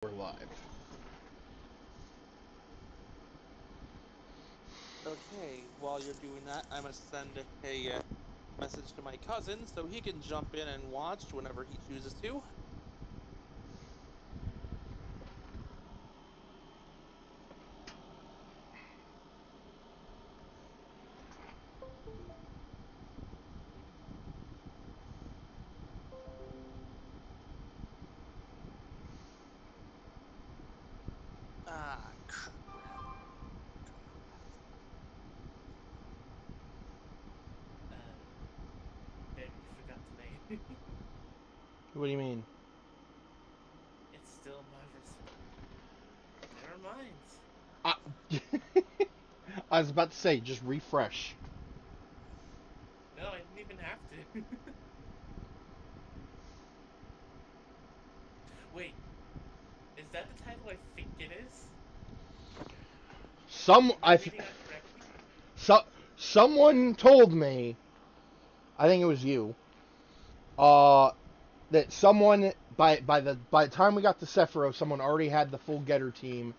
We're live. Okay, while you're doing that, I must send a message to my cousin so he can jump in and watch whenever he chooses to. Ah, crap. Uh, Ben, you forgot the name. What do you mean? It's still my Never mind. I, I was about to say, just refresh. No, I didn't even have to. Wait, is that the title I think it is? Some Am I I reading that correctly? so, Someone told me, I think it was you, uh, that someone by the time we got to Sephiroth, someone already had the full Getter team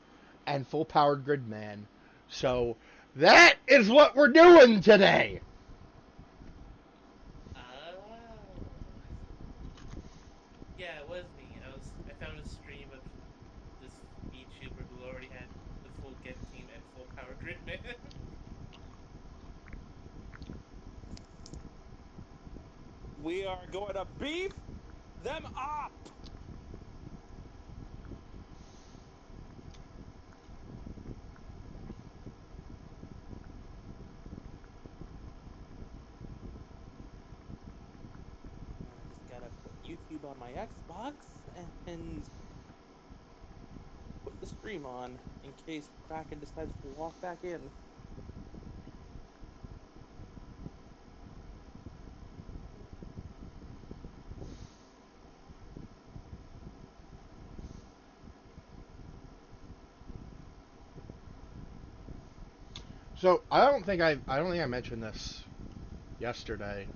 and full powered Gridman. So that is what we're doing today. Oh. Yeah, it was me. I found a stream of this VTuber who already had the full Get team and full Power Grid Man. We are going to beef them up! I just gotta put YouTube on my Xbox and put the stream on in case Kraken decides to walk back in. So I don't think I mentioned this yesterday.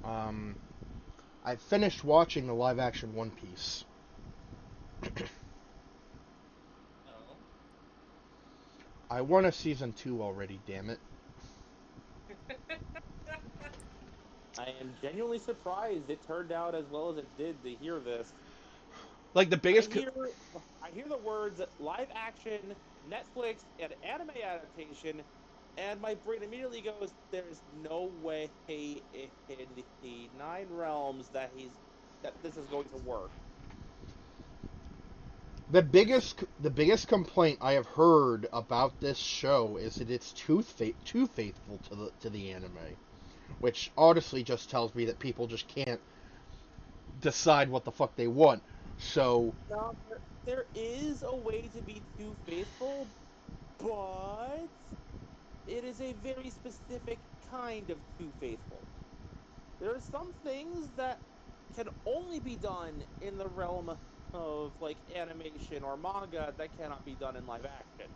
Um, I finished watching the live action One Piece. Oh. I want a season 2 already, damn it. I am genuinely surprised it turned out as well as it did to hear this. Like the I biggest hear I hear the words live action, Netflix, and anime adaptation, and my brain immediately goes, "There's no way in the Nine Realms that this is going to work." the biggest complaint I have heard about this show is that it's too faithful to the anime, which honestly just tells me that people just can't decide what the fuck they want. So Now, there is a way to be too faithful, but it is a very specific kind of too faithful. There are some things that can only be done in the realm of like animation or manga that cannot be done in live action.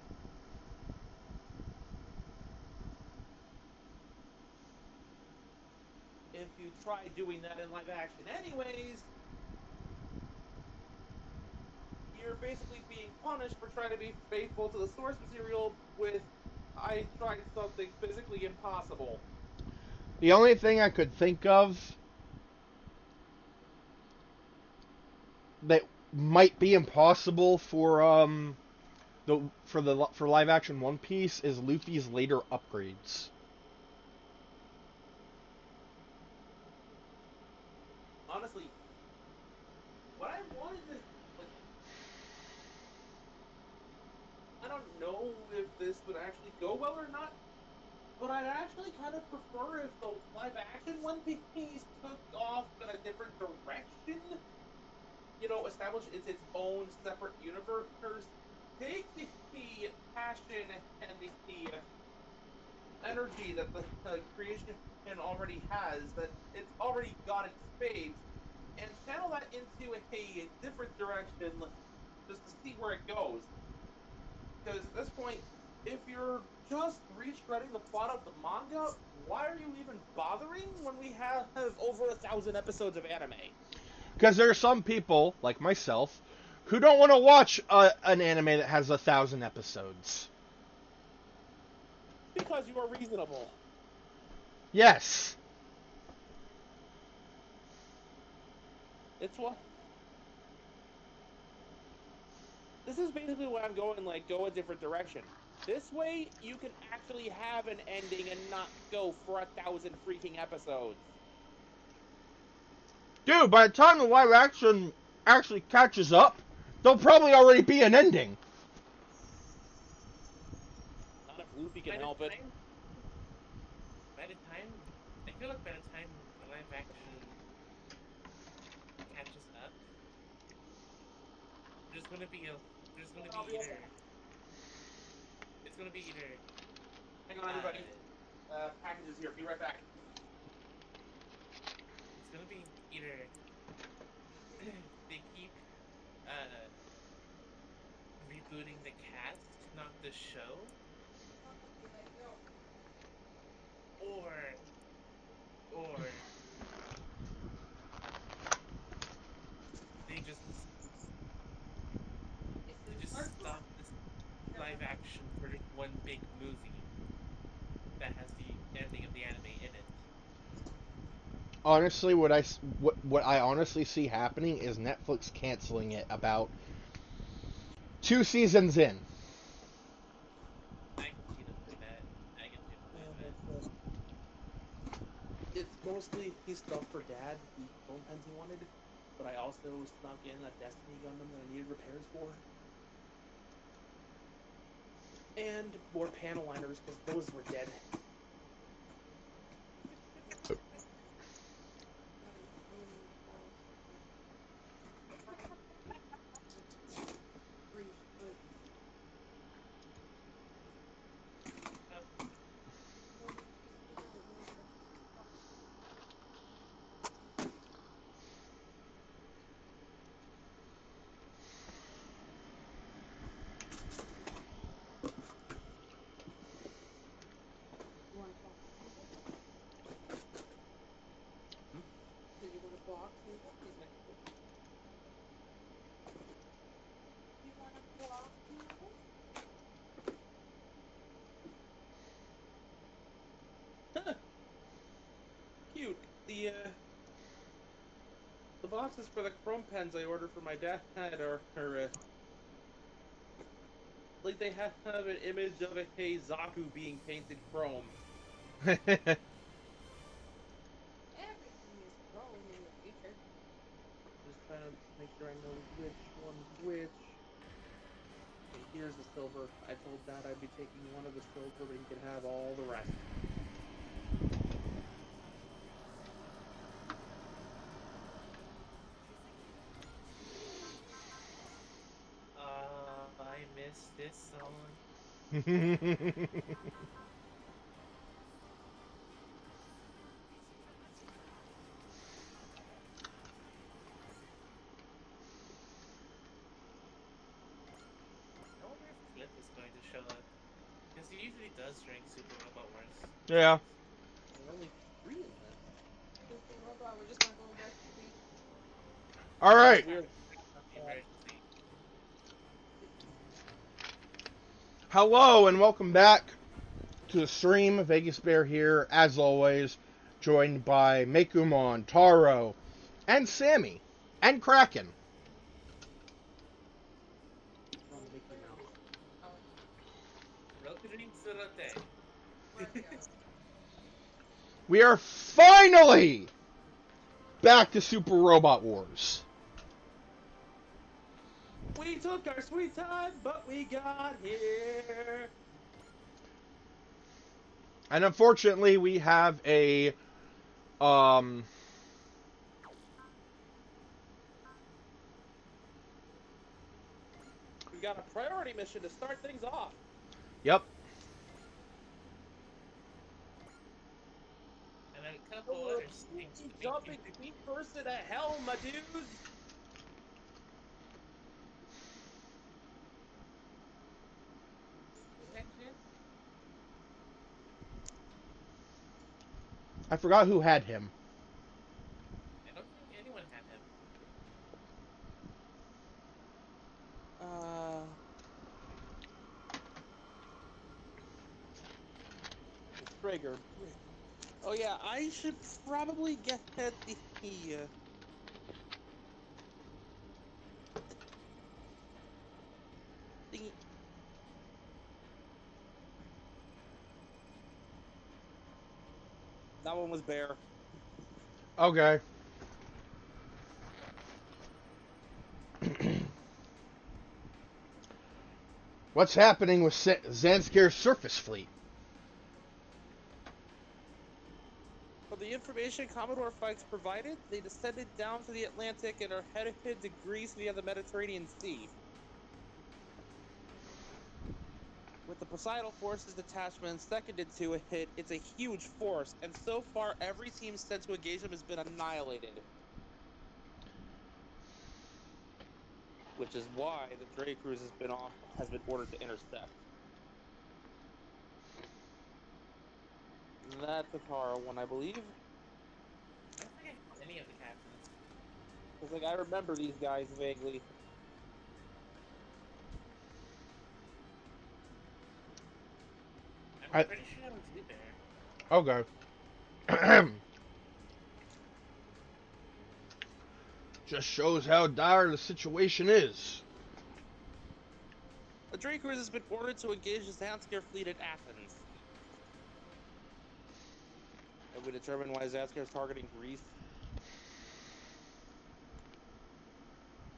If you try doing that in live action anyways, you're basically being punished for trying to be faithful to the source material with I tried something physically impossible. the only thing I could think of that might be impossible for live action One Piece is Luffy's later upgrades. Honestly, what I wanted to like I don't know if this would actually go well or not, but I'd actually kind of prefer if the live action One Piece took off in a different direction. Establish its own separate universe. Take the passion and the energy that the creation already has, that it's already got in spades, and channel that into a different direction just to see where it goes. Because at this point, if you're just retreading the plot of the manga, why are you even bothering when we have over 1,000 episodes of anime? Because there are some people like myself who don't want to watch an anime that has 1,000 episodes. Because you are reasonable. Yes. It's what. This is basically why I'm going, like, go a different direction. This way, you can actually have an ending and not go for 1,000 freaking episodes. Dude, by the time the live action actually catches up, there'll probably already be an ending. Not if Luffy can By the help it. time, I feel like by the time the live action catches up, there's gonna be either it's gonna be either Hang on, everybody. Packages here. Be right back. it's gonna be either they keep uh rebooting the cast, not the show, or they just stop this live action for just one big movie that has the ending of the anime in it. Honestly, what I honestly see happening is Netflix canceling it about 2 seasons in. I can see them doing that. I can see them doing that. It's mostly he's stuff for Dad, the phone pens he wanted, but I also snuck in a Destiny Gundam that I needed repairs for. And more panel liners, because those were dead. Cute. The boxes for the chrome pens I ordered for my dad are like they have an image of a Zaku being painted chrome. Everything is growing in the future. Just trying to make sure I know which one's which. Okay, here's the silver. I told Dad I'd be taking one of the silver, but he could have all the rest. I miss this song. I wonder if Cliff is going to show up. Because he usually does during Super Robot Wars. Yeah. There are only 3 of them. Super Robot, we're just gonna go back to the All right. Weird. The emergency. Hello and welcome back to the stream. Vegas Bear here, as always, joined by Mekumon, Taro, and Sammy, and Kraken. On Mickey Mouse. Rokudin Surate. We are finally back to Super Robot Wars. We took our sweet time, but we got here. And unfortunately, we have a We got a priority mission to start things off. Yep. And a couple Oh, other things. jumping feet first into hell, my dudes. I forgot who had him. I don't think anyone had him. Rager. Oh yeah, I should probably get the thingy. That one was bear. Okay. What's happening with Zanskir's surface fleet? For the information Commodore Fikes provided, they descended down to the Atlantic and are headed to Greece via the Mediterranean Sea. With the Poseidon Forces detachment seconded to it, it's a huge force, and so far every team sent to engage them has been annihilated. Which is why the Drake Cruise has been ordered to intercept. That's a Tara one, I believe. I don't think I know any of the captains. Cause like I remember these guys vaguely. I'm pretty sure that was you there. Okay. Just shows how dire the situation is. The Drake Cruise has been ordered to engage the Zanskar fleet at Athens. Have we determined why Zanskar is targeting Greece?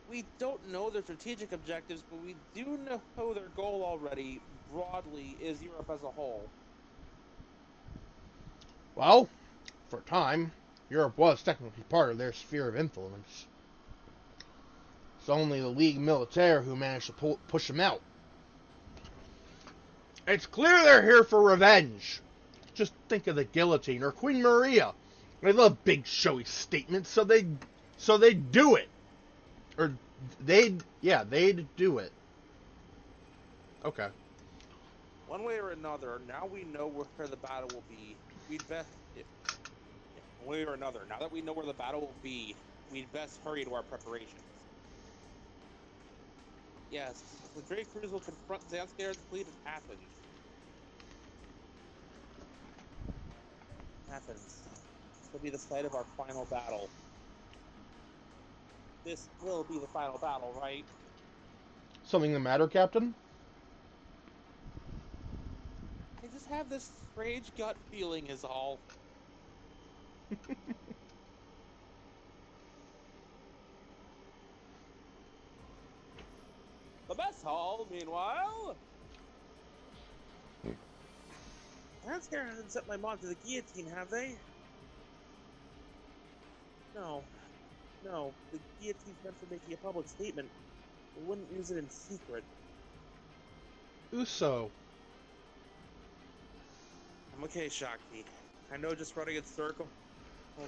We don't know their strategic objectives, but we do know their goal already, broadly, is Europe as a whole. Well, for a time, Europe was technically part of their sphere of influence. It's only the Ligue Militaire who managed to push them out. It's clear they're here for revenge. Just think of the guillotine or Queen Maria. They love big showy statements, so they do it. Or they'd do it. Okay. One way or another, now we know where the battle will be. One way or another, now that we know where the battle will be, we'd best hurry to our preparations. Yes, the Drake Cruise will confront Zanskar's fleet at Athens. Athens. This will be the site of our final battle. This will be the final battle, right? Something the matter, Captain? I just have this strange gut feeling is all. The mess hall, meanwhile. Zanskar hasn't sent my mod to the guillotine, have they? No. No, the guillotine's meant for making a public statement. They wouldn't use it in secret. Uso. I'm okay, Shakti. I know just running in circles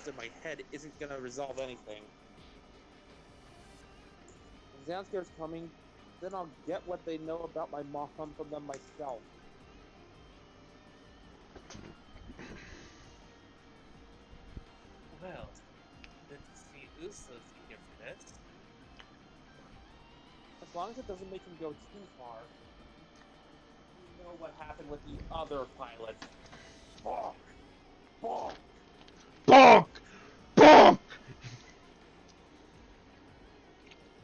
in my head isn't gonna resolve anything. If Zanskar's coming, then I'll get what they know about my mom from them myself. Well, good to see Uso's here for this. As long as it doesn't make him go too far. You know what happened with the other pilots. Bonk! Bonk! Bonk! Bonk!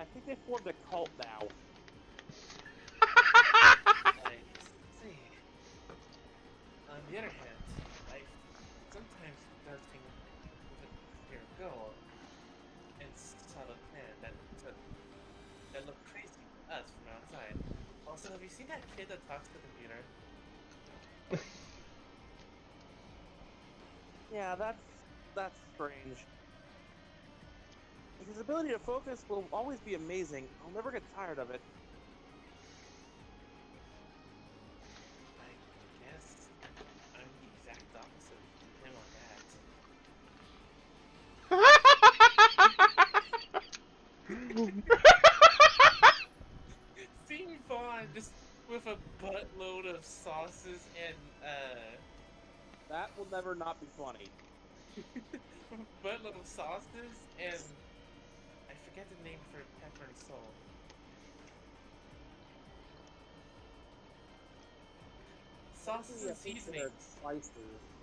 I think they formed a cult now. I see. On the other hand, I sometimes does think with a clear goal and solid plan that look crazy to us from outside. Also, have you seen that kid that talks to the computer? Yeah, that's strange. His ability to focus will always be amazing. I'll never get tired of it. I guess I'm the exact opposite of him on that. Seeing Vaughn just with a buttload of sauces and That will never not be funny. buttload of sauces and I forget the name for pepper and salt. sauces Maybe and I think they're seasonings. spices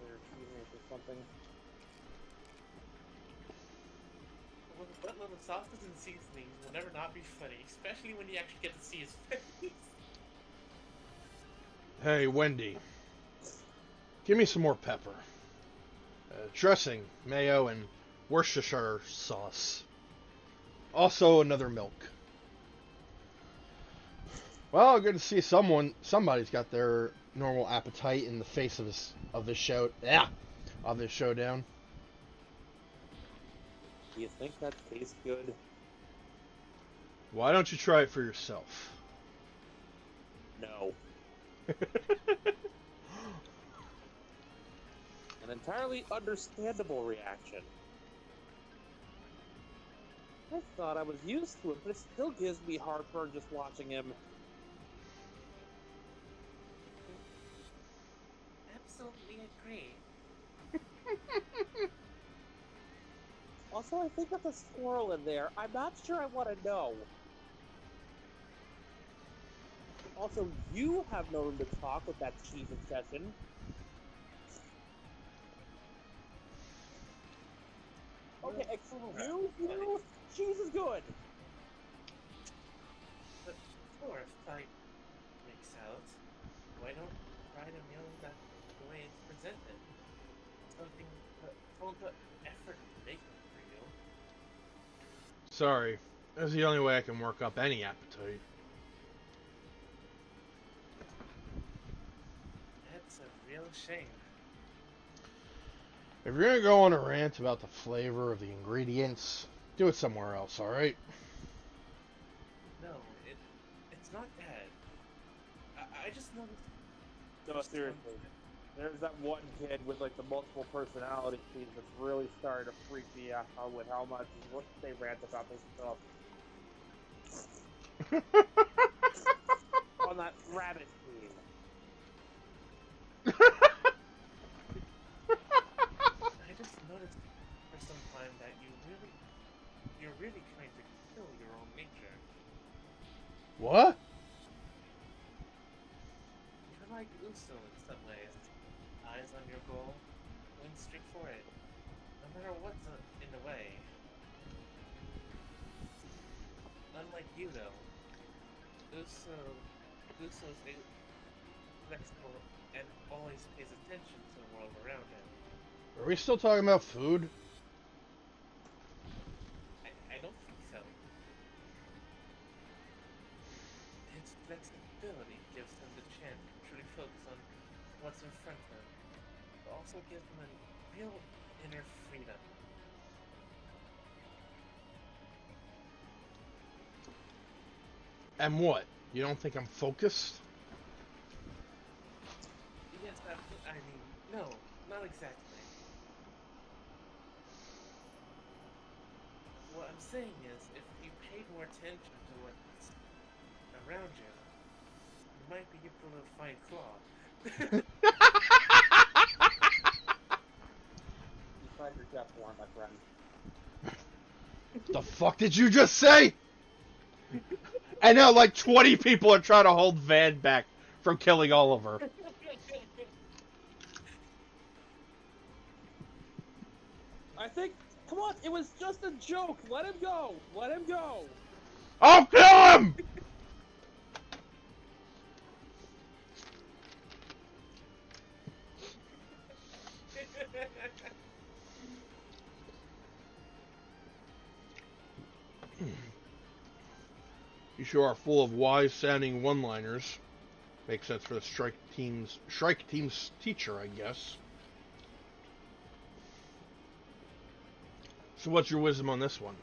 or seasonings or something. What little sauces and seasonings will never not be funny, especially when you actually get to see his face. Hey, Wendy. Give me some more pepper. Dressing, mayo, and Worcestershire sauce. Also, another milk. Well, good to see somebody's got their normal appetite in the face of this showdown. Do you think that tastes good? Why don't you try it for yourself? No. An entirely understandable reaction. I thought I was used to it, but it still gives me heartburn just watching him. Absolutely agree. Also, I think that's a squirrel in there. I'm not sure I want to know. Also, you have no room to talk with that cheese obsession. Okay, excuse you. Cheese is good. But for a fight makes out, why don't try to meal that the way it's presented? Something someone put effort to make it for you. Sorry, that's the only way I can work up any appetite. That's a real shame. If you're gonna go on a rant about the flavor of the ingredients, do it somewhere else, alright? No, it's not bad. I just noticed. No, seriously. There's that one kid with like the multiple personality feeds that's really starting to freak me out with how much they rant about this stuff. On that rabbit feed. I just noticed for some time that you're really trying to kill your own nature. What? You're like Uso in some ways. Eyes on your goal, going straight for it, no matter what's in the way. Unlike you though, Uso's flexible and always pays attention to the world around him. Are we still talking about food? I don't think so. His flexibility gives him the chance to truly focus on what's in front of him, but also gives him a real inner freedom. And what? You don't think I'm focused? Yes, I mean, no, not exactly. What I'm saying is, if you paid more attention to what's around you, you might be able to find Claw. You tried your death warrant, my friend. The fuck did you just say? And now like 20 people are trying to hold Van back from killing Oliver. I think, come on, it was just a joke. Let him go. Let him go. I'll kill him! You sure are full of wise-sounding one-liners. Makes sense for the Strike Team's teacher, I guess. So what's your wisdom on this one?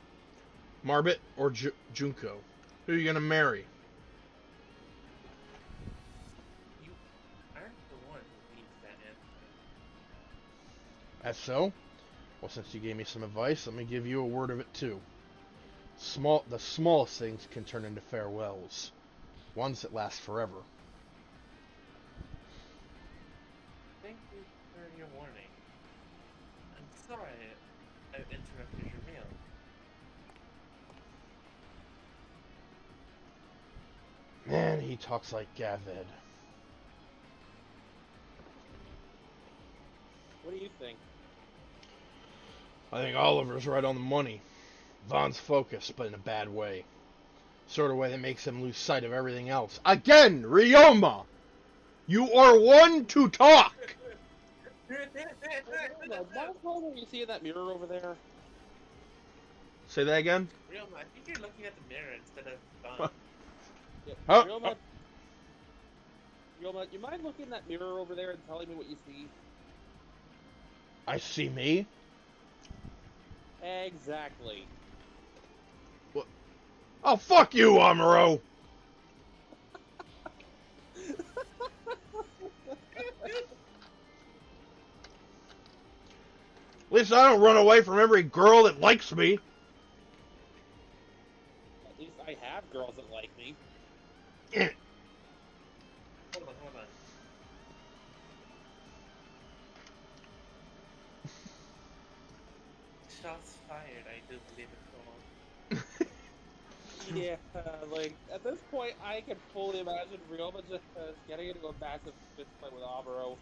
Marbit or Junko? Who are you gonna marry? You aren't the one who needs that answer. That's so? Well, since you gave me some advice, let me give you a word of it too. The smallest things can turn into farewells. Ones that last forever. Thank you for your warning. I'm sorry I interrupted your meal. Man, he talks like Gaved. What do you think? I think Oliver's right on the money. Vaughn's focused, but in a bad way. Sort of way that makes him lose sight of everything else. Again, Ryoma! You are one to talk! What you see in that mirror over there? Say that again? Real, I think you're looking at the mirror instead of Vaughn. Yeah, Oh, Ryoma, Ryoma, you mind looking in that mirror over there and telling me what you see? I see me? Exactly. Oh, fuck you, Amuro! At least I don't run away from every girl that likes me. At least I have girls that like me. Hold on. Shots fired, I do believe it's wrong. Yeah, like, at this point, I can fully imagine Ryoma just getting into a massive fist fight with Amuro.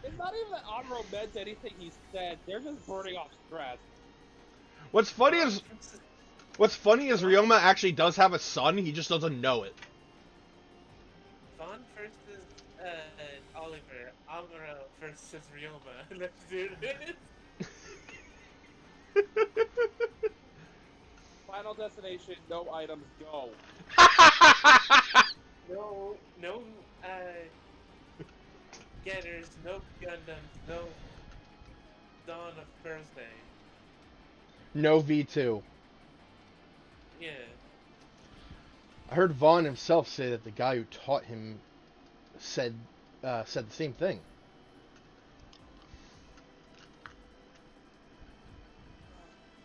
It's not even that Amuro meant anything he said, they're just burning off stress. What's funny is Ryoma actually does have a son, he just doesn't know it. Vaughn versus Oliver. Amuro versus Ryoma. Let's do this. Final destination, no items, go. No, Getters, no Gundams, no Dawn of Thursday. No V2. Yeah. I heard Vaughn himself say that the guy who taught him said the same thing.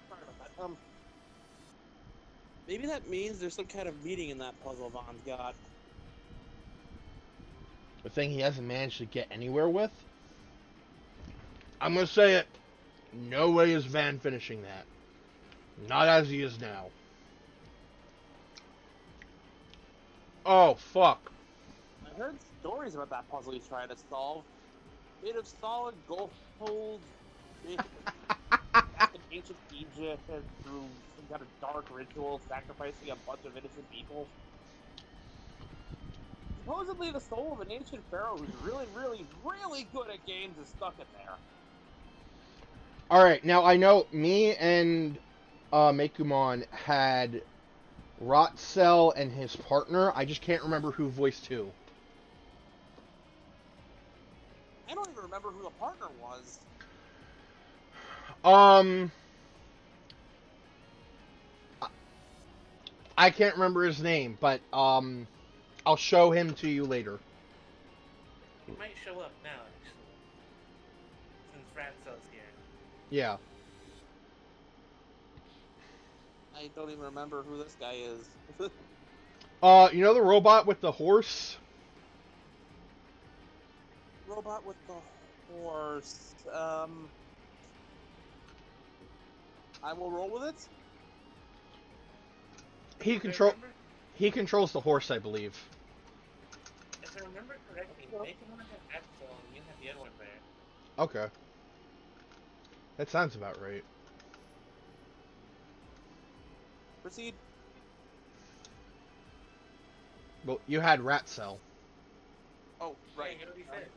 Sorry about that. Maybe that means there's some kind of meaning in that puzzle Vaughn's got. The thing he hasn't managed to get anywhere with? I'm gonna say it. No way is Van finishing that. Not as he is now. Oh, fuck. I heard stories about that puzzle he's trying to solve. Made of solid gold, back in ancient Egypt and through some kind of dark ritual, sacrificing a bunch of innocent people. Supposedly the soul of an ancient pharaoh who's really, really, really good at games is stuck in there. Alright, now I know me and Mekumon had Rotcell and his partner. I just can't remember who voiced who. I don't even remember who the partner was. I can't remember his name, but I'll show him to you later. He might show up now, actually. Since Ratzel's here. Yeah. I don't even remember who this guy is. You know the robot with the horse? Robot with the horse. I will roll with it. He controls the horse, I believe. If I remember correctly, Mekumon had Axel and you had the other one there. Okay. That sounds about right. Proceed. Well, you had Ratcell. Oh, right. Yeah, what he said.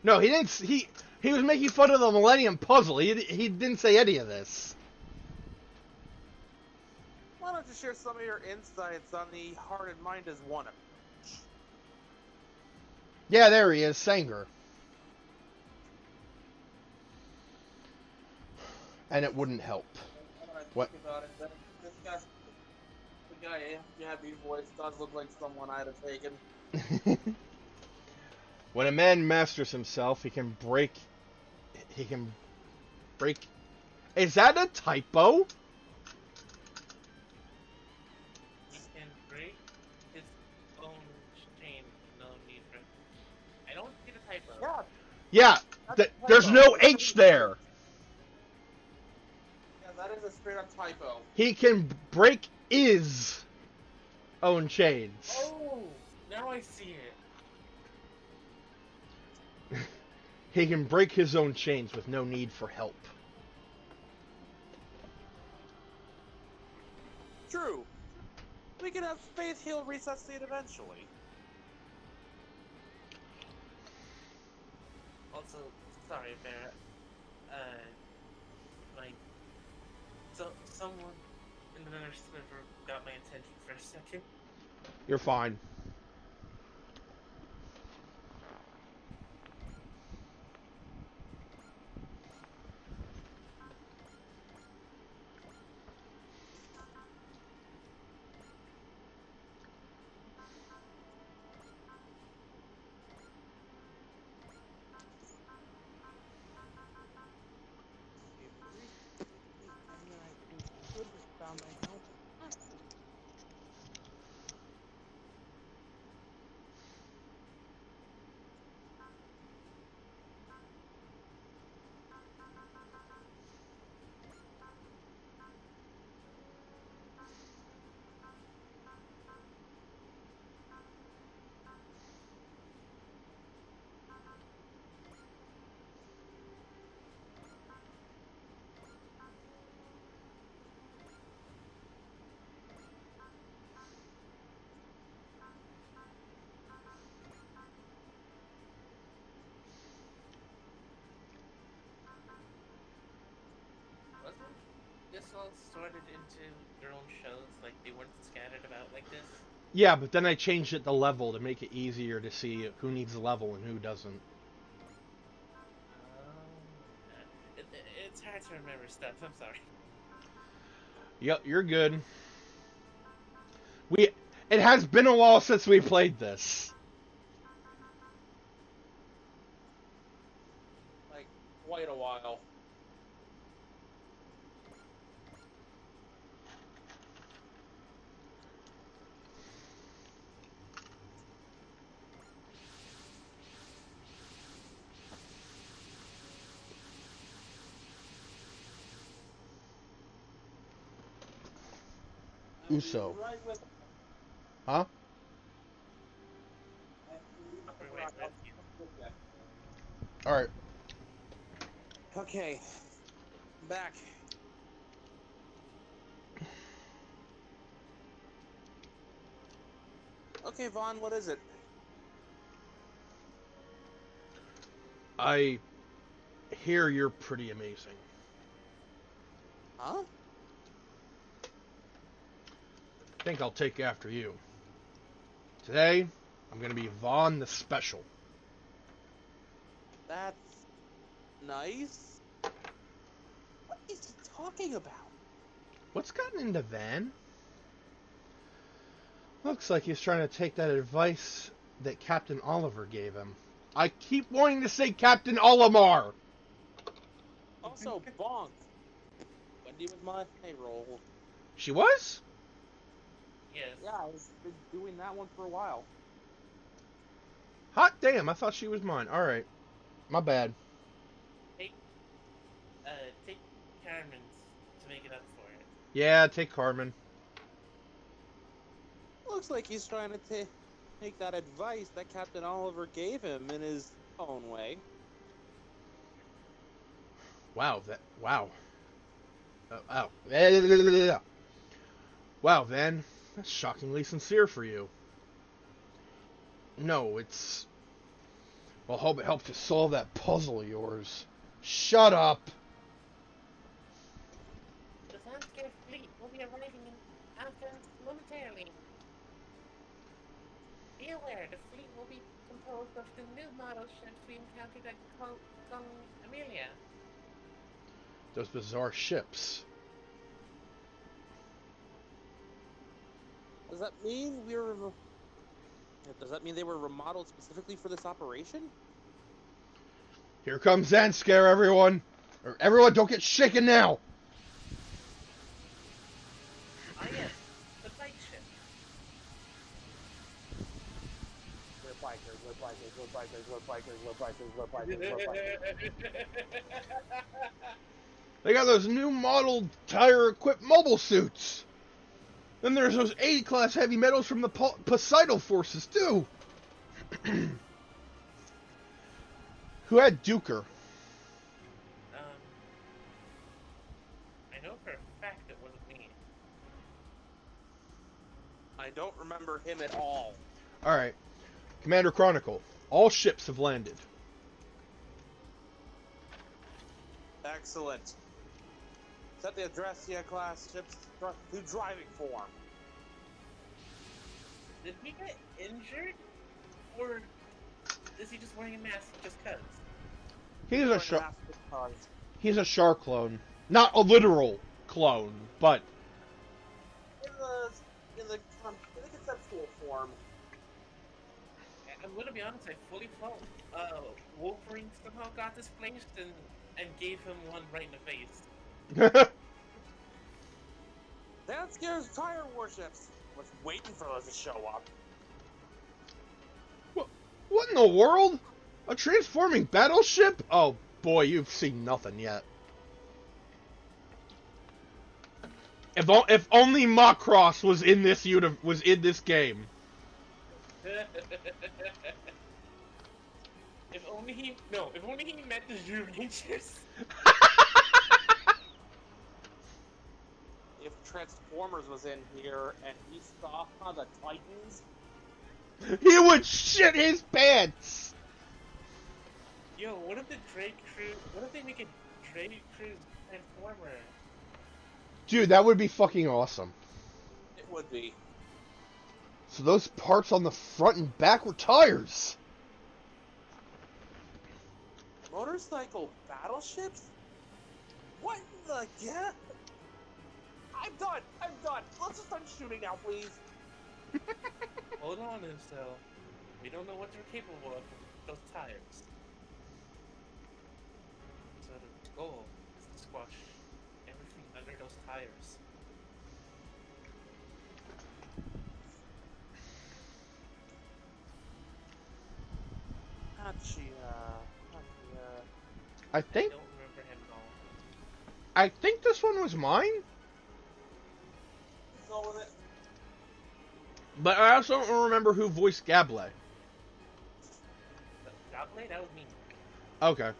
No, he didn't. He was making fun of the Millennium Puzzle. He didn't say any of this. Why don't you share some of your insights on the Heart and Mind as One? Yeah, there he is, Sanger. And it wouldn't help. What? About it, this guy, the guy you had me voice does look like someone I'd have taken. When a man masters himself, he can break. Is that a typo? He can break his own chain, no need for. I don't see the typo. Yeah, Yeah, there's no H there. yeah, that is a straight up typo. He can break his own chains. Oh, now I see it. He can break his own chains with no need for help. True. We can have faith he'll resuscitate eventually. Also, sorry, Bear. Like, someone in the nurse river got my attention for a second. You're fine. Wasn't this all sorted into their own shows? Like, they weren't scattered about like this? Yeah, but then I changed it to level to make it easier to see who needs a level and who doesn't. It's hard to remember stuff. I'm sorry. Yep, you're good. It has been a while since we played this. Like, quite a while. Uso. Right with Huh? Alright. Okay. Back. Okay, Vaughn, what is it? I hear you're pretty amazing. Huh? I think I'll take after you. Today, I'm gonna be Vaughn the Special. That's nice. What is he talking about? What's gotten into Van? Looks like he's trying to take that advice that Captain Oliver gave him. I keep wanting to say Captain Olimar! Also, bonk. Wendy was my role. She was? Yes. Yeah, I've been doing that one for a while. Hot damn, I thought she was mine. Alright. My bad. Take Carmen's to make it up for it. Yeah, take Carmen. Looks like he's trying to take that advice that Captain Oliver gave him in his own way. Wow, wow. Wow. Wow, Van. That's shockingly sincere for you. No, it's... Well, hope it helps you solve that puzzle of yours. Shut up! The Sunscare fleet will be arriving in Athens momentarily. Be aware, the fleet will be composed of the new model ships we encountered at Kong Amelia. Those bizarre ships. Does that mean Does that mean they were remodeled specifically for this operation? Here comes Zanskare, everyone! Or everyone, don't get shaken now! Ah yes, the fight ship. We're bikers, we're bikers, we're bikers, we're bikers, we're bikers, we're bikers, we're bikers. They got those new model tire-equipped mobile suits! Then there's those A-class heavy metals from the Poseidon forces, too! Who had Duker? I know for a fact it wasn't me. I don't remember him at all. Alright. Commander Chronicle. All ships have landed. Excellent. Set the Adrastia class ships to driving form. Did he get injured? Or is he just wearing a mask just cuz? He's a shark clone. Not a literal clone, but in the conceptual form. I'm gonna be honest, I fully felt Wolverine somehow got displaced and gave him one right in the face. That scares tire warships. Was waiting for those to show up. what in the world? A transforming battleship? Oh boy, you've seen nothing yet. If only Macross was in this game. If only he met the Zoo Rangers. If Transformers was in here and he saw the Titans, He would shit his pants. Yo, what if they make a Trade Cruise Transformer? Dude, that would be fucking awesome. it would be. So those parts on the front and back were tires. Motorcycle battleships? What in the yeah? I'm done. Let's just start shooting now, please. Hold on, Incel. We don't know what they're capable of with those tires. So the goal is to squash everything under those tires. I think don't remember him at all. I think this one was mine, Go with it. but I also don't remember who voiced Gable. Goblade? That was me. Okay.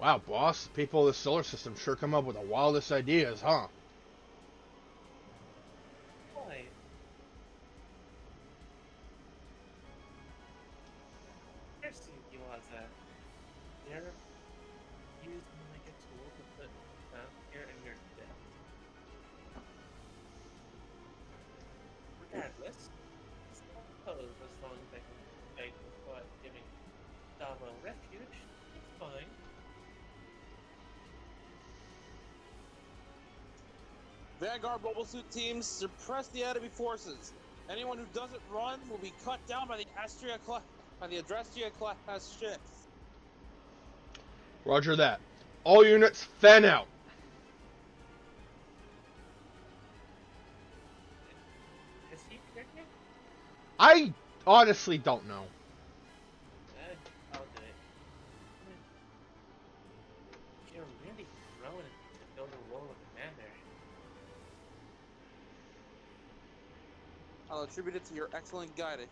Wow, boss. People of the solar system sure come up with the wildest ideas, huh? Boy. Here's the Yuaza. They're used like a tool to put here in your deck. Regardless, suppose as long as I can beg before giving Davo refuge, it's fine. Vanguard mobile suit teams suppress the enemy forces. Anyone who doesn't run will be cut down by the Adrastia class ships. Roger that. All units, fan out. Is he pregnant? I honestly don't know. I'll do it. You're really growing to fill the role of commander. I'll attribute it to your excellent guidance.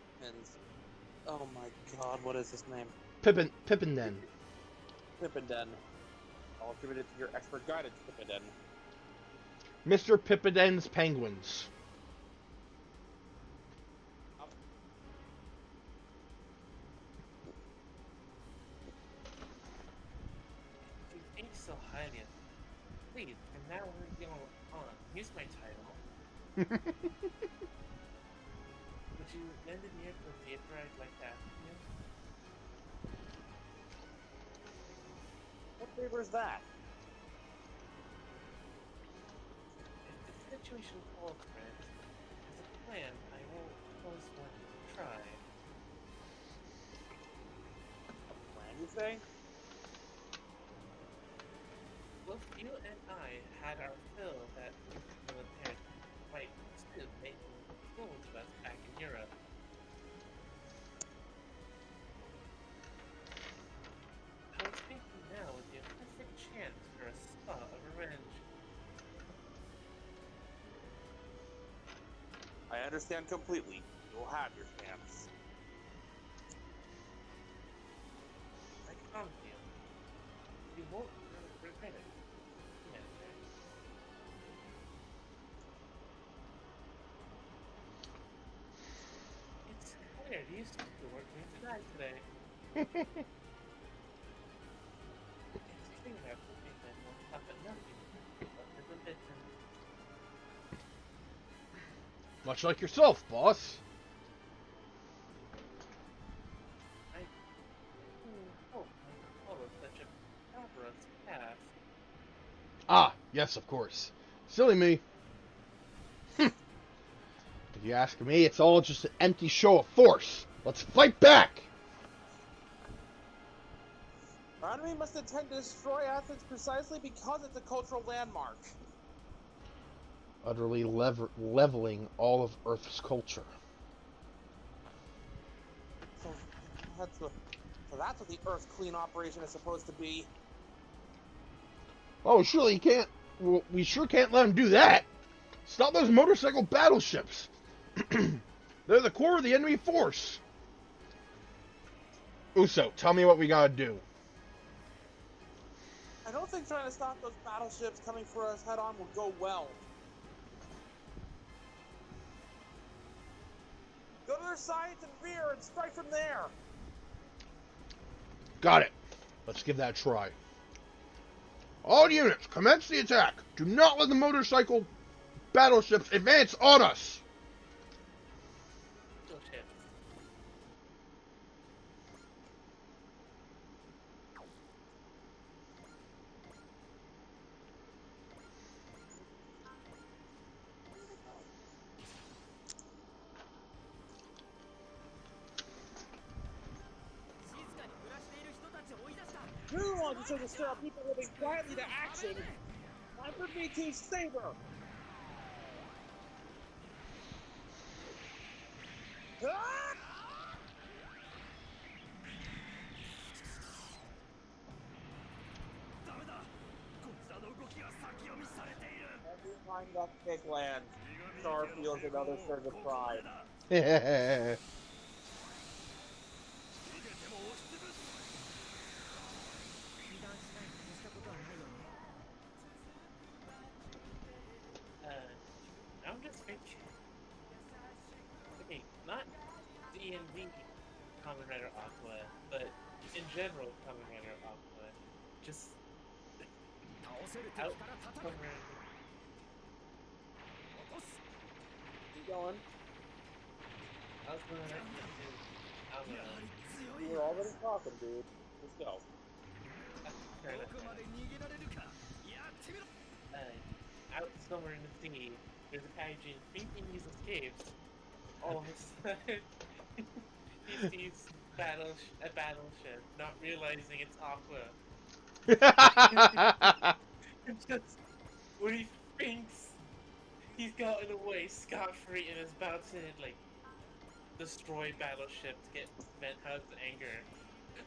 Oh my god, what is his name? Pippenden. Pippenden. I'll attribute it to your expert guidance, Pippenden. Mr. Pippenden's Penguins. If you think so highly of me, please, from now on, use my title. Would you lend an ear to a vaporite like that? What favor is that? If the situation calls for it, as a plan, I will propose one to try. A plan, you say? Both you and I had our fill that military might still make fools of us back in Europe. I was thinking now would be a perfect chance for a spot of revenge. I understand completely. You will have your chance. promise you. You won't regret it. Yeah. It's weird. You used to work me to die today. It's true that cooking men won't stop at nothing. But little bit Much like yourself, boss. hope I follow such a barbarous path. Ah, yes, of course. Silly me. If you ask me, it's all just an empty show of force. Let's fight back! Our enemy must intend to destroy Athens precisely because it's a cultural landmark. Utterly leveling all of Earth's culture. So that's what the Earth Clean operation is supposed to be. Oh, surely you can't. Well, we sure can't let him do that. Stop those motorcycle battleships. They're the core of the enemy force. Uso, tell me what we gotta do. I don't think trying to stop those battleships coming for us head on will go well. Go to their sides and rear and strike from there. Got it. Let's give that a try. All units, commence the attack. Do not let the motorcycle battleships advance on us. Still ships. You're the ones who should stir up people living quietly to action. Time for V2's saber. Ah! Every time that kick lands, Star feels another surge of pride. I'm just thinking. Okay, not D&D Kamen Rider Aqua, but in general Kamen Rider Aqua. Just out Kamen Rider. Keep going. I was gonna I don't know. You were already talking, dude. Let's go. Out somewhere in the sea, there's a kaijin thinking he's escaped. All of a sudden, he sees a battleship, not realizing it's Aqua. Just when he thinks he's gotten away scot-free and is about to like destroy battleship to get vent out of anger,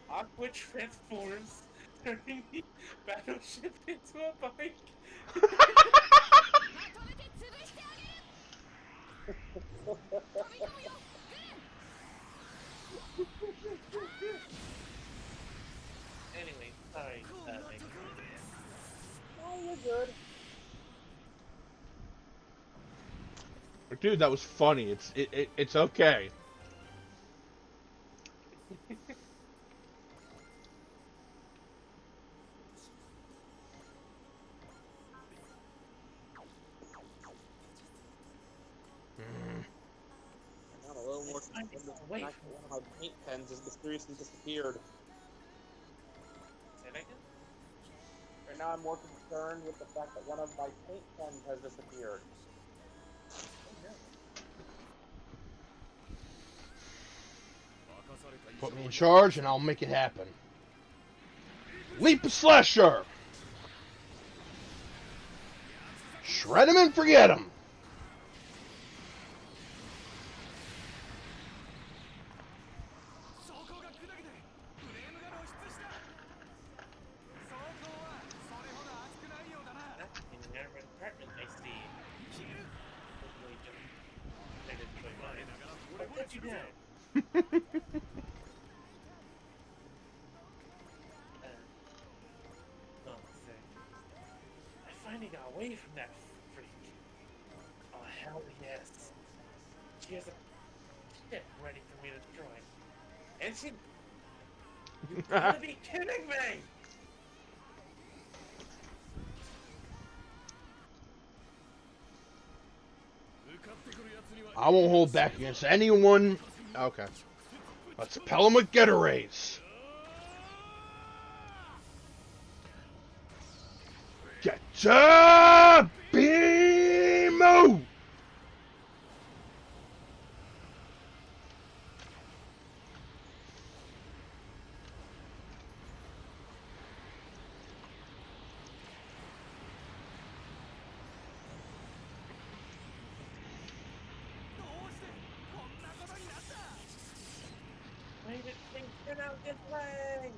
Aqua transforms, turning the battleship into a bike. Anyway, sorry, Nick. Oh, you're good. Dude, that was funny. It's okay. I'm a little more concerned with the fact that one of my paint pens has mysteriously disappeared. Say that again? Right now I'm more concerned with the fact that one of my paint pens has disappeared. Put me in charge and I'll make it happen. Leap Slasher! Shred him and forget him! In your apartment, I see. Hopefully, just I didn't play mine. What did you do? away from that freak. Oh, hell yes. She has a ship ready for me to join. And she... You gotta be kidding me! I won't hold back against anyone. Okay. Let's pelt him with Getarays. Getcha Beamo! Why did things turn out this way?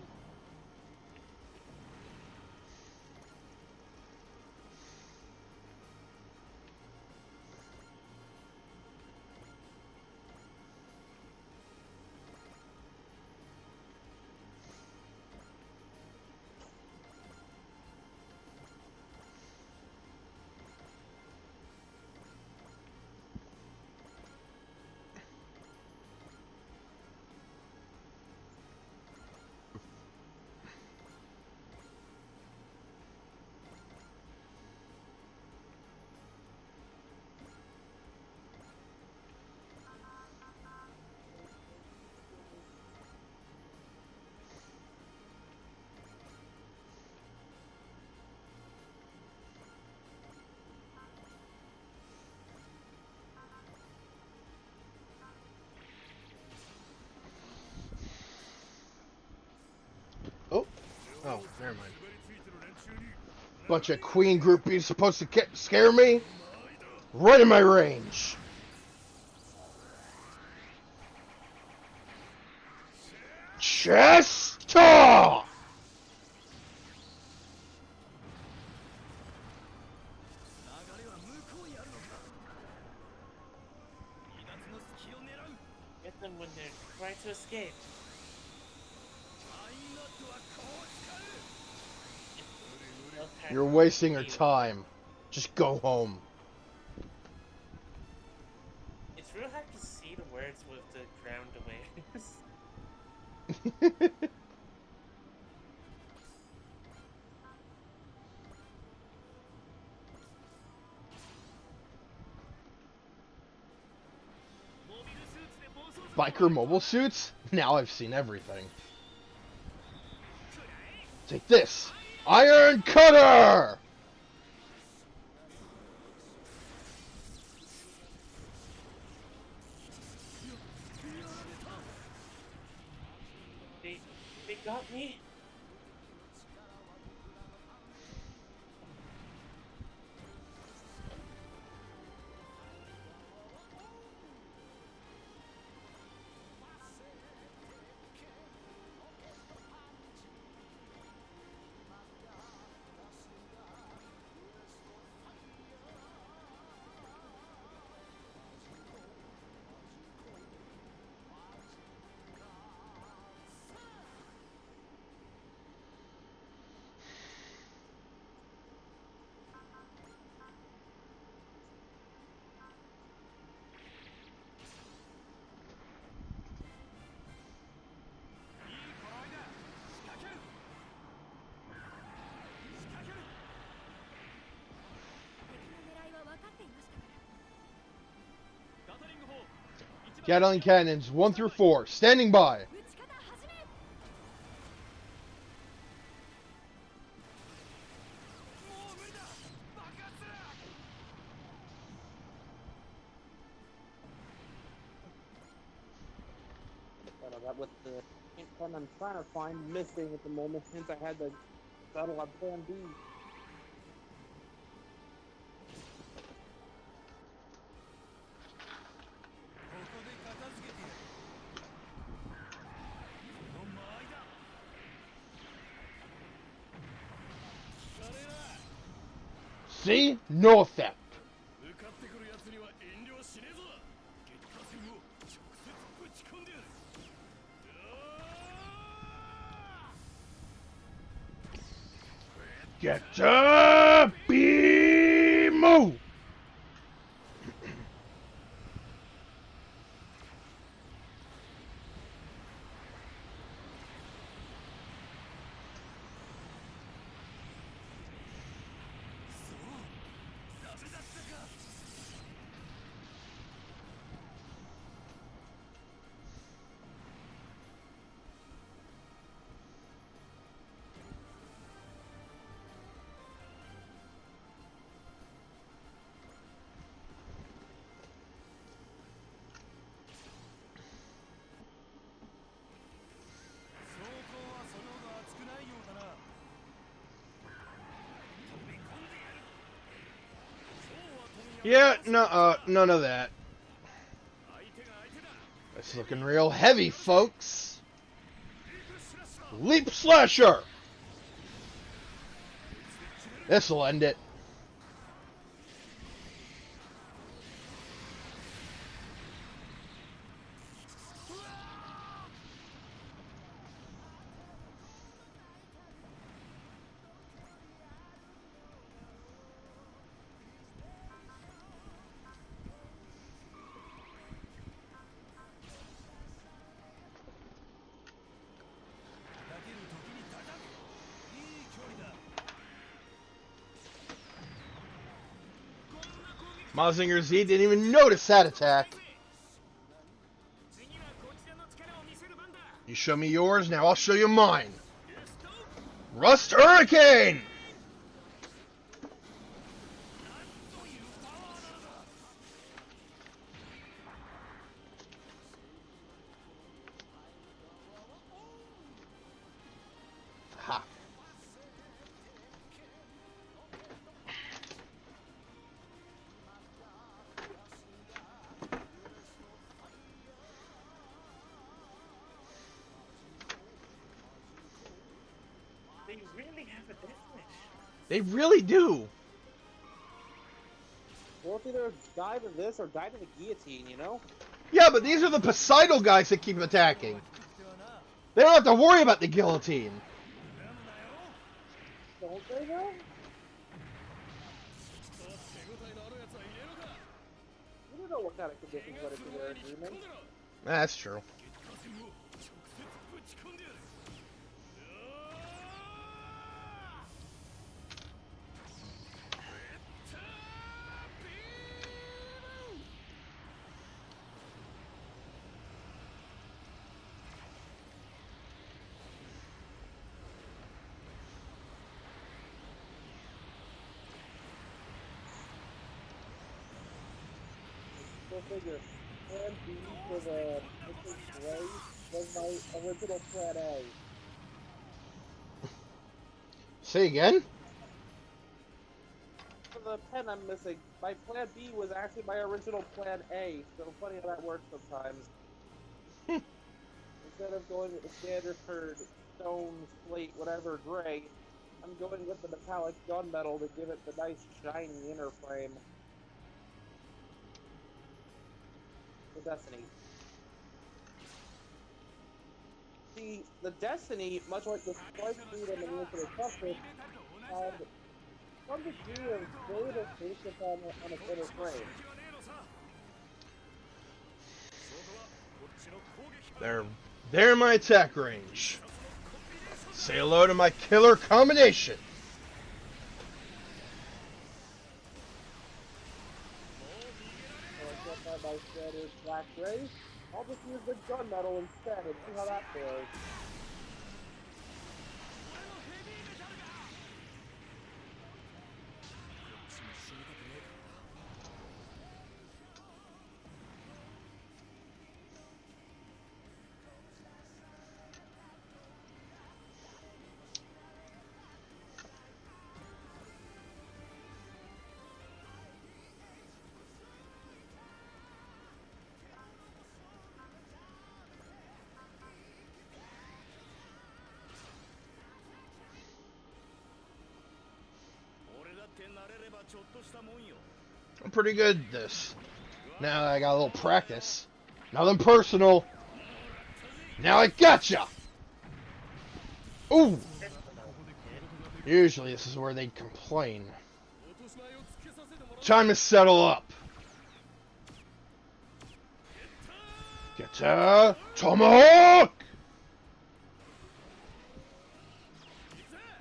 Oh, never mind. Bunch of queen groupies supposed to scare me? Right in my range. Chesta! Get them when they're trying to escape. You're wasting your time. Just go home. It's real hard to see the words with the ground awareness. Biker mobile suits? Now I've seen everything. Take this! Iron Cutter! They got me. Gatling cannons 1 through 4, standing by. That was the one I'm trying to find missing at the moment since I had to settle on Plan B. See? No effect. Get to be move! Yeah, no, none of that. It's looking real heavy, folks. Leap Slasher! This'll end it. Mazinger Z didn't even notice that attack. You show me yours, now I'll show you mine. Rust Hurricane! Ha. They really have a death wish. They really do. Well, it's either die to this or die to the guillotine, you know? Yeah, but these are the Poseidon guys that keep attacking. They don't have to worry about the guillotine. Don't they, though? You don't know what kind of conditions went into their agreement. That's true. Go figure. Plan B for the Missing Gray was my original plan A. Say again? For the pen I'm missing, my plan B was actually my original plan A, so funny how that works sometimes. Instead of going with the standard for stone, slate, whatever, gray, I'm going with the metallic gunmetal to give it the nice shiny inner frame. The Destiny. See, the Destiny, much like the Strike Speed and the Infinite Toughness, had some degree of variation on its inner frame. They're my attack range. Say hello to my killer combination. My standard black gray, I'll just use the gunmetal instead and see how that fares. I'm pretty good at this. Now that I got a little practice. Nothing personal. Now I gotcha! Ooh! Usually this is where they'd complain. Time to settle up. Get to Tomahawk!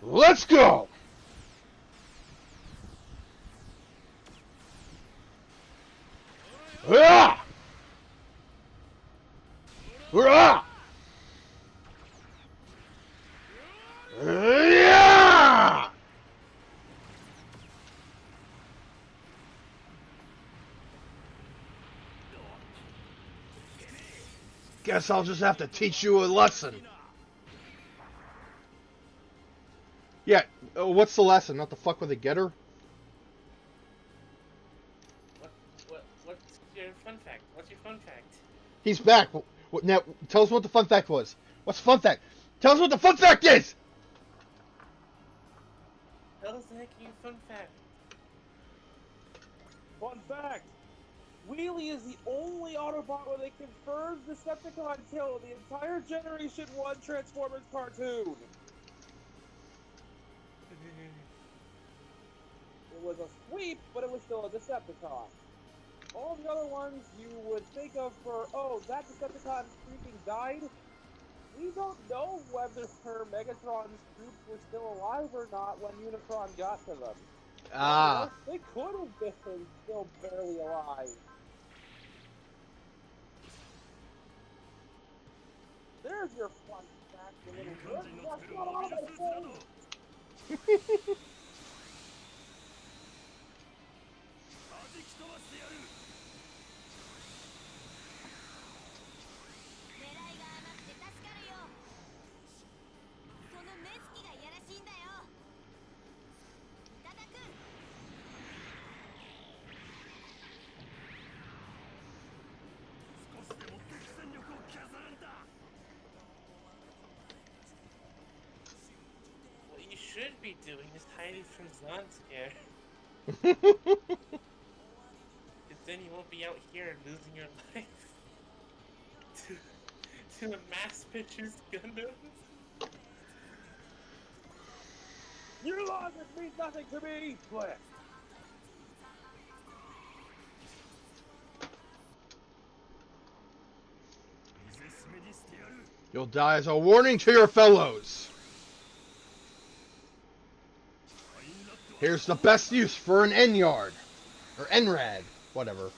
Let's go! Ah! Ah! Yeah! Guess I'll just have to teach you a lesson. Yeah, what's the lesson? Not to fuck with a getter? What's your fun fact? What's your fun fact? He's back. Now, tell us what the fun fact was. What's the fun fact? Tell us what the fun fact is! Tell us the heck your fun fact. Fun fact! Wheelie is the only Autobot with a confirmed Decepticon kill in the entire Generation 1 Transformers cartoon! It was a sweep, but it was still a Decepticon. All the other ones you would think of for, oh, that Decepticon sweeping died. We don't know whether Megatron's troops were still alive or not when Unicron got to them. Ah. They could have been still barely alive. There's your fun fact, you little jerk. That's not all they say. 少しでも敵戦力を削るんだ。 What you should be doing is hiding from Zonscare. Because then you won't be out here losing your life to the mass pictures Gundams. Your logic means nothing to me, Cliff. You'll die as a warning to your fellows. Here's the best use for an N-Yard. Or N-Rad. Whatever.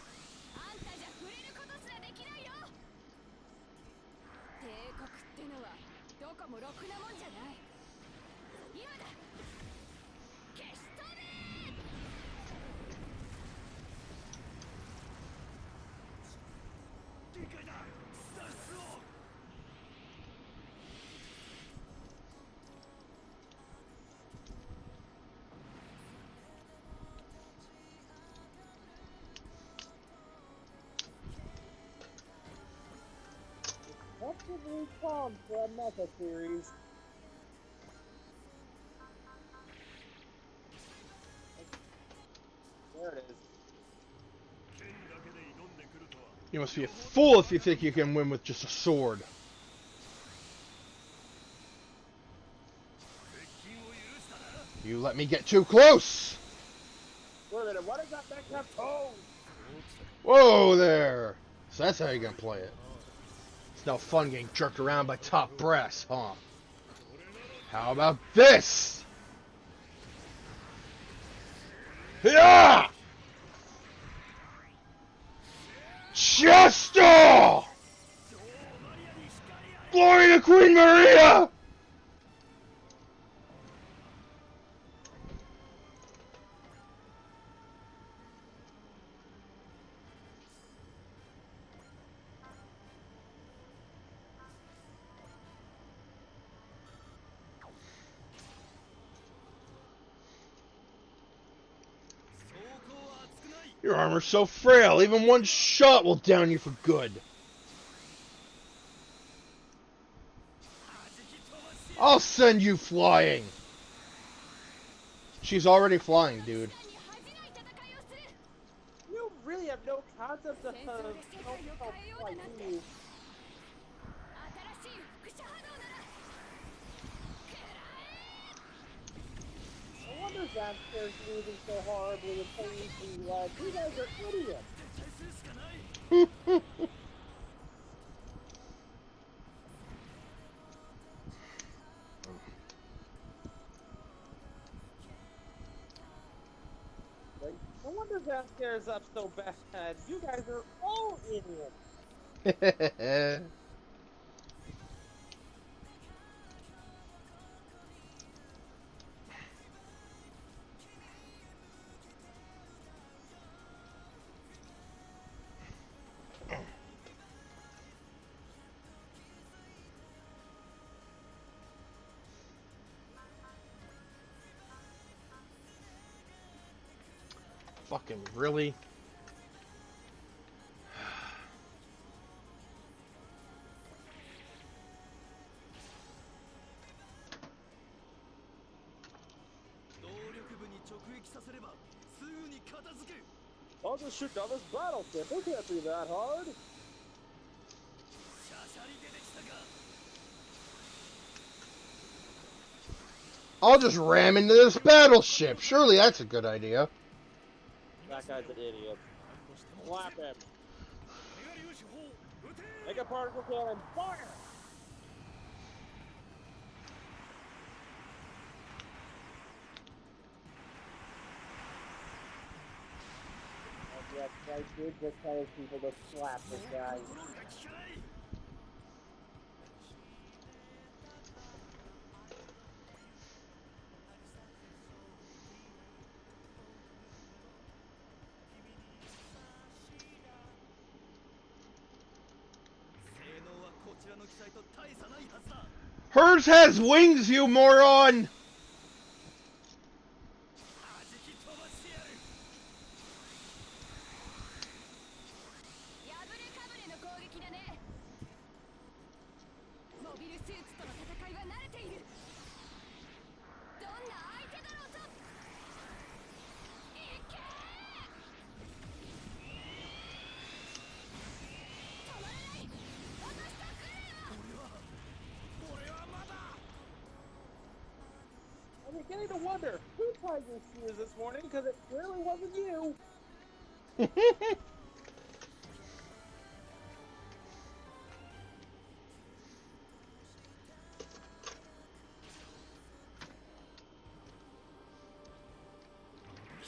Possibly come for a Mecha series. There it is. You must be a fool if you think you can win with just a sword. You let me get too close! Wait a minute, what is that Mecha pose? Whoa there! So that's how you're gonna play it. It's no fun getting jerked around by top brass, huh? How about this? Yeah! Chester! Glory to Queen Maria! Your armor's so frail, even one shot will down you for good. I'll send you flying. She's already flying, dude. You really have no concept of self-help like you. I wonder wonder Zaxter's losing so horribly and so easily led. You guys are idiots. 撤退するしかない。 Like, no wonder Zaxter's up so bad. You guys are all idiots. Fucking really? 能力部に直撃させればすぐに片付く。 I'll just shoot down this battleship. It can't be that hard. シャシャリ出てきたか。 I'll just ram into this battleship. Surely that's a good idea. That guy's an idiot. Slap him. メガ粒子砲撃て。 Make a particle cannon. Fire! Yes, I did just tell people to slap this guy. コントロールが効かない。 性能はこちらの機体と大差ないはずだ。 Hers has wings, you moron! 弾き飛ばしてやる。 破れかぶれの攻撃だね。モビルスーツとの戦いは慣れている。どんな相手だろうと。いけー。止まらない。落としてくれよ。俺はまだ。 I'm beginning to wonder who tied your shoes this morning because it clearly wasn't you. 機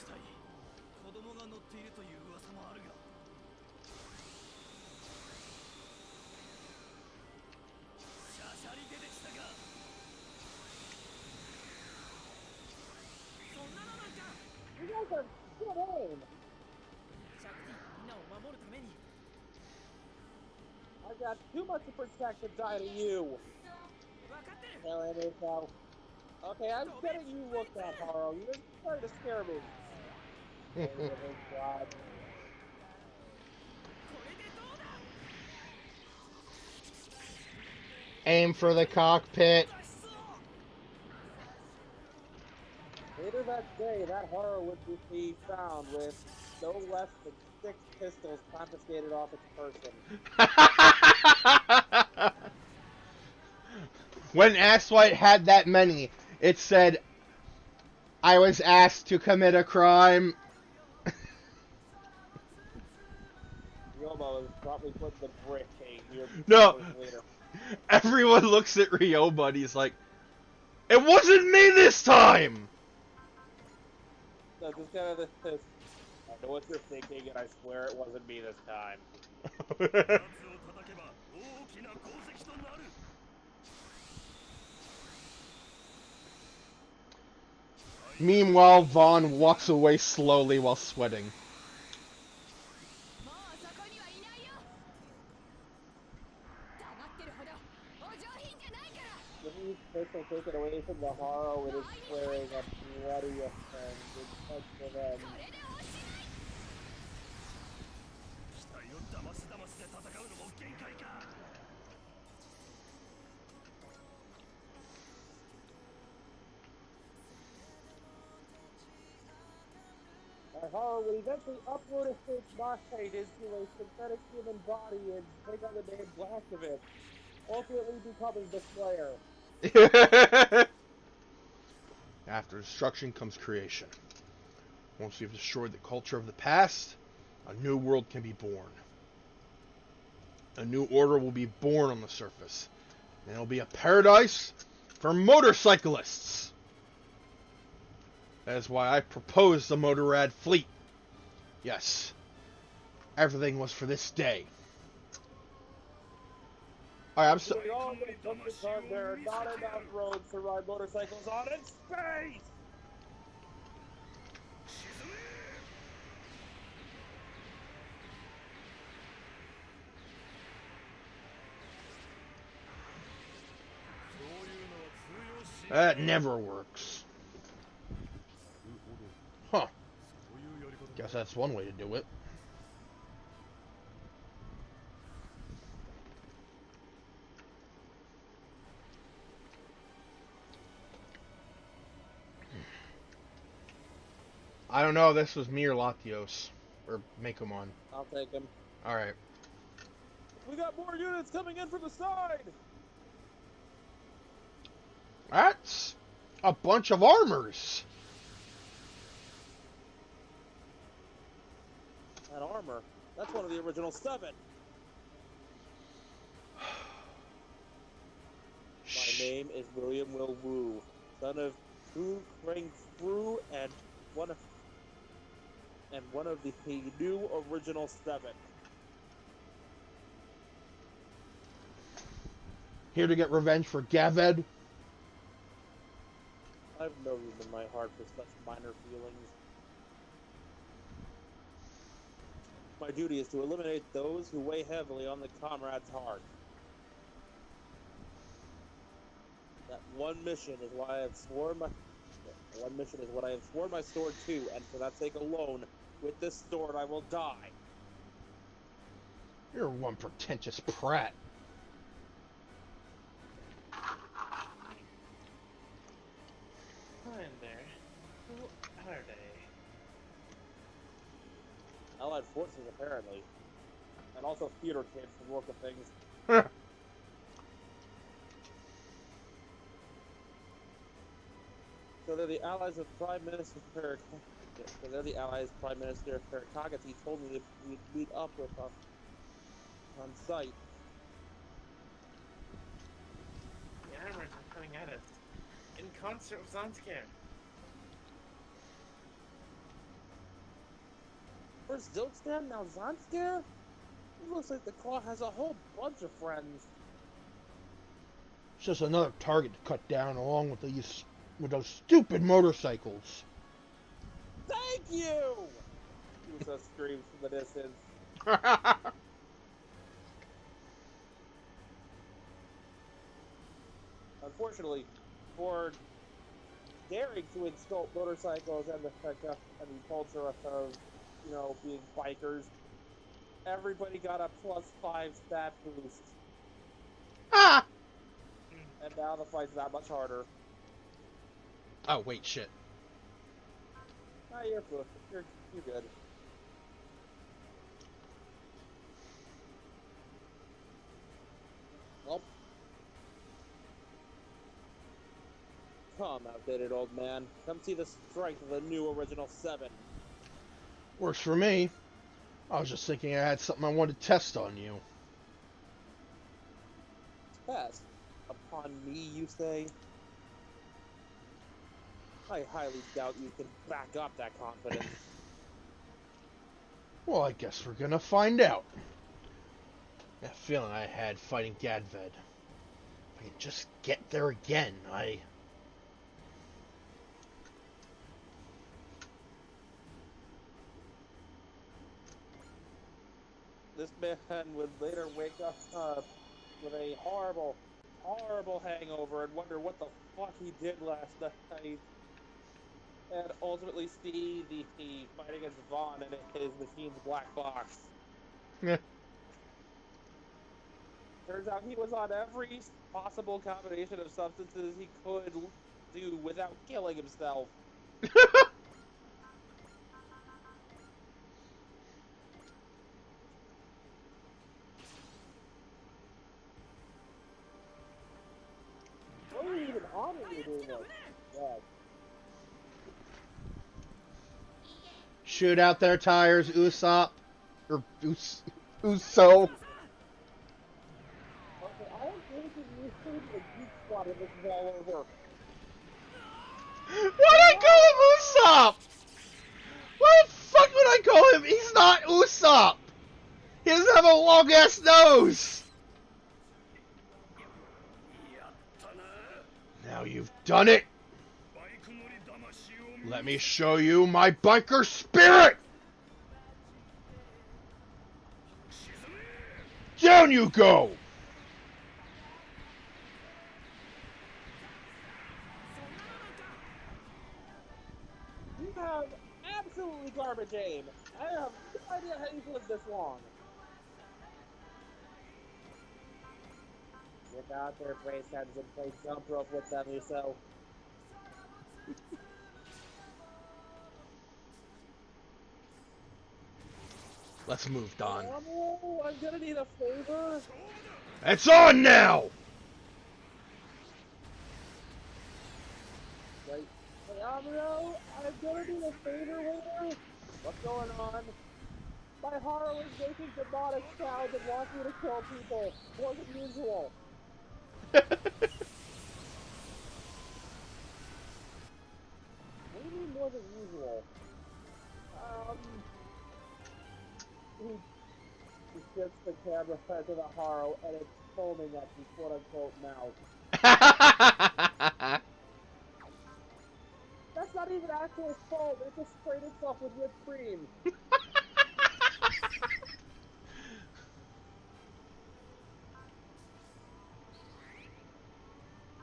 体子供が乗っているという噂もあるが。 シャシャリ出てきたか。 そんなのなんか。 You guys are good aim. シャクティみんなを守るために。 I got too much to protect inside of you. 分かってる。 There it is now. Okay, I'm getting you looked at, Haro. You're starting to scare me. Oh, God. これでどうだ。 Aim for the cockpit. Later that day, that Haro would be found with no less than 6 pistols confiscated off its person. When Asswipe had that many, it said, I was asked to commit a crime. Ryomo is probably putting the brick here. No. Later. Everyone looks at Ryoba and he's like, it wasn't me this time! So just kind of this, I know what you're thinking, and I swear it wasn't me this time. 奴を叩けば大きな功績となる。 Meanwhile, Vaughn walks away slowly while sweating. もうそこにはいないよ。黙ってるほどお上品じゃないから。 With each pistol taken away from the Haro, it is swearing a bloody offense in for them. これでおしまい。機体を騙し騙しで戦うのも限界か。 Haro would eventually upload his mind into a synthetic human body and take on the name Blaskovich, ultimately becoming the Slayer. After destruction comes creation. Once we've destroyed the culture of the past, a new world can be born. A new order will be born on the surface. And it'll be a paradise for motorcyclists. That is why I proposed the Motorrad fleet. Yes. Everything was for this day. Alright, I'm so... We all know because there are not enough roads to ride motorcycles on in space! That never works. Huh. Guess that's one way to do it. I don't know if this was me or Latios. Or Mekomon. I'll take him. Alright. We got more units coming in from the side! That's a bunch of armors. That armor. That's one of the original 7. My name is William Will Wu, son of Hu Krang Fu and one of the new original 7. Here to get revenge for Gaved. I have no room in my heart for such minor feelings. My duty is to eliminate those who weigh heavily on the comrade's heart. That one mission is why I have sworn my... One mission is what I have sworn my sword to, and for that sake alone, with this sword I will die. You're one pretentious prat. Fine there. Who are they? Allied forces, apparently. And also theater kids from the look of things. So they're the allies of Prime Minister Parakagati told me we'd meet up with us on site. The armors are coming at us. In concert with Zanskar. First Zilkstan, now Zanskar? It looks like the Claw has a whole bunch of friends. It's just another target to cut down along with those stupid motorcycles. Thank you! Usa screams from the distance. Unfortunately, for daring to insult motorcycles and the culture of, being bikers, everybody got a +5 stat boost. Ah! And now the fight's that much harder. Oh, wait, shit. Ah, you're good. You're good. Well. Come, outdated old man. Come see the strength of the new original 7. Works for me. I was just thinking I had something I wanted to test on you. Test? Upon me, you say? I highly doubt you can back up that confidence. Well, I guess we're gonna find out. That feeling I had fighting Gadved. If I can just get there again, This man would later wake up with a horrible, horrible hangover and wonder what the fuck he did last night. And ultimately see the fight against Vaughn in his machine's black box. Yeah. Turns out he was on every possible combination of substances he could do without killing himself. What are you even on when you're doing this? Yeah. Shoot out their tires, Usopp. Or Uso. Okay, I am thinking you should the Geek Squad if this is all over. Why'd I call him Usopp? Why the fuck would I call him? He's not Usopp. He doesn't have a long ass nose. Now you've done it. Let me show you my biker spirit. Down you go. You have absolutely garbage aim. I have no idea how you've lived this long. Get out there, face hands, and play jump rope with them, Uso. Let's move, Don. Oh, I'm gonna need a favor. It's on now. Wait, hey, Amuro, I'm gonna need a favor here. What's going on? My Haru is making demonic sounds and wants me to kill people more than usual. What do you mean more than usual? He shifts the camera to the Haru and it's foaming at his quote-unquote mouth. That's not even actual foam, it just sprayed itself with whipped cream.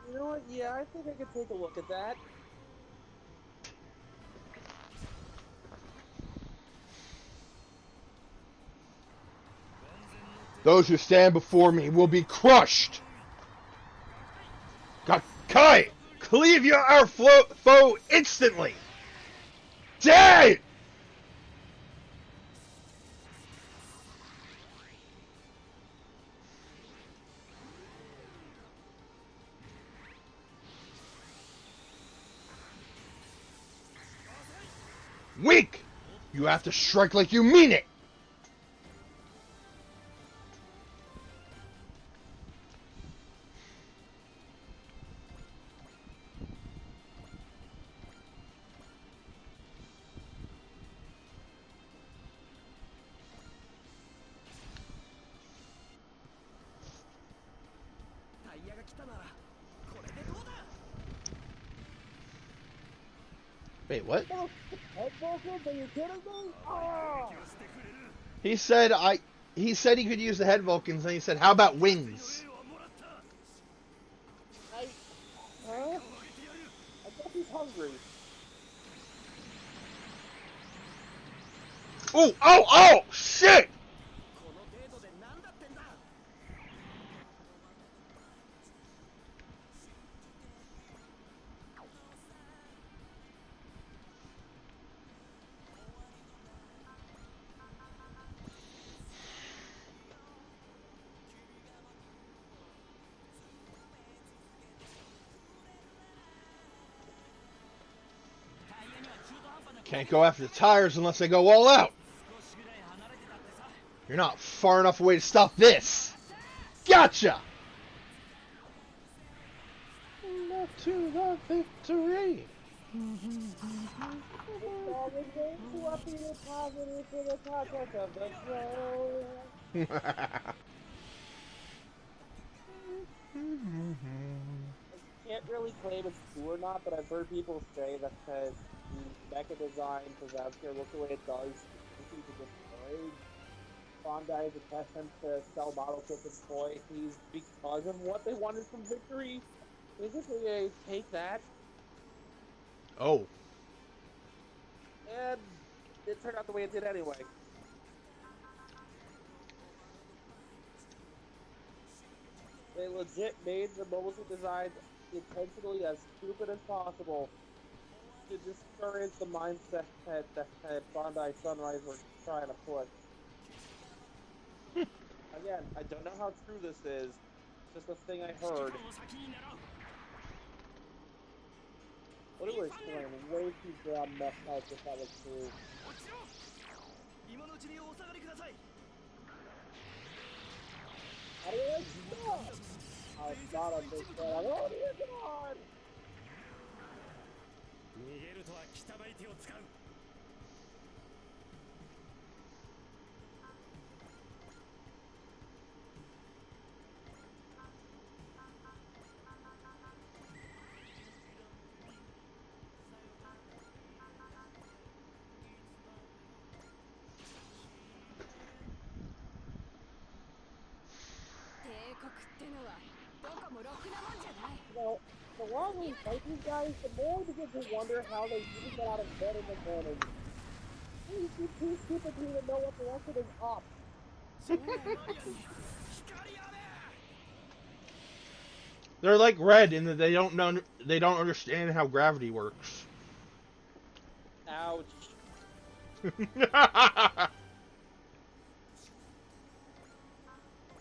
You know what, yeah, I think I could take a look at that. Those who stand before me will be crushed. Kai, cleave our foe instantly. Dead. Weak. You have to strike like you mean it. Wait, what? Head vocals? Are you kidding me? Oh! He said he could use the head Vulcans, and he said, how about wings? Huh? I guess he's hungry. Oh, shit! Can't go after the tires unless they go all out. You're not far enough away to stop this. Gotcha! Not to the victory. Can't really claim it's true or not, but I've heard people say that the mecha design for Zavscar looks the way it does. It's easy to destroy. Bandai's attempt to sell model kits and toys because of what they wanted from Victory. Basically, they take that, Oh. and it turned out the way it did anyway. They legit made the mobile suit designs intentionally as stupid as possible to discourage the mindset that Bandai Sunrise were trying to push. Again, I don't know how true this is, just a thing I heard. What do we explain? Way too damn messed up if that was true. 今のうちにお下がりください。 How do I stop? I thought I missed that. Oh dear God! 逃げるとは汚い手を使う。 帝国ってのはどこもろくなもんじゃない。 You know, the longer we fight these guys, the more we begin to wonder how they even get out of bed in the morning. They're too stupid to even know what direction is up. マリアに光あれ。 They're like Red in that they don't understand how gravity works. Ouch.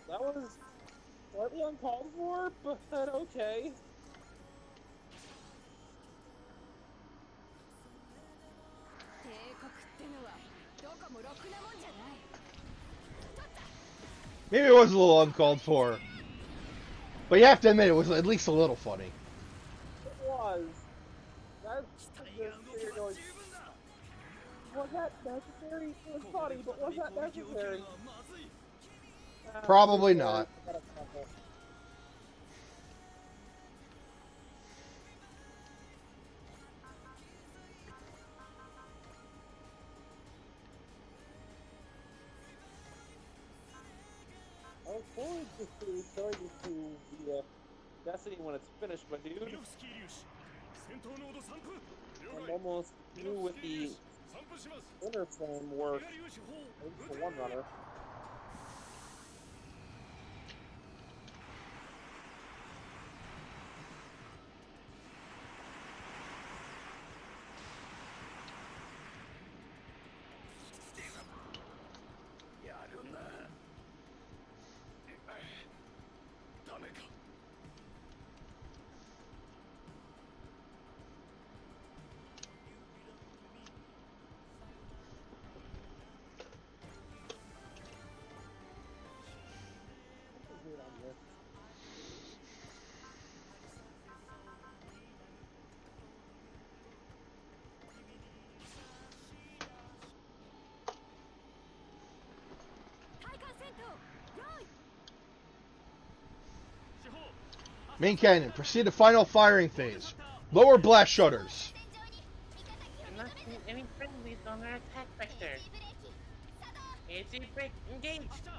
That was slightly uncalled for, but okay. 帝国ってのはどこもろくなもんじゃない。 Maybe it was a little uncalled for. But you have to admit it was at least a little funny. It was. That's 機体 just が動 you're けば going, 十分だ。 was that necessary? It was ここ funny, で but 再 was び that 攻撃を受け necessary? るのはまずい。 Probably Sorry, not. I got a couple. I was forward to showing you to the Destiny when it's finished, but ミ dude, ノフスキー粒子戦闘濃度3分。了 I'm 解。 almost ミ through ノフ with スキー粒 the 子散布します。 inner flame work, メガ粒子砲 at least 撃 for て。 one runner. Weird on this. Main cannon, proceed to final firing phase. Lower blast shutters. I'm not seeing any friendlies on our attack vector. AC break engaged.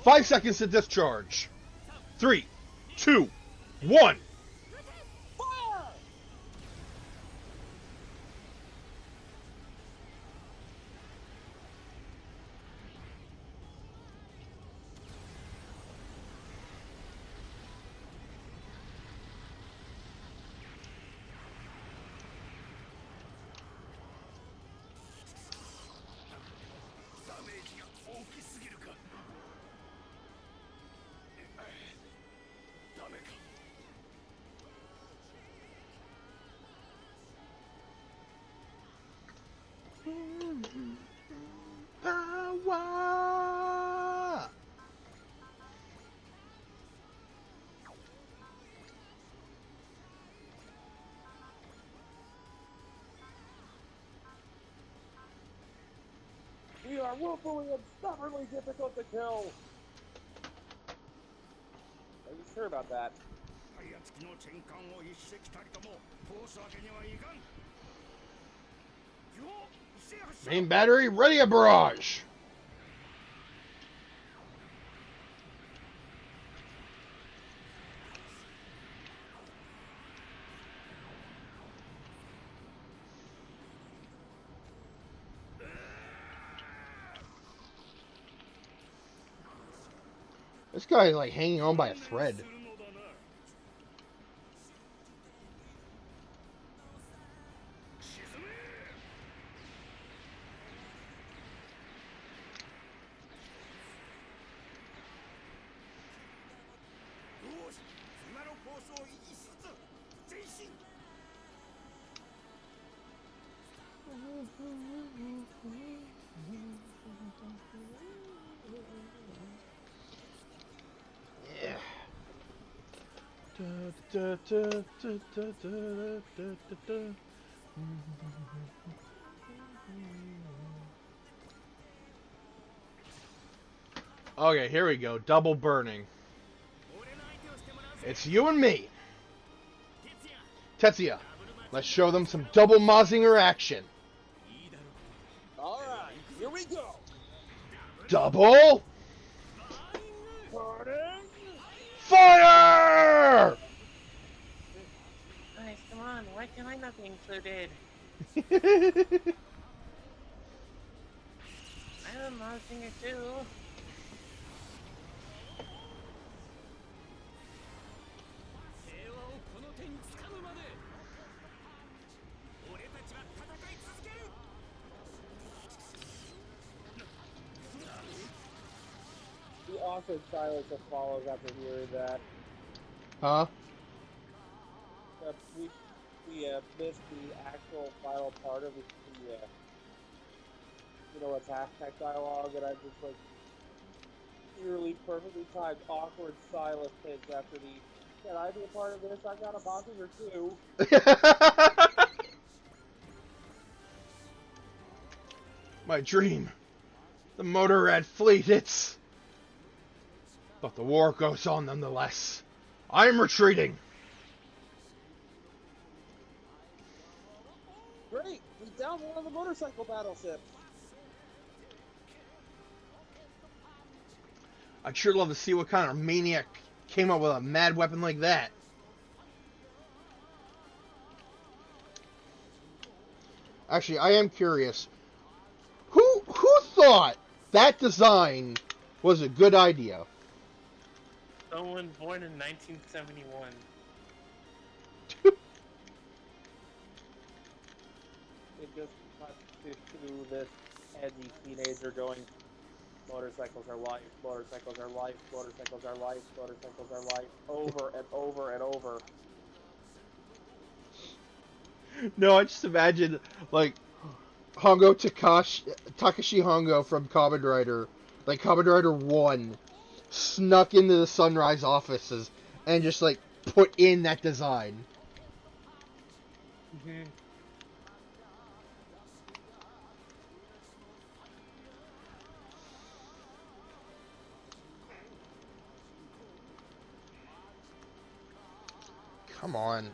5 seconds to discharge. 3, 2, 1. Power! We are willfully and stubbornly difficult to kill. Are you sure about that? タイヤ付きのチェンカンを一石たりとも通すわけにはいかん。よっ、一斉発射。 Main battery, ready a barrage. This guy is like hanging on by a thread. するのだな。沈め。よし、今のコースを維持しつつ前進。 Mm-hmm. Yeah. Da, da, da, da, da, da, da, da, da. Okay, here we go. Double burning. It's you and me. Tetsuya, let's show them some double Mazinger action. Alright, here we go. Double Burning. fire! Guys, come on, why can I not be included? I'm a singer too. The awkward silence that follows after hearing that. Huh? We missed the actual final part of the attack dialogue, and I just like eerily perfectly timed awkward silence hits after the "Can I be a part of this? I got a Mazinger too." My dream. The Motorrad fleet, it's... But the war goes on nonetheless. I'm retreating. Great! We downed one of the motorcycle battleships. I'd sure love to see what kind of maniac came up with a mad weapon like that. Actually, I am curious. Who thought that design was a good idea? Someone born in 1971. It just cuts to this edgy teenager going, "Motorcycles are life, motorcycles are life, motorcycles are life, motorcycles are life," over and over and over. No, I just imagine, like, Takashi Hongo from Kamen Rider, like Kamen Rider 1, snuck into the Sunrise offices and just, like, put in that design. Mm-hmm. Come on.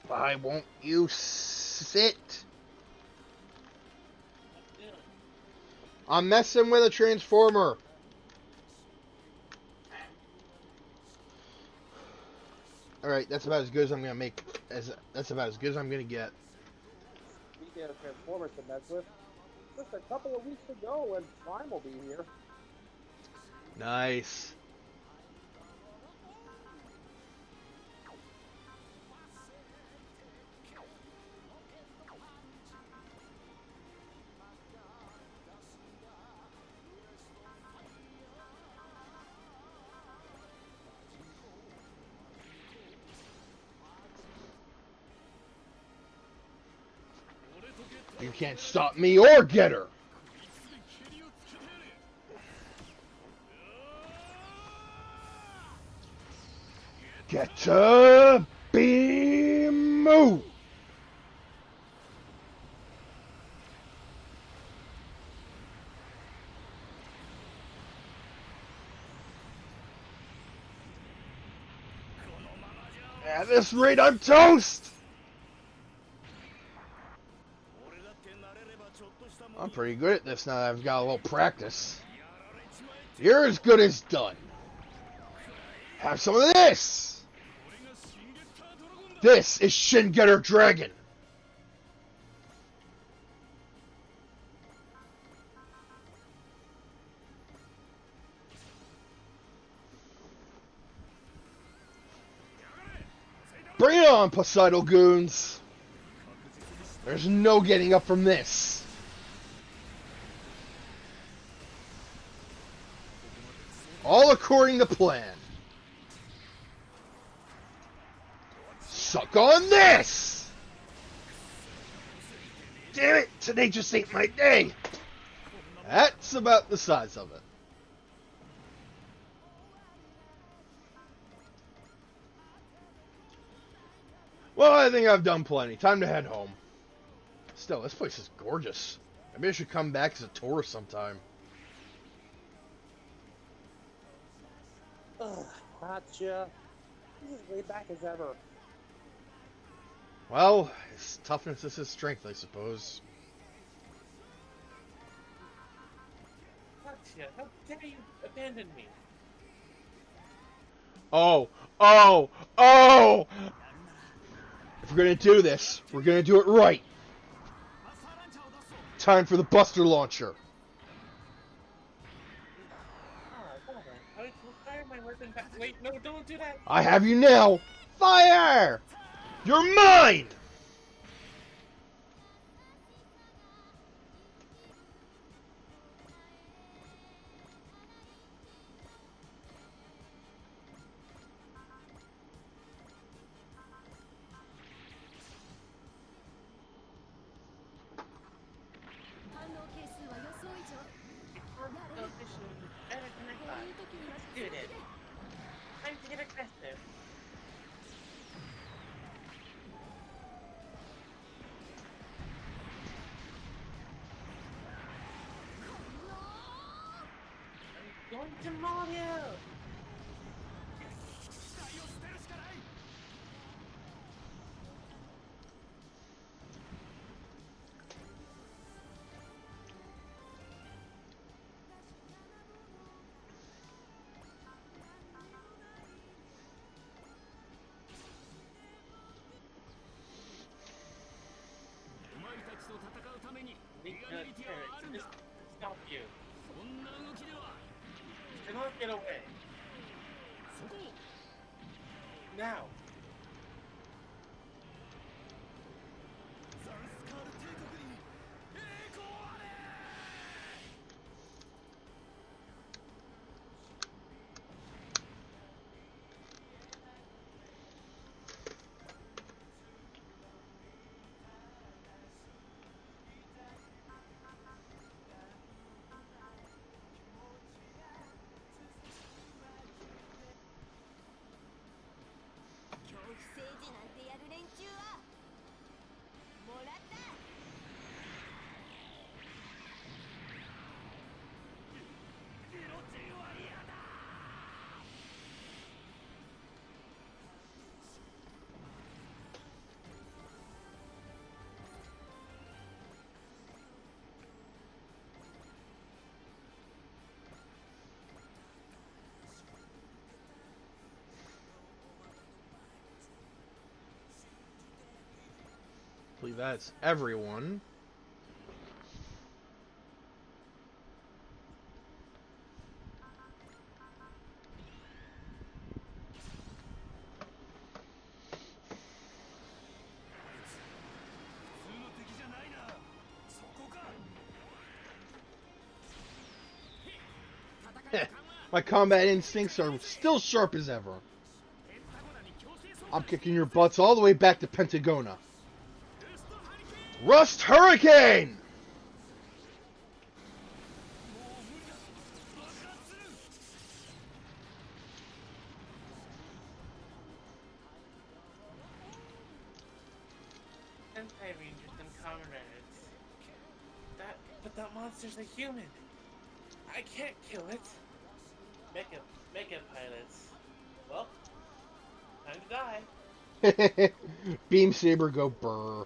Why won't you sit? I'm messing with a transformer. Alright, that's about as good as I'm gonna make. That's about as good as I'm gonna get. Speaking of Transformers to mess with, just a couple of weeks to go and Prime will be here. Nice. You can't stop me or get her. Get to be moved. At this rate, I'm toast. I'm pretty good at this now that I've got a little practice. You're as good as done. Have some of this! This is Shin Getter Dragon! Bring it on, Poseidon Goons! There's no getting up from this. All according to plan. Suck on this! damn it! Today just ain't my day! That's about the size of it. Well, I think I've done plenty. Time to head home. Still, this place is gorgeous. Maybe I should come back as a tourist sometime. Ugh, gotcha. He's as laid back as ever. Well, his toughness is his strength, I suppose. Katya, how dare you abandon me? Oh! Oh! Oh! If we're gonna do this, we're gonna do it right. Time for the Buster Launcher. Hold on. Why am I working back? Wait, no, don't do that! I have you now. Fire! You're mine! Better than I thought. Let's do this. Time to get aggressive. I'm going to maul you! Just stop you. Do not get away. Now. I believe that's everyone. My combat instincts are still sharp as ever. I'm kicking your butts all the way back to Pentagona. Rust Hurricane! Sentai Rangers and comrades. But that monster's a human. I can't kill it. Mega pilots. Well, time to die. Beam Saber go burr.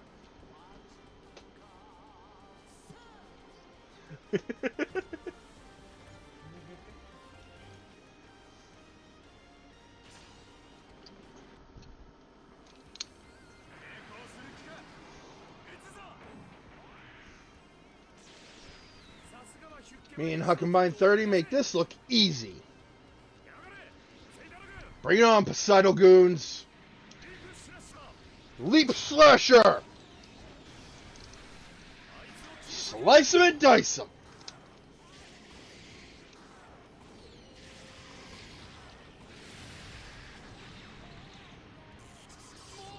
Me and Huck Combine 30 make this look easy. Bring it on, Poseidon Goons! Leap Slasher! Slice 'em and dice 'em!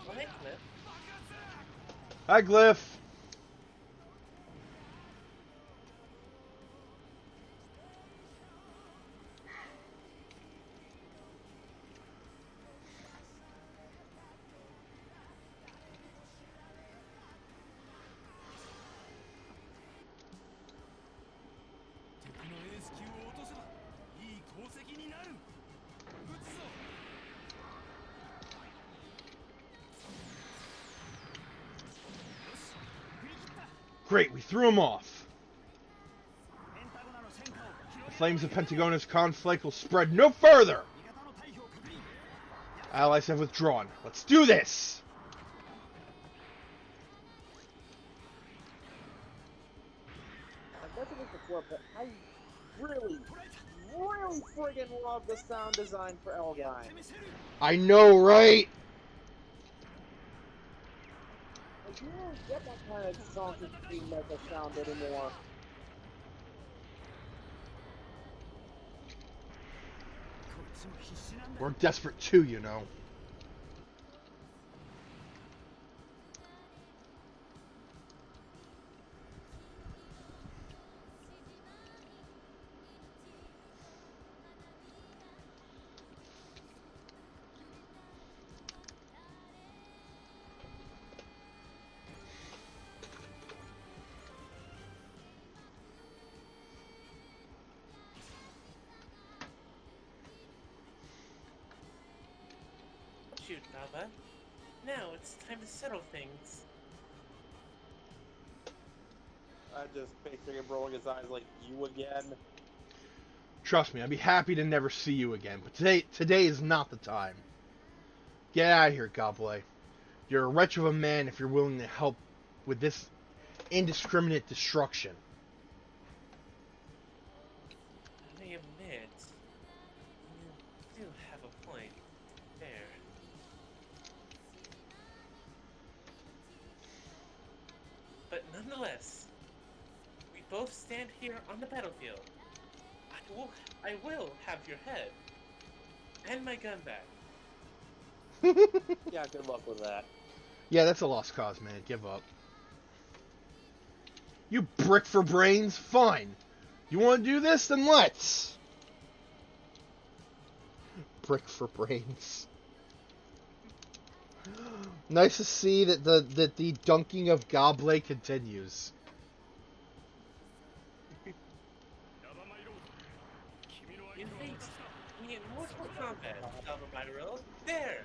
Well, hey, Cliff. Hi, Glyph. Great, we threw him off. The flames of Pentagona's conflict will spread no further. Allies have withdrawn. Let's do this! I've mentioned this before, but I really friggin' love the sound design for Elgine. I know, right? Like, you don't get that kind of sausage steam metal sound anymore. We're desperate too, you know. Shoot, Baba. Now it's time to settle things. I just picture him rolling his eyes like, you again? Trust me, I'd be happy to never see you again, but today is not the time. Get out of here, Goblet. You're a wretch of a man if you're willing to help with this indiscriminate destruction. I admit, you do have a point there. But nonetheless, we both stand here on the battlefield. I will have your head and my gun back. Yeah, good luck with that. Yeah, that's a lost cause, man. Give up. You brick for brains? Fine. You want to do this? Then let's. Brick for brains. Nice to see that the dunking of Goblet continues. You face me in mortal combat, Alvaro. There!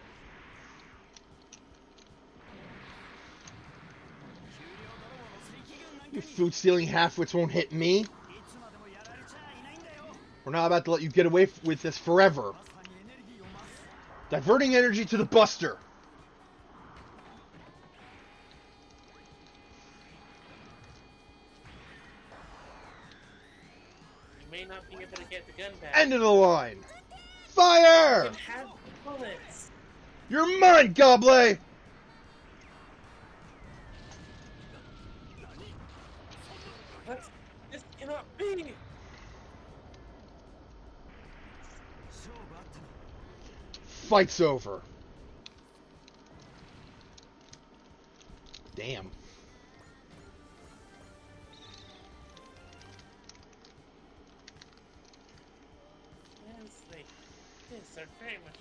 You food-stealing halfwits won't hit me. We're not about to let you get away with this forever. Diverting energy to the Buster. You may not be able to get the gun back. End of the line. Fire! You have the bullets. You're mine, Goblet! What? This cannot be! Fight's over. Damn. Hands like this are very much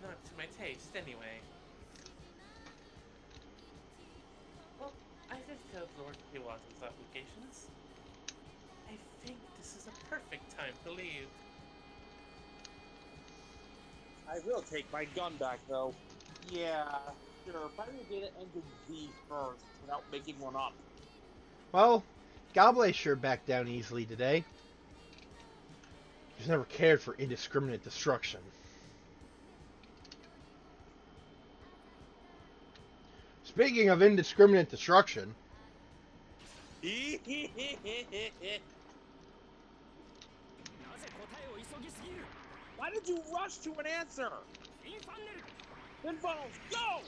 not to my taste anyway. Well, I fulfilled Lord Kiwasa's obligations. I think this is a perfect time to leave. I will take my gun back, though. Yeah, sure, but I'm gonna get it into Z first, without making one up. Well, Goblet sure backed down easily today. He's never cared for indiscriminate destruction. Speaking of indiscriminate destruction... Why did you rush to an answer? Infunnels, go!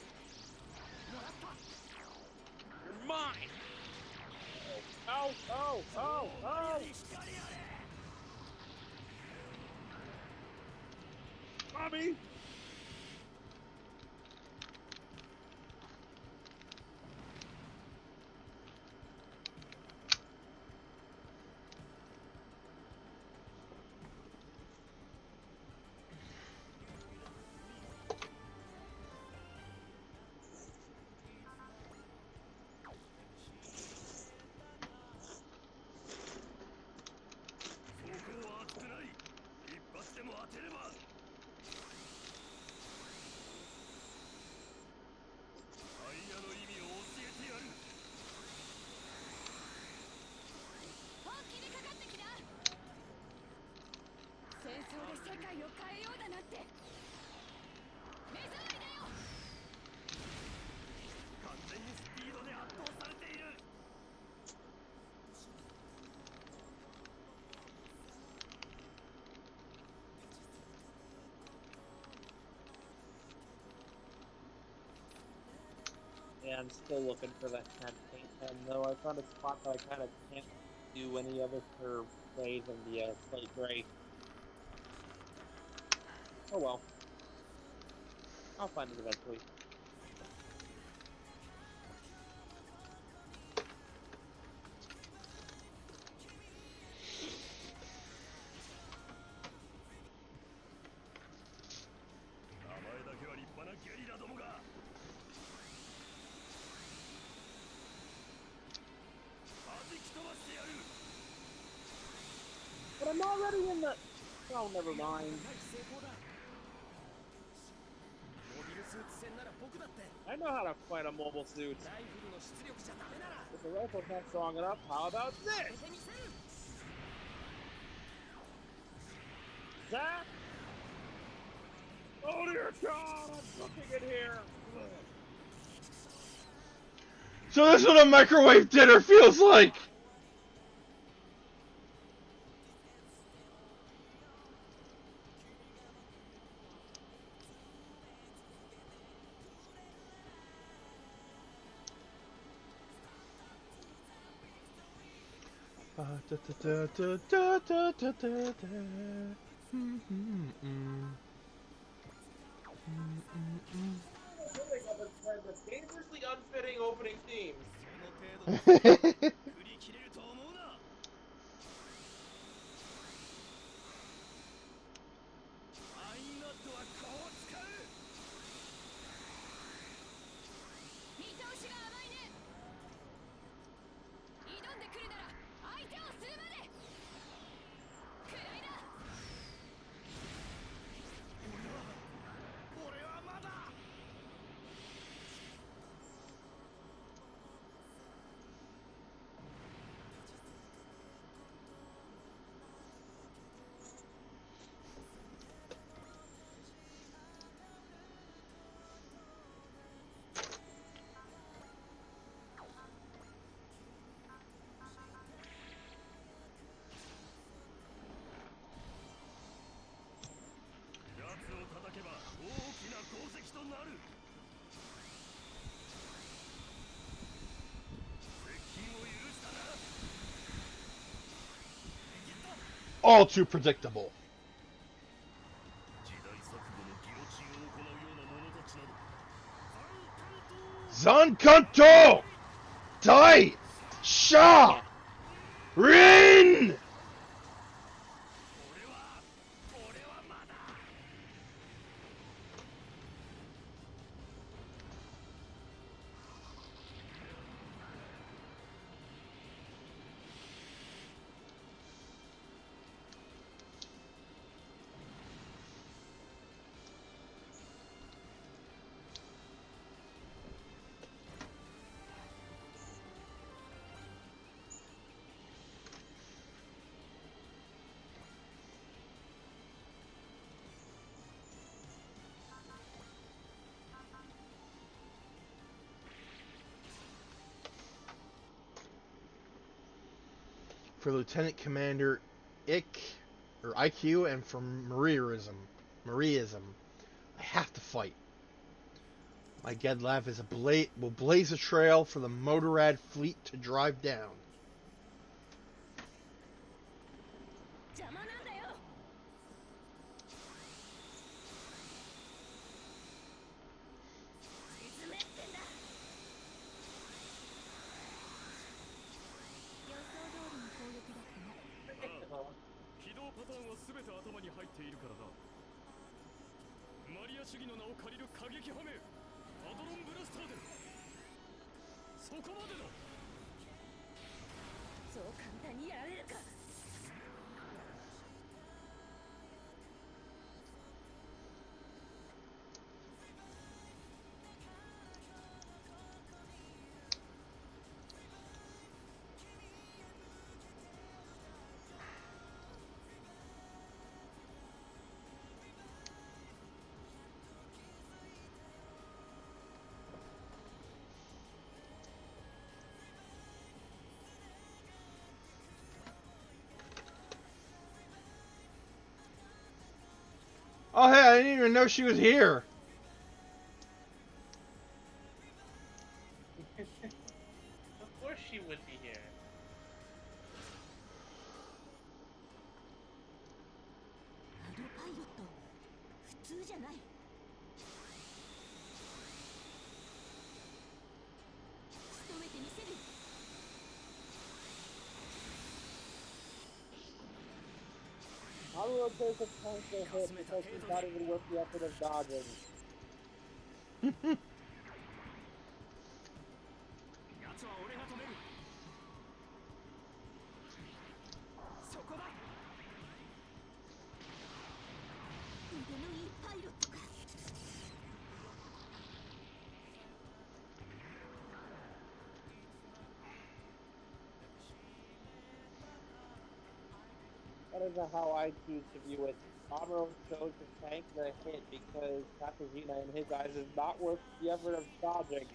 You're mine! Oh, oh, oh, oh! Bobby! 界を変えようだなんて目障りだよ。完全にスピードで圧倒されている。 Yeah, I'm still looking for that kind of paint pen, though. I found a spot that I kind of can't do any other curve way than the slate gray. Oh well. I'll find it eventually. But I'm already in the... Oh, never mind. I know how to fight a mobile suit. If the rifle's not strong enough, how about this? Zap! Oh dear God, I'm cooking in here. So this is what a microwave dinner feels like! Dangerously unfitting opening theme. その程度の振り切れると思うな。アインナットはこう使う。見通しが甘いね。挑んでくるなら相手を吸うまで。くらいだ。俺はまだ。 All too predictable. Zankanto! Dai! Sha! Rin! For Lieutenant Commander IQ, and for Mariaism, I have to fight. My Gedlav is will blaze a trail for the Motorrad fleet to drive down. 邪魔なんだよ。沈めってんだ。予想通りの攻撃だったね。起動パターンは全て頭に入っているからだ。マリア主義の名を借りる過激派めアドロンブラスターでそこまでだ。そう簡単にやられるか。Oh, hey, I didn't even know she was here. Of course she would be here. あのパイロット普通じゃない。仕留めてみせる。 Amuro takes a potential hit because he's not even worth the effort of dodging. 奴は俺が止める。そこだ。腕のいいパイロットか。 That isn't how I choose to view it. Amuro chose to tank the hit because Takajina in his eyes is not worth the effort of dodging.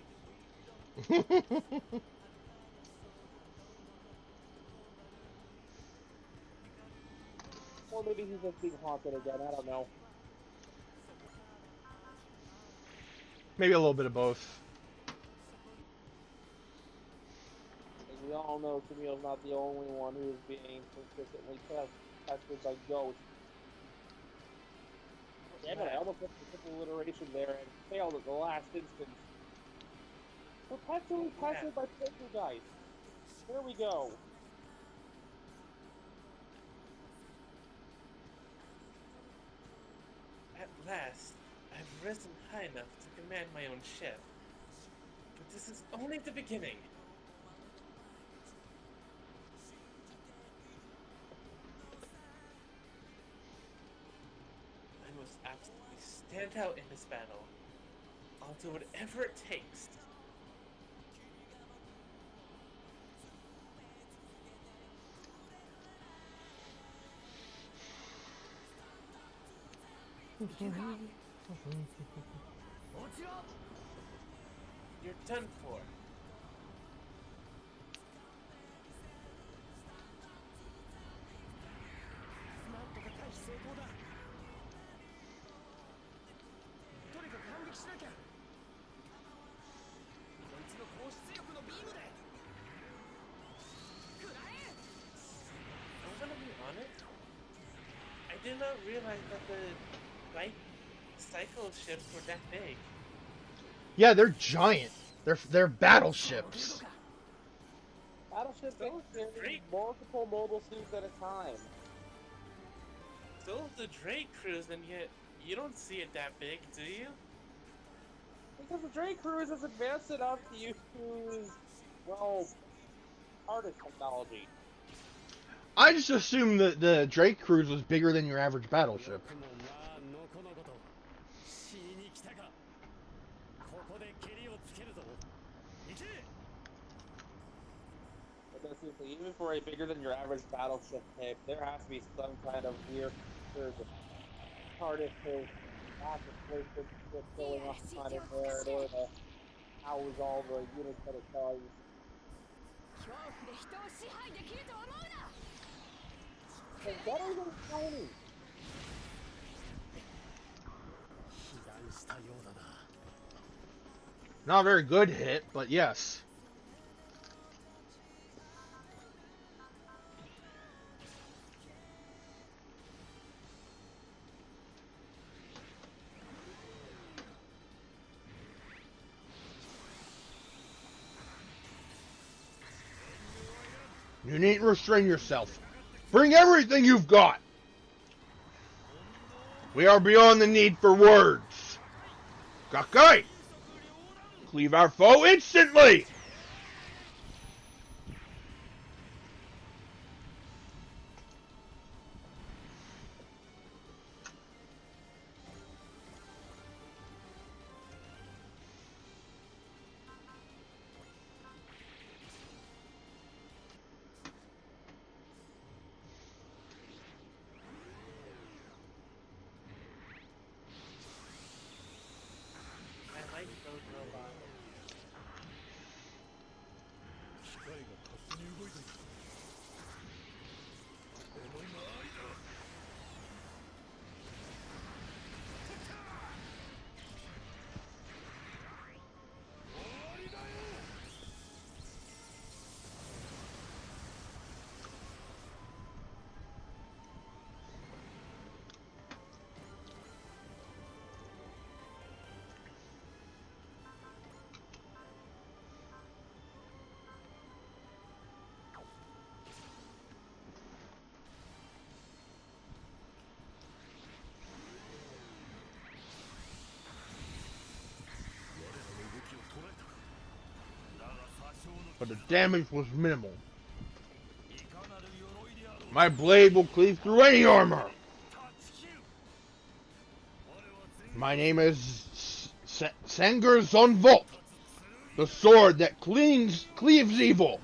Or maybe he's just being haunted again, I don't know. Maybe a little bit of both. As we all know, Camille's not the only one who is being consistently tested by ghosts. Damn it, I almost went for triple alliteration there and failed at the last instance. Perpetually tested by poltergeist. Here we go. At last, I've risen high enough to command my own ship. But this is only the beginning. I must absolutely stand out in this battle. I'll do whatever it takes. You're done for. I'm gonna be honest. I did not realize that the cycle ships were that big. Yeah, they're giant. They're battleships. Battleships So carry great. multiple mobile suits at a time. So the Drake cruise, and yet you don't see it that big, do you? Because the Drake cruise is advanced enough to use, well, TARDIS technology. I just assumed that the Drake cruise was bigger than your average battleship. よくもまあのこのこと死に来たか。ここでケリをつけるぞ。行け。 But seriously, even for a bigger than your average battleship pick, there has to be some kind of weird TARDIS to massive spaceship filling up kind of there in order to house all the units that it does. 恐怖で人を支配できると思うな。 It's better than Tony. 被弾したようだな。 Not a very good hit, but yes. You needn't restrain yourself. Bring everything you've got. We are beyond the need for words. Kakai! Cleave our foe instantly! I like those robots. but the damage was minimal. My blade will cleave through any armor. My name is Sanger Zonvolt, the sword that cleaves evil.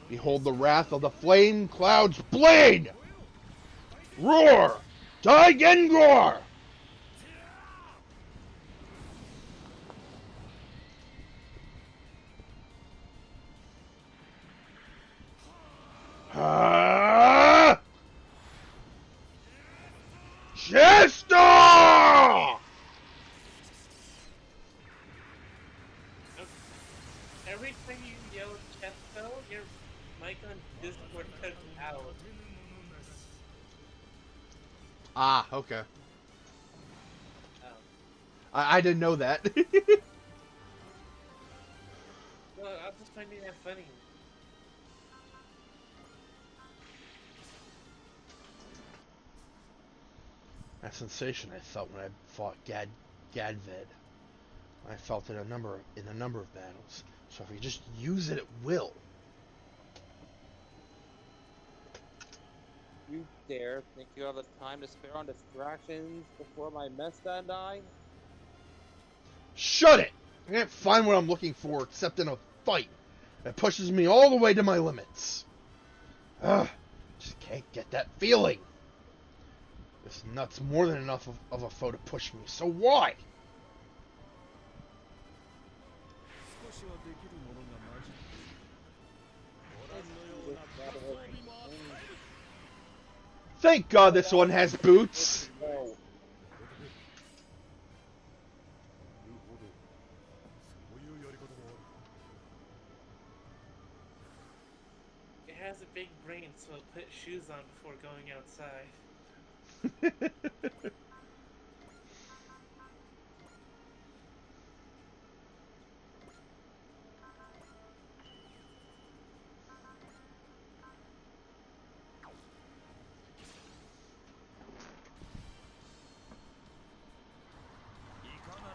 Behold the wrath of the flame cloud's blade! Roar! Daigengor! Chester! Every time you yell Chesto, your mic on Discord cuts out. Ah, okay. Oh. I didn't know that. Well, I'm just finding that funny. That sensation I felt when I fought Gadved. I felt it in a number of battles. So if you just use it, it will. You dare think you have the time to spare on distractions before my Mesta and I? Shut it! I can't find what I'm looking for except in a fight. It pushes me all the way to my limits. Ugh, just can't get that feeling. This nut's more than enough of a foe to push me, so why? Thank God this one has boots. No. It has a big brain, so it'll put shoes on before going outside.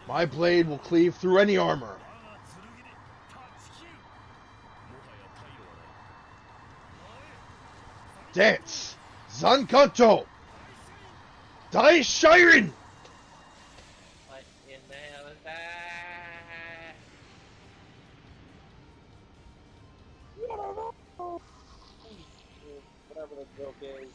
My blade will cleave through any armor. Dance! Zankanto! Dai Shiren! What in the hell is that? Whatever the joke is.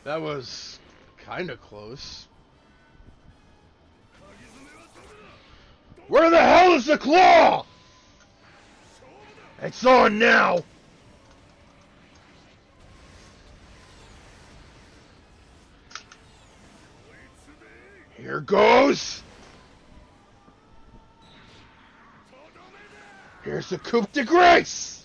That was kinda close. Where the hell is the claw? It's on now! Here goes! Here's the coup de grace!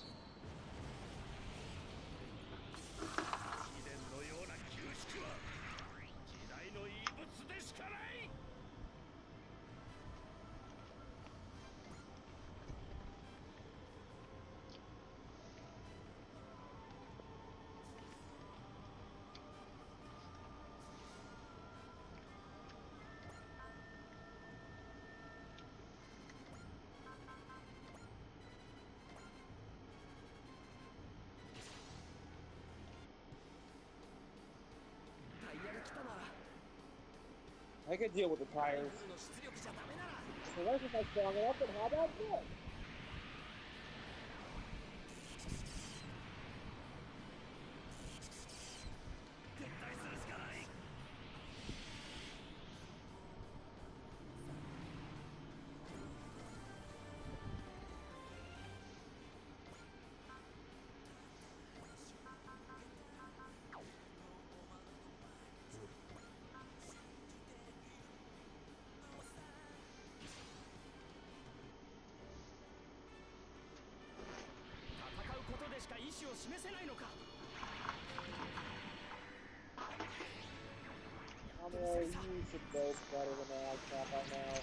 I could deal with the tires. The rest is not strong enough, then how about this? 思を示せないのか。 Amuro, you should know better than to act crap right now.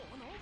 この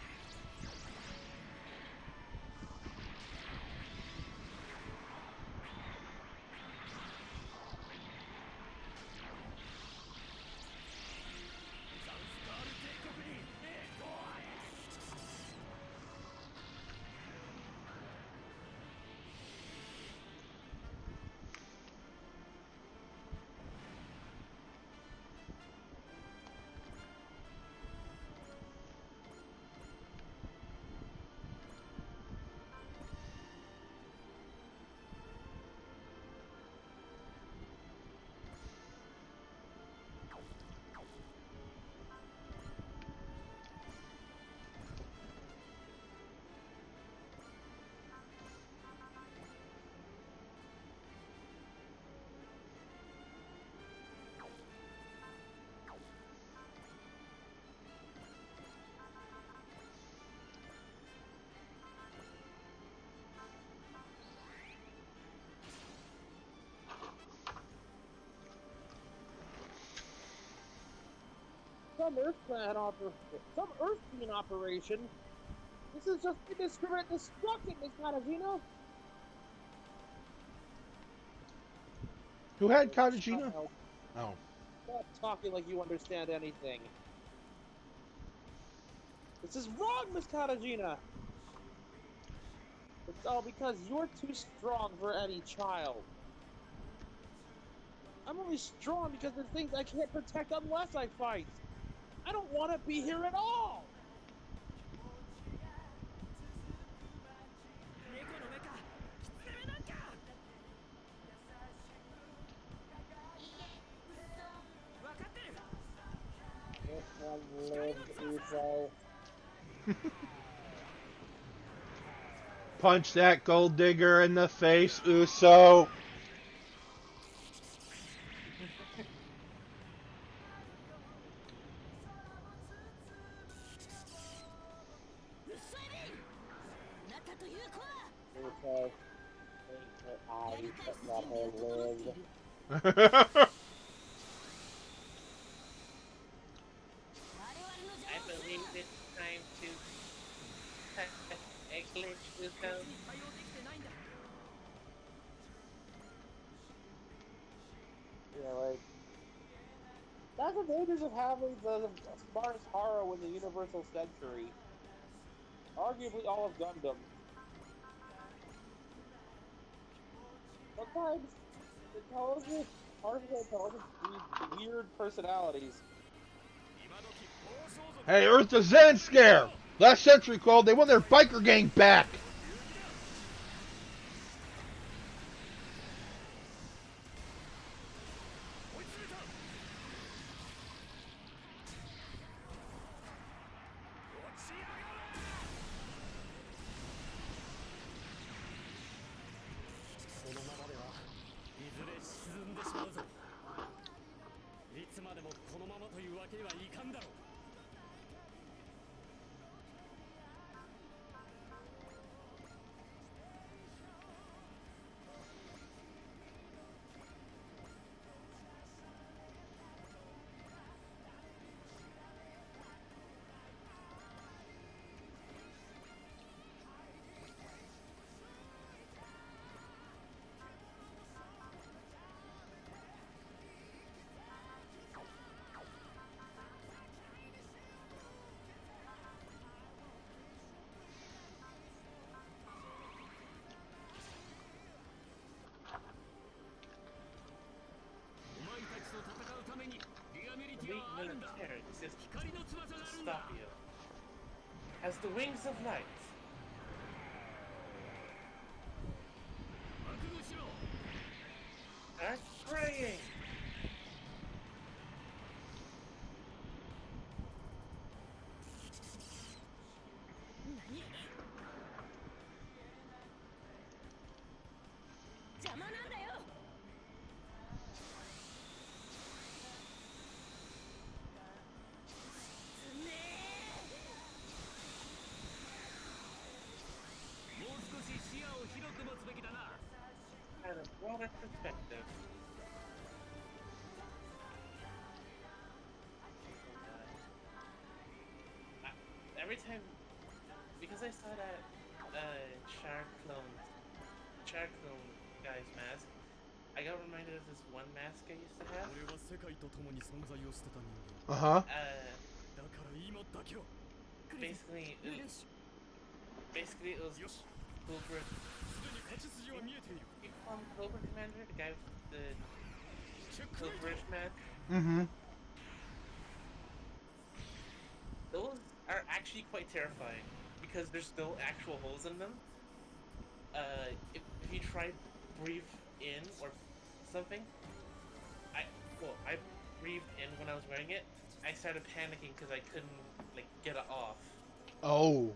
Some Earth Queen operation. This is just indiscriminate destruction, Miss Katajina. Who had Katajina? Oh. Stop talking like you understand anything. This is wrong, Miss Katajina. It's all because you're too strong for any child. I'm only strong because there's things I can't protect unless I fight. I don't want to be here at all. 猫の目か狐目なんか 分かってる This one lived, Uso. Punch that gold digger in the face, Uso. Uso. I let her live. I believe it's time to a glitch will go. 対応できてないんだ Yeah, like that's the dangers of having the smartest Haro in the Universal Century. Arguably all of Gundam. Sometimes intelligence, artificial intelligence breeds weird personalities. 今時暴走族 Hey, Earth the Zen Scare! Last century called, they want their biker gang back! 追い詰めた落ち上がれこのままではいずれ沈んでしまうぞいつまでもこのままというわけにはいかんだろう Weak military exists to stop you. Has the wings of light. Start praying. different perspective. Every time, because I saw that Shark Clone guy's mask, I got reminded of this one mask I used to have. 俺は世界と共に存在を捨てた人間 Uh huh. だから今だけは Basically, ルルシ basically it was よし Clover. すでに勝ち筋は見えている You call him Clover Commander, the guy with the チェックメイト Cloverish mask. Mm-hmm. Those are actually quite terrifying because there's no actual holes in them. If you try breathe in or something, I breathed in when I was wearing it. I started panicking because I couldn't like get it off. Oh.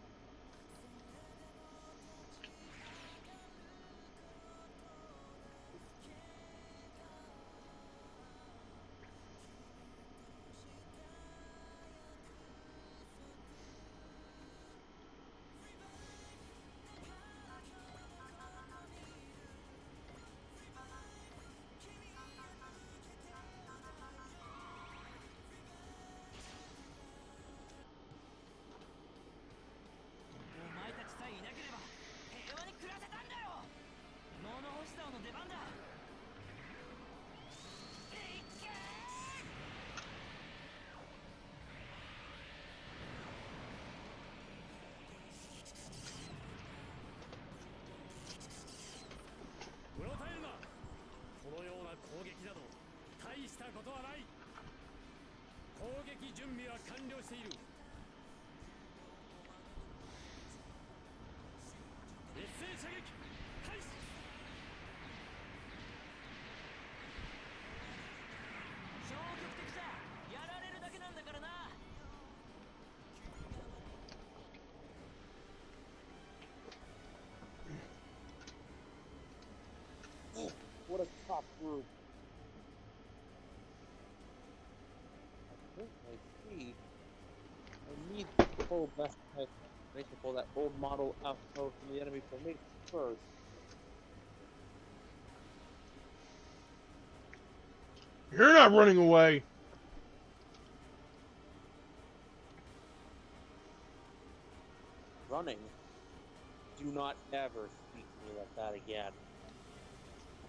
What a top group. I think I see. I need to pull best I need to pull that old model out from the enemy formation first. You're not running away. Running. Do not ever speak to me like that again.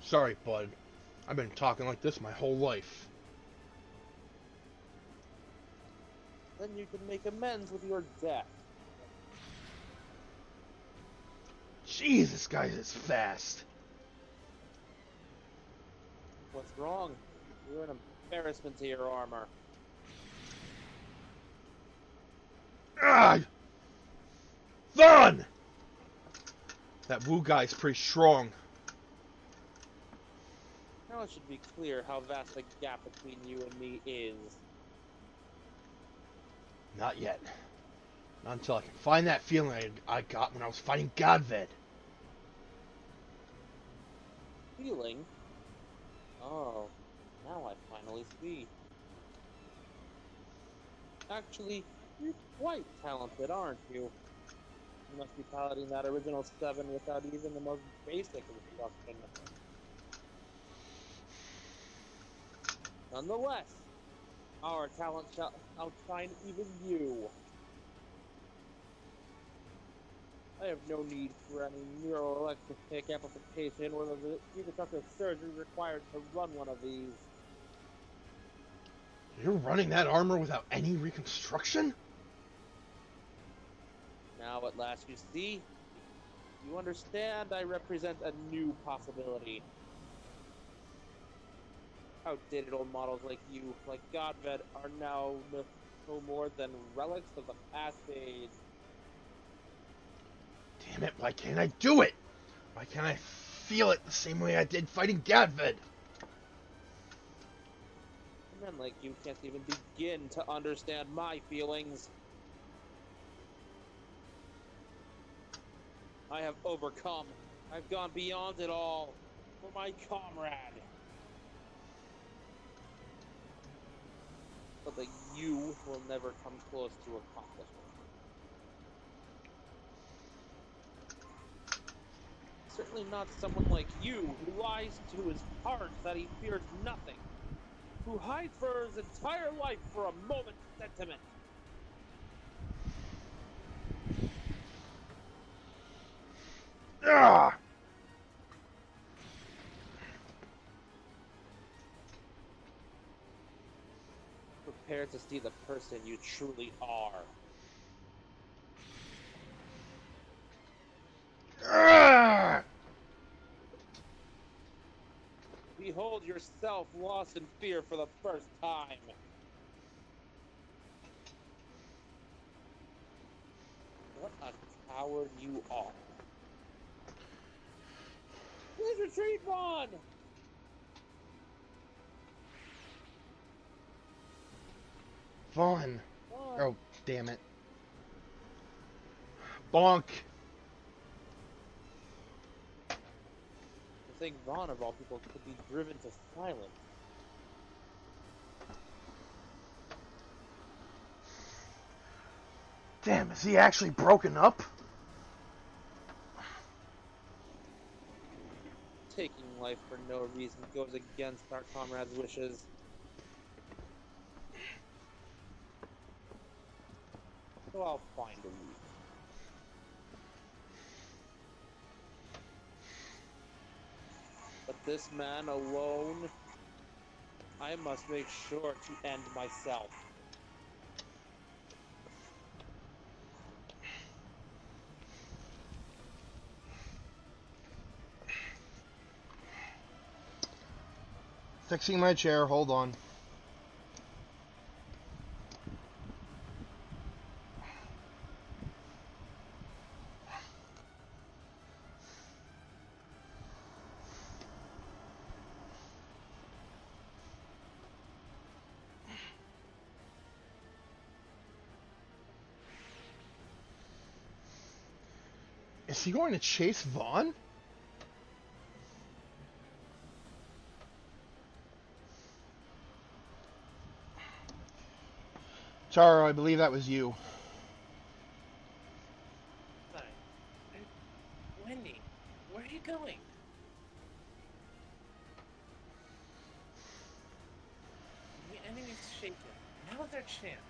Sorry, bud. I've been talking like this my whole life. Then you can make amends with your death. Jeez, this guy is fast. What's wrong? You're an embarrassment to your armor. Ah! Thun! That Wu guy's pretty strong. Now it should be clear how vast the gap between you and me is. Not yet. Not until I can find that feeling I got when I was fighting Godved. Feeling? Oh, now I finally see. Actually, you're quite talented, aren't you? You must be piloting that original 7 without even the most basic instruction. Nonetheless, our talent shall outshine even you. I have no need for any neuroelectric amplification or the reconstructive surgery required to run one of these. You're running that armor without any reconstruction? Now at last you see. You understand I represent a new possibility. Outdated old models like you, like Godved, are now no more than relics of the past age. Damn it, why can't I do it? Why can't I feel it the same way I did fighting Godved? Men like you can't even begin to understand my feelings. I have overcome. I've gone beyond it all for my comrade. But the you will never come close to accomplishment. Certainly not someone like you, who lies to his heart that he fears nothing. Who hides for his entire life for a moment's sentiment. Ah! Prepare to see the person you truly are. Ah! Behold yourself lost in fear for the first time. What a coward you are. Please retreat, Vaughn! Vaughn. Vaughn. Oh, damn it. Bonk. To think Vaughn, of all people, could be driven to silence. Damn, is he actually broken up? Taking life for no reason goes against our comrade's wishes. So I'll find a reason. But this man alone, I must make sure to end myself. Fixing my chair, hold on. Is he going to chase Vaughn? Taro, I believe that was you. Sorry. Wendy, where are you going? The enemy's shaken. Now's our chance.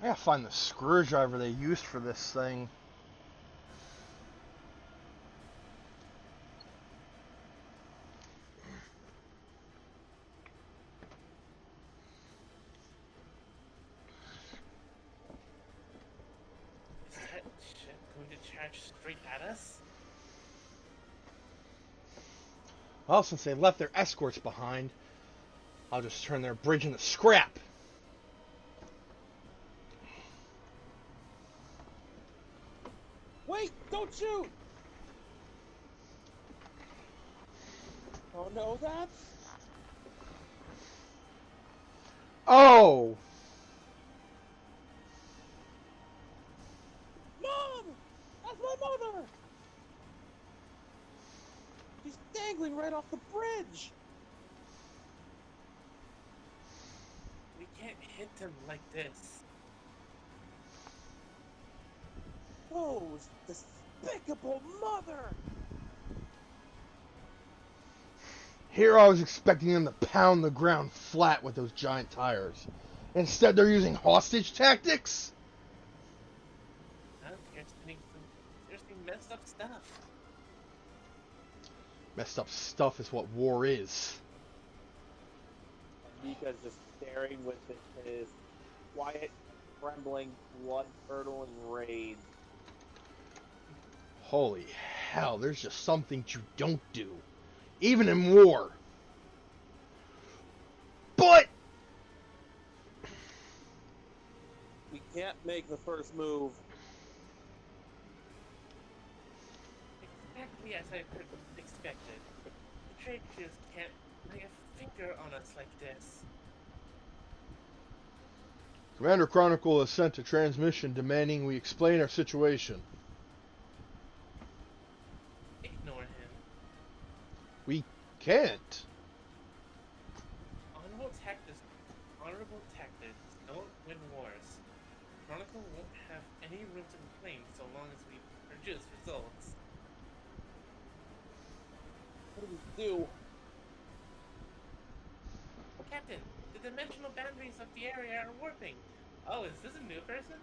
I gotta find the screwdriver they used for this thing. Is that ship going to charge straight at us? Well, since they left their escorts behind, I'll just turn their bridge into scrap. Wait! Don't shoot! Oh no, that's... Oh! Mom! That's my mother! She's dangling right off the bridge! We can't hit them like this. Those despicable mother! Here I was expecting them to pound the ground flat with those giant tires. Instead, they're using hostage tactics? They're spinning some seriously messed up stuff. Messed up stuff is what war is. Mika's just staring with his quiet, trembling, blood-curdling rage. Holy hell, there's just some things you don't do. Even in war. But We can't make the first move. Exactly as I expected. The traitors can't lay a finger on us like this. Commander Chronicle has sent a transmission demanding we explain our situation. Ignore him. We can't. Honorable tactics don't win wars. Chronicle won't have any room to complain so long as we produce results. What do we do? Captain, the dimensional boundaries of the area are warping. Oh, is this a new person?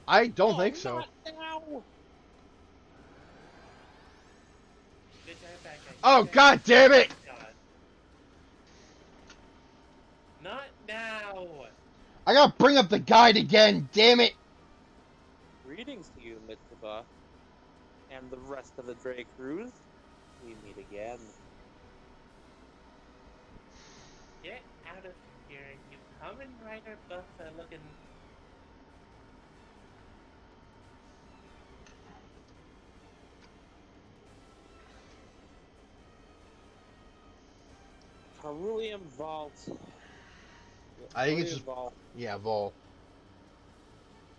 I don't think so. Not now! Good guy, bad guy. Oh, Good guy, God damn it! God. Not now! I gotta bring up the guide again, damn it! Greetings to you, Mitsuba, and the rest of the Dre crews. We meet again. Get out of here, you Kamen Rider buff looking. Cerulean Vault. I think it's Cerulean just- Vault. Yeah, Vol.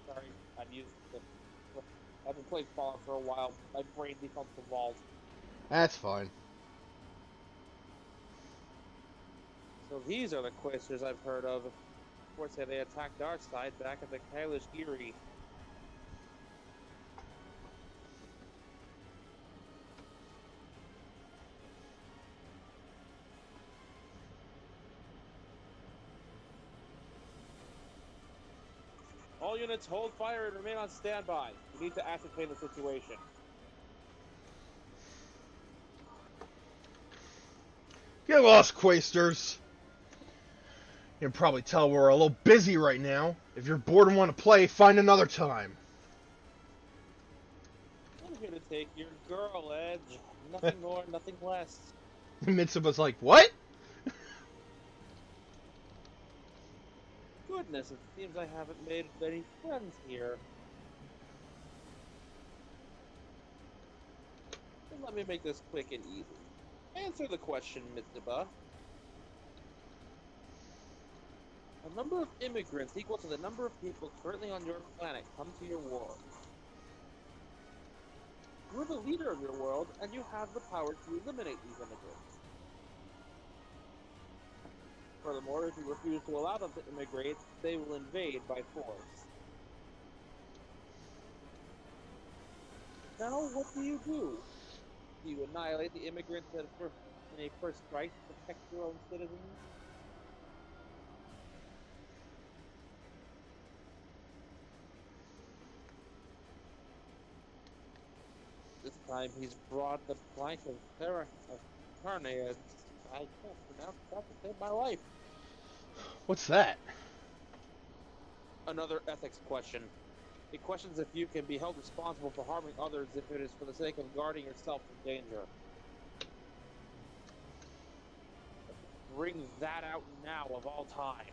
Sorry, I've used the. I've been playing Fallout for a while. My brain defaults to Vault. That's fine. So these are the Quasters I've heard of. Of course, they attacked our side back at the Kailish Giri. All units hold fire and remain on standby. We need to ascertain the situation. Get lost, Quasters. You can probably tell we're a little busy right now. If you're bored and want to play, find another time. I'm here to take your girl, Edge. Nothing more, nothing less. Mitsuba's like, what? Goodness, it seems I haven't made many friends here. Then let me make this quick and easy. Answer the question, Mitsuba. A number of immigrants equal to the number of people currently on your planet come to your world. You're the leader of your world, and you have the power to eliminate these immigrants. Furthermore, if you refuse to allow them to immigrate, they will invade by force. Now, what do? Do you annihilate the immigrants in a first strike to protect your own citizens? This time he's brought the plank of Carne. I can't pronounce that to save my life. What's that? Another ethics question. It questions if you can be held responsible for harming others if it is for the sake of guarding yourself from danger. Bring that out now of all time.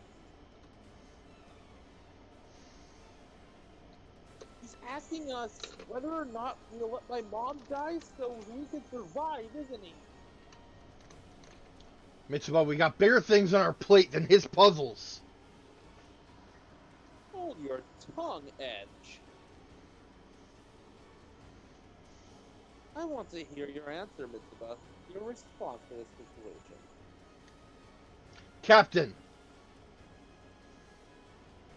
He's asking us whether or not we'll let my mom die so we can survive, isn't he? Mitsuba, we got bigger things on our plate than his puzzles. Hold your tongue, Edge. I want to hear your answer, Mitsuba. Your response to this situation. Captain,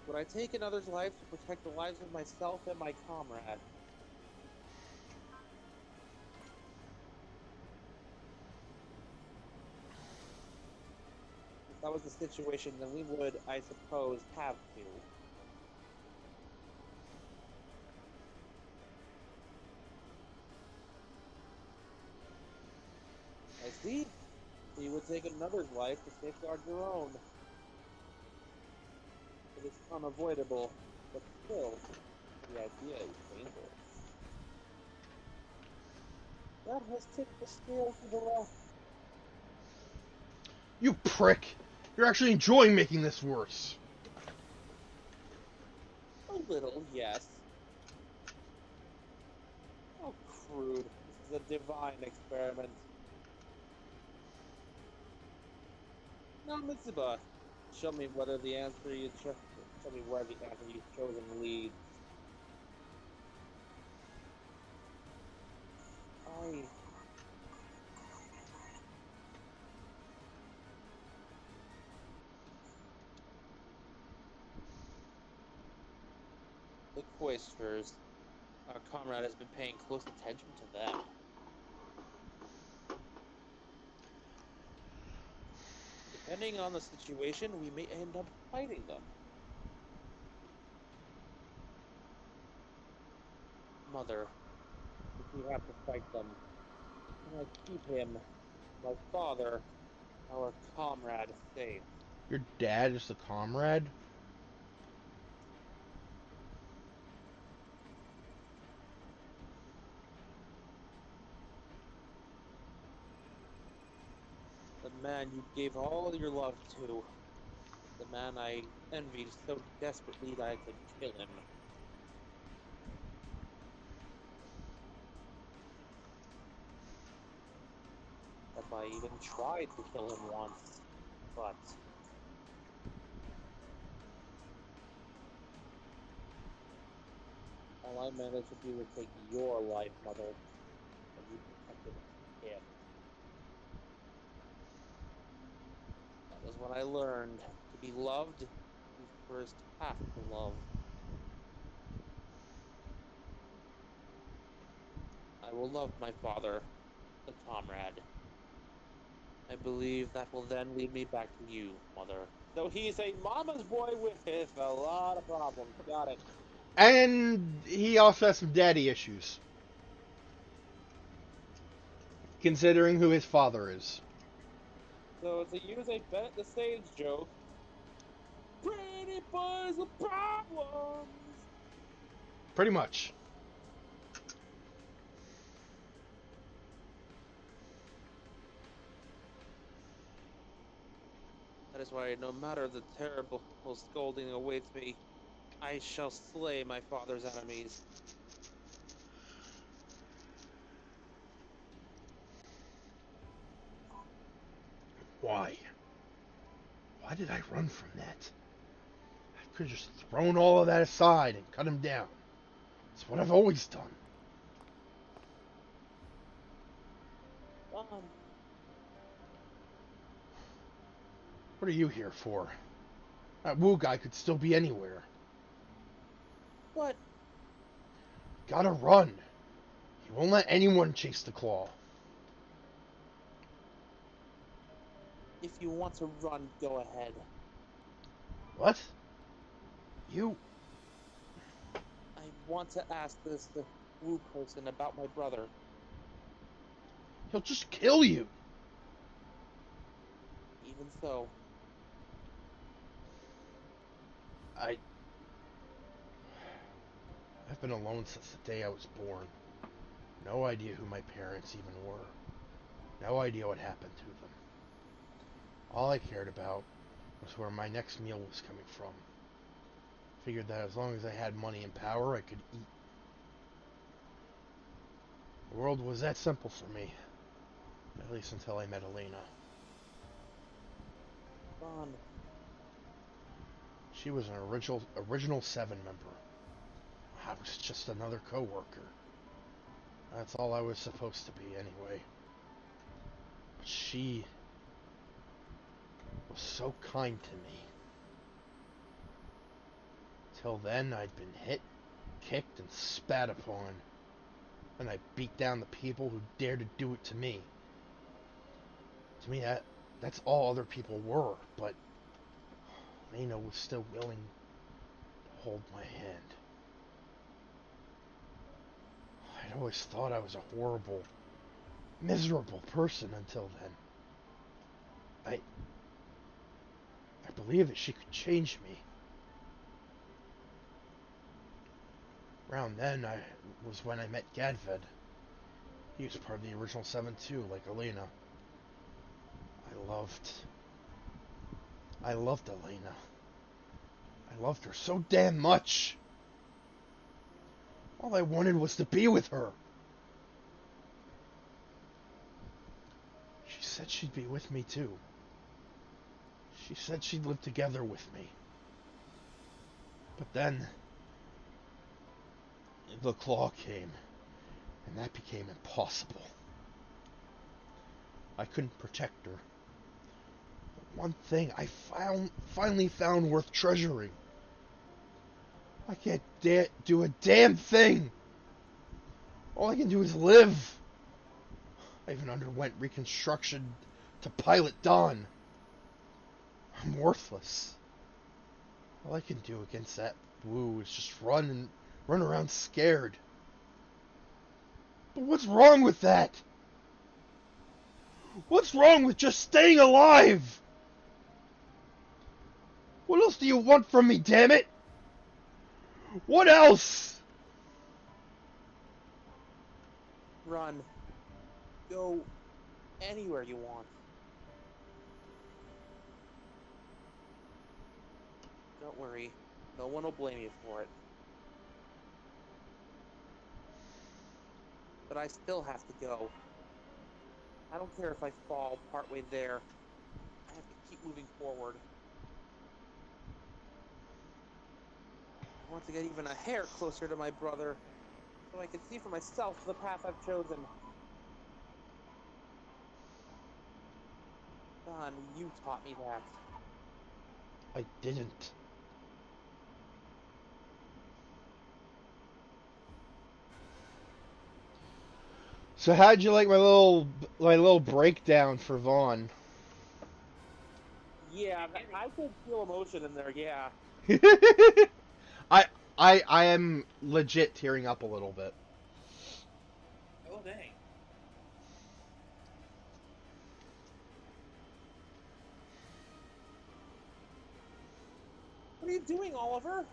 Would I take another's life to protect the lives of myself and my comrade? If that was the situation, then we would, I suppose, have to. I see. So you would take another's life to safeguard your own. It is unavoidable, but still, the idea is dangerous. That has tipped the scale to the left. you prick. You're actually enjoying making this worse. A little, yes. How crude. This is a divine experiment. Now, Mitsuba, show me whether the answer you show me where the answer you've chosen leads. The Cloisters. Our comrade has been paying close attention to them. Depending on the situation, we may end up fighting them. Mother, if we have to fight them, can I keep him, my father, our comrade, safe? Your dad is the comrade? The man you gave all your love to. The man I envied so desperately that I could kill him. If I even tried to kill him once, but all I managed to do was take your life, Mother, and you protected him. That is what I learned. To be loved, you first have to love. I will love my father, the comrade. I believe that will then lead me back to you, Mother. So he's a mama's boy with a lot of problems. Got it. And he also has some daddy issues. Considering who his father is. So to use a Bennett the Sage joke, pretty boys with problems. Pretty much. That is why, no matter the terrible scolding awaits me, I shall slay my father's enemies. Why? Why did I run from that? I could have just thrown all of that aside and cut him down. It's what I've always done. What are you here for? That Wu guy could still be anywhere. What? Gotta run. He won't let anyone chase the claw. If you want to run, go ahead. What? You? I want to ask the Wu person about my brother. He'll just kill you. Even so. I've been alone since the day I was born. No idea who my parents even were. No idea what happened to them. All I cared about was where my next meal was coming from. Figured that as long as I had money and power, I could eat. The world was that simple for me. At least until I met Elena. Ron. She was an original 7 member. I was just another coworker. That's all I was supposed to be anyway. But she was so kind to me. Till then, I'd been hit, kicked, and spat upon. And I beat down the people who dared to do it to me. To me, that's all other people were, but Lena was still willing to hold my hand. I'd always thought I was a horrible, miserable person until then. I believed that she could change me. Around then, was when I met Gadved. He was part of the original 7 too, like Elena. I loved Elena. I loved her so damn much. All I wanted was to be with her. She said she'd be with me too. She said she'd live together with me. But then, the claw came, and that became impossible. I couldn't protect her. But one thing I finally found worth treasuring. I can't do a damn thing. All I can do is live. I even underwent reconstruction to pilot Dawn. I'm worthless. All I can do against that Wu is just run around scared. But what's wrong with that? What's wrong with just staying alive? What else do you want from me, damn it? What else? Run. Go anywhere you want. Don't worry. No one will blame you for it. But I still have to go. I don't care if I fall partway there. I have to keep moving forward. I want to get even a hair closer to my brother, so I can see for myself the path I've chosen. Don, you taught me that. I didn't. So how'd you like my little breakdown for Vaughn? Yeah, I could feel emotion in there, yeah. I am legit tearing up a little bit. Oh dang. What are you doing, Oliver?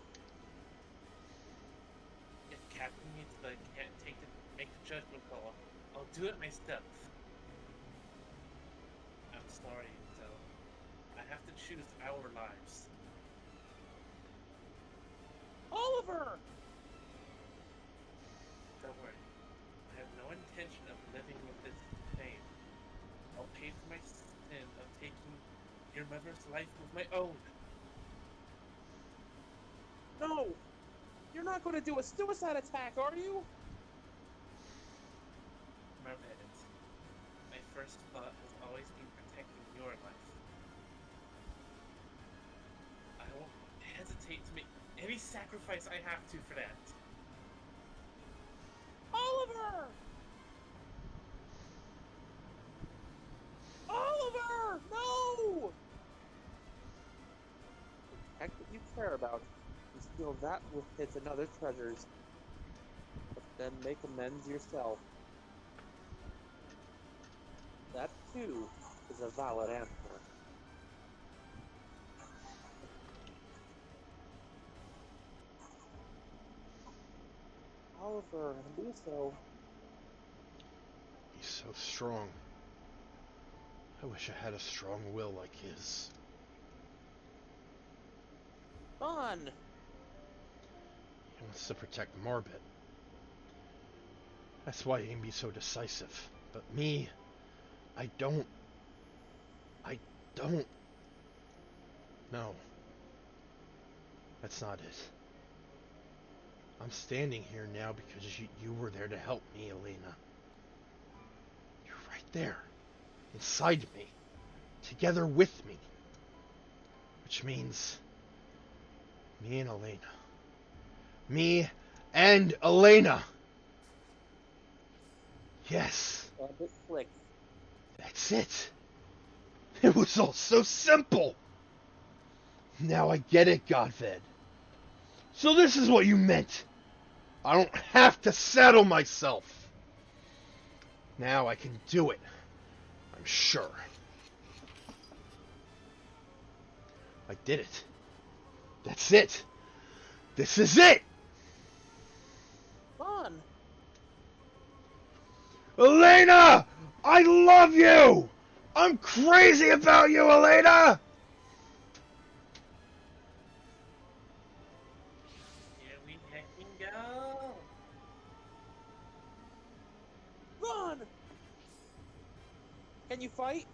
If Captain needs to make the judgment call, I'll do it myself. I'm sorry, so I have to choose our lives. Oliver! Don't worry. I have no intention of living with this pain. I'll pay for my sin of taking your mother's life with my own. No! You're not going to do a suicide attack, are you? Mermaid, my first thought has always been protecting your life. I won't hesitate to make any sacrifice I have to for that. Oliver! Oliver! No! Protect what you care about, and steal that with its and other treasures. But then make amends yourself. That, too, is a valid answer. Oliver and Uso. He's so strong. I wish I had a strong will like his. Fun! He wants to protect Marbet. That's why he can be so decisive. But me, I don't. No. That's not it. I'm standing here now because you were there to help me, Elena. You're right there. Inside me. Together with me. Which means... me and Elena. Me and Elena! Yes. It clicked. That's it. It was all so simple. Now I get it, Godfed. So this is what you meant. I don't have to saddle myself. Now I can do it. I'm sure. I did it. That's it. This is it. Fun! Elena! I love you! I'm crazy about you, Elena! Here we heckin' go! Run! Can you fight?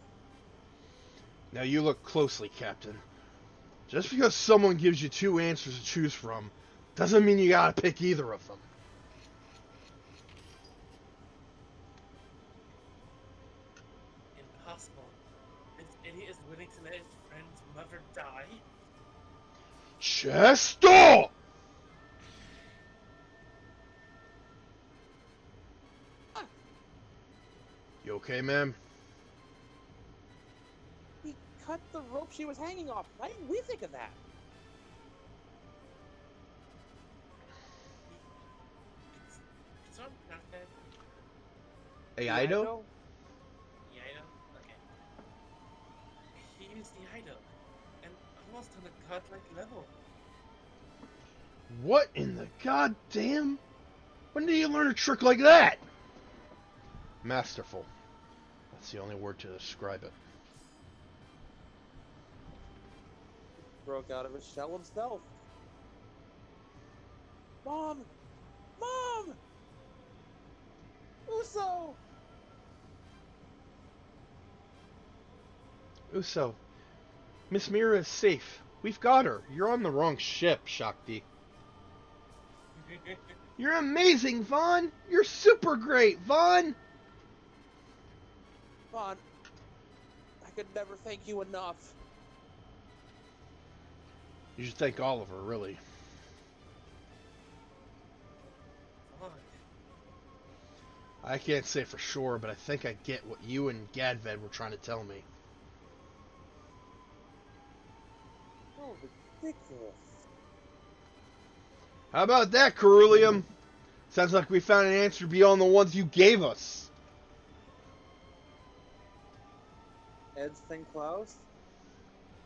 Now you look closely, Captain. Just because someone gives you two answers to choose from, doesn't mean you gotta pick either of them. Impossible. This idiot is willing to let his friend's mother die? Chester! okay, ma'am? He cut the rope she was hanging off. Why didn't we think of that? It's on Crafthead. Hey, The Ido? idol? The idol? Okay. He is the idol. And almost on a godlike level. What in the goddamn? When did you learn a trick like that? Masterful. That's the only word to describe it. Broke out of his shell himself. Mom! Mom! Uso! Uso, Miss Mira is safe. We've got her. You're on the wrong ship, Shakti. You're amazing, Vaughn! You're super great, Vaughn! Vaughn, I could never thank you enough. You should thank Oliver, really. Vaughn. I can't say for sure, but I think I get what you and Gadved were trying to tell me. Oh, ridiculous. How about that, Ceruleum? Sounds like we found an answer beyond the ones you gave us. Ed St. Claus?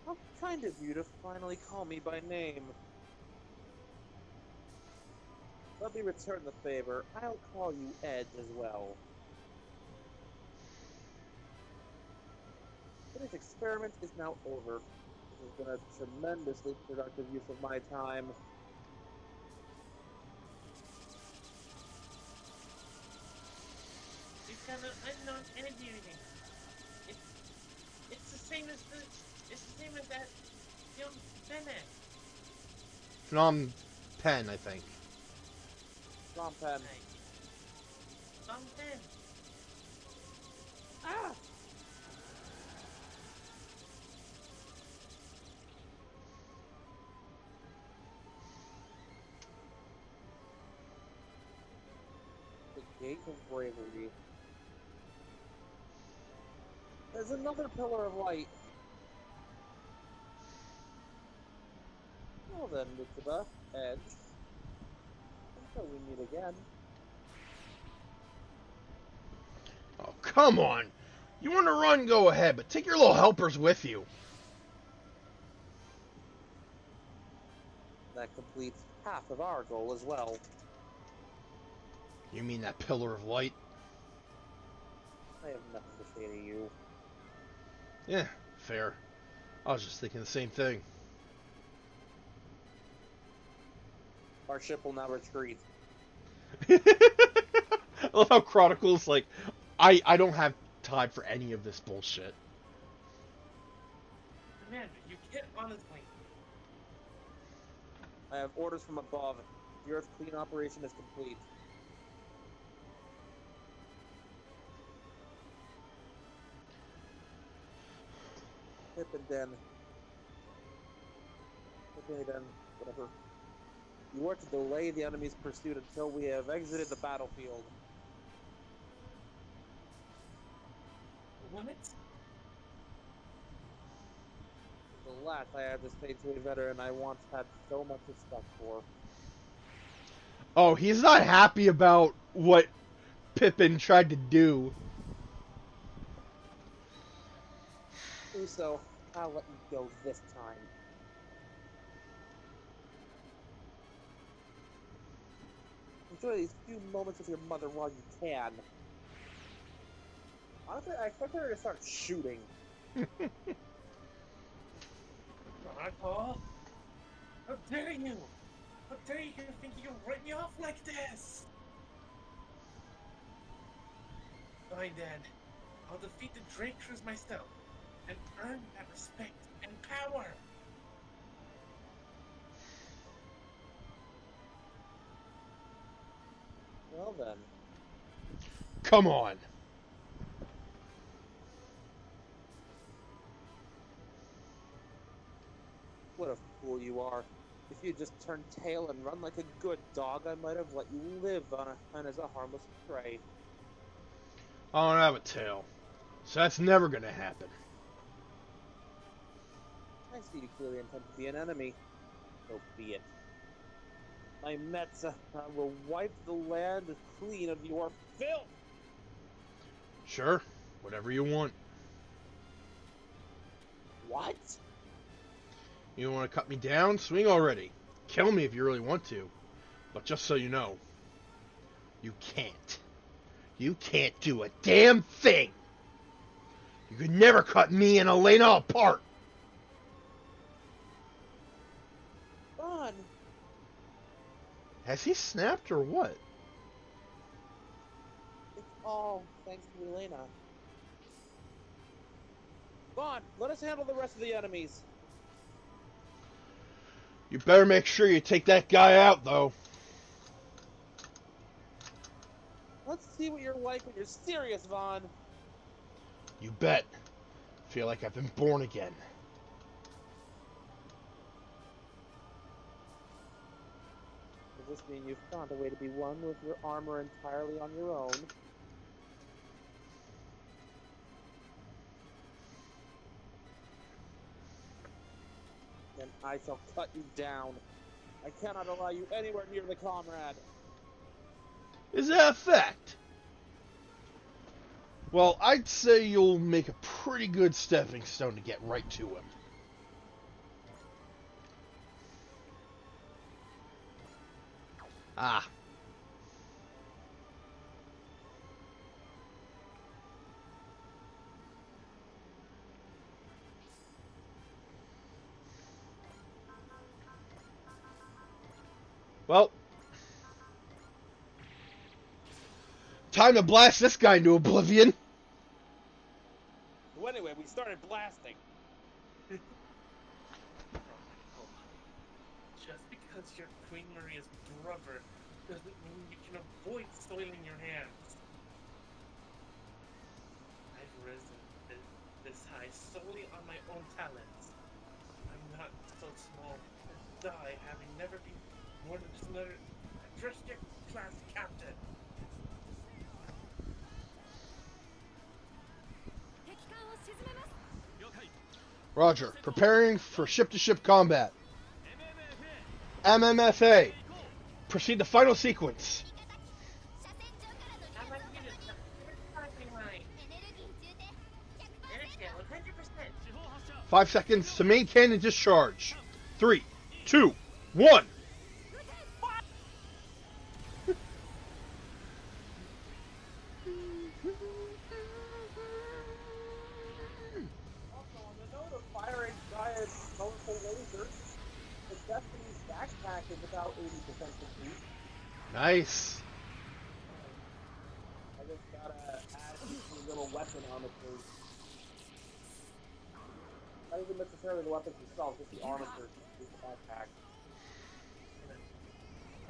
How kind of you to finally call me by name. Let me return the favor. I'll call you Ed as well. This experiment is now over. This has been a tremendously productive use of my time. We've got an unknown energy reading. It's the same as that young Bennett. Phnom Penh, I think. Rom Pen. Pen. Ah! The Gate of Bravery. There's another pillar of light. Well then, Mitsuba, Ed. Until we meet again. Oh, come on! You want to run, go ahead, but take your little helpers with you. That completes half of our goal as well. You mean that pillar of light? I have nothing to say to you. Yeah, fair. I was just thinking the same thing. Our ship will now retreat. I love how Chronicle's like, I don't have time for any of this bullshit. Commander, you get on the plane. I have orders from above. The Earth clean operation is complete. Pip and Den. Okay then, whatever. You are to delay the enemy's pursuit until we have exited the battlefield. What? The last I had to say to a veteran I once had so much respect for. Oh, he's not happy about what Pippin tried to do. Uso, I'll let you go this time. Enjoy these few moments with your mother while you can. Honestly, I expect her to start shooting. Chronicle? How dare you? How dare you think you can write me off like this? Fine then. I'll defeat the Drakers myself and earn that respect and power. Well then. Come on. What a fool you are. If you just turned tail and run like a good dog, I might have let you live on as a harmless prey. I don't have a tail. So that's never gonna happen. I see you clearly intend to be an enemy. So be it. My Metza will wipe the land clean of your filth! Sure, whatever you want. What? You want to cut me down? Swing already. Kill me if you really want to. But just so you know, you can't. You can't do a damn thing! You could never cut me and Elena apart! Ron! Has he snapped or what? It's all thanks to Elena. Vaughn, let us handle the rest of the enemies. You better make sure you take that guy out, though. Let's see what you're like when you're serious, Vaughn. You bet. Feel like I've been born again. Does this mean you've found a way to be one with your armor entirely on your own? Then I shall cut you down. I cannot allow you anywhere near the comrade. Is that a fact? Well, I'd say you'll make a pretty good stepping stone to get right to him. Ah. Well, time to blast this guy into oblivion. So anyway, we started blasting. Just because you're Queen Maria's brother doesn't mean you can avoid soiling your hands. I've risen this high solely on my own talents. I'm not so small to die having never been more than just another Dreshnik class captain. Roger. Preparing for ship-to-ship combat. MMFA. Proceed to final sequence. How much unit parking line? Energy at 100%. 5 seconds to main cannon discharge. 3, 2, 1. Also, on the note of firing giant colorful lasers, the Destiny's backpack is about 80% complete. Nice. I just gotta add a little weapon armature. Not even necessarily the weapons themselves, just the armature with the backpack.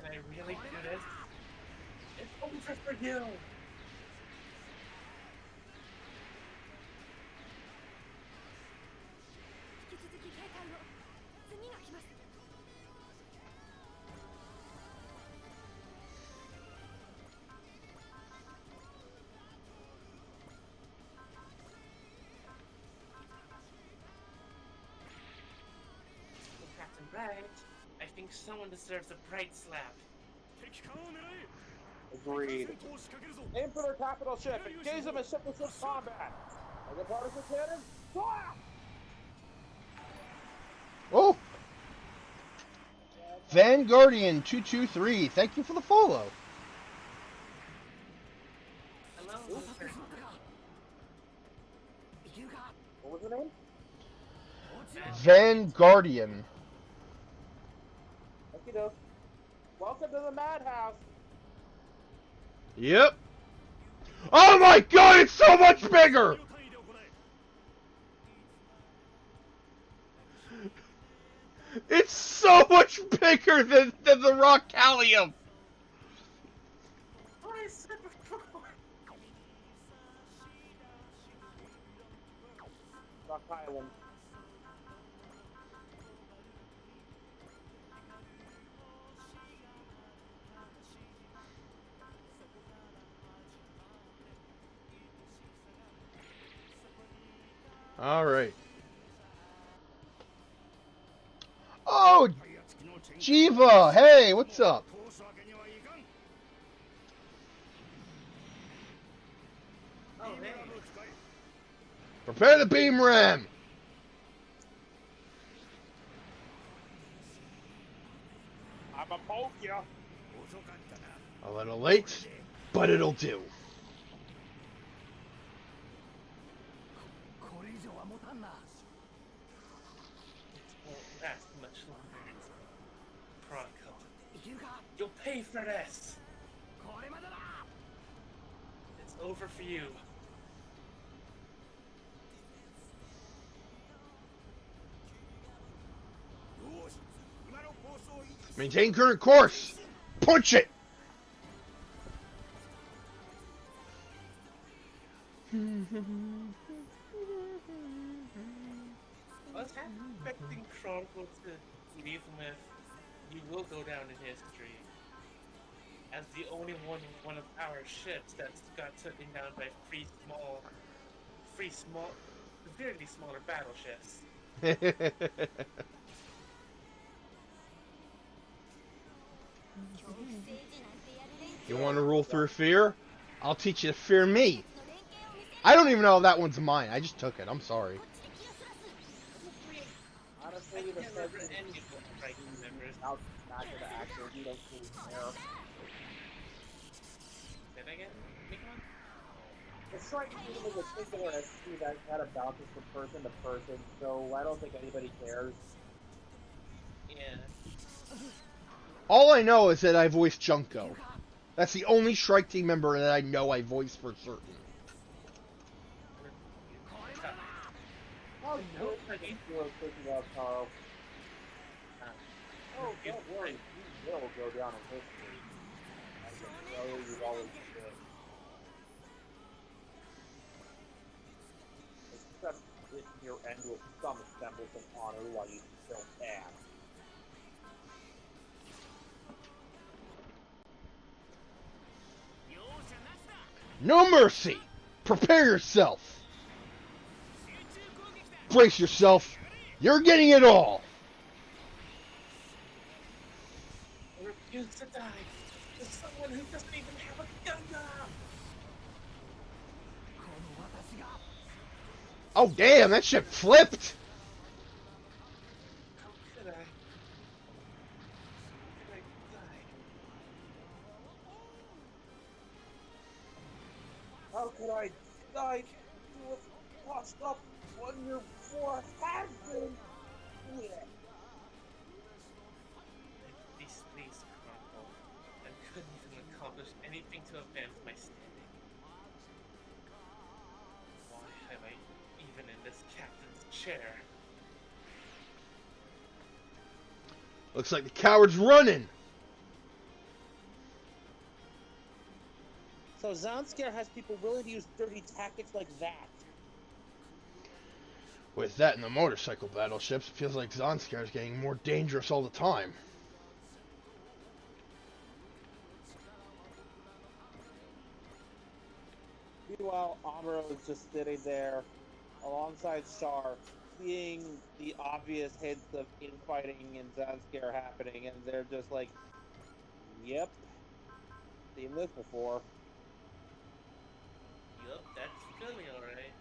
Can I really do this? It's over for you! Captain Bright, I think someone deserves a bright slap. Agreed. Aim for their capital ship. Engage them in ship-to-ship combat. Are the partisan cannon? Fire! Oh! Vanguardian 223, thank you for the follow. Hello, Luther. What was the name? Vanguardian. Okie doke. Welcome to the madhouse. Yep. Oh my god, it's so much bigger! It's so much bigger than the Rock Callium! What I said before. Rock Island. All right. Oh, Jiva! Hey, what's up? Oh, hey. Prepare the beam ram. I'm a poke ya. A little late, but it'll do. Won't last much longer. Bronco, you'll pay for this. It's over for you. Maintain current course. Punch it. I was expecting Chronicle to leave with, you will go down in history as the only one of our ships that got taken down by severely smaller battleships. You want to rule through fear? I'll teach you to fear me. I don't even know if that one's mine. I just took it. I'm sorry. I Honestly, the can't remember second any of the Viking members. out back of the actor, you don't really care. Did I get make one? It's like even a particular entity that kind of bounces from person to person, so I don't think anybody cares. Yeah. All I know is that I voiced Junko. That's the only Strike Team member that I know I voiced for certain. Oh, no, you're thinking of Carl. Oh, don't worry, you will go down in history. I can tell you, you've always been. Except if you end with some semblance of honor while you still can. No mercy! Prepare yourself! Brace yourself! You're getting it all! I refuse to die to someone who doesn't even have a Gundam! Oh damn, that shit flipped! How could I? How could I die? How could I die to have washed up on your poor husband? Yeah. Please, Chronicle. I couldn't even accomplish anything to advance my standing. Why am I even in this captain's chair? Looks like the coward's running! So Zanskar has people willing to use dirty tactics like that. With that and the motorcycle battleships, it feels like Zanskar is getting more dangerous all the time. Meanwhile, Amuro is just sitting there alongside Char, seeing the obvious hints of infighting and Zanskar happening, and they're just like, yep, seen this before. Yup, that's Philly, alright.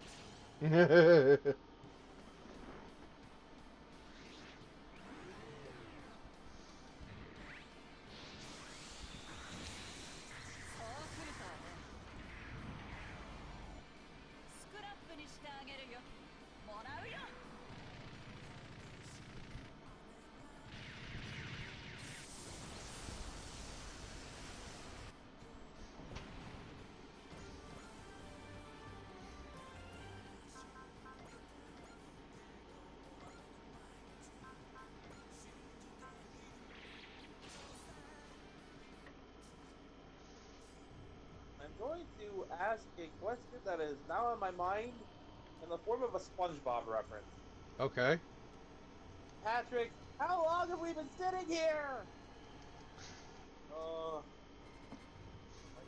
I'm going to ask a question that is now in my mind in the form of a SpongeBob reference. Okay. Patrick, how long have we been sitting here? I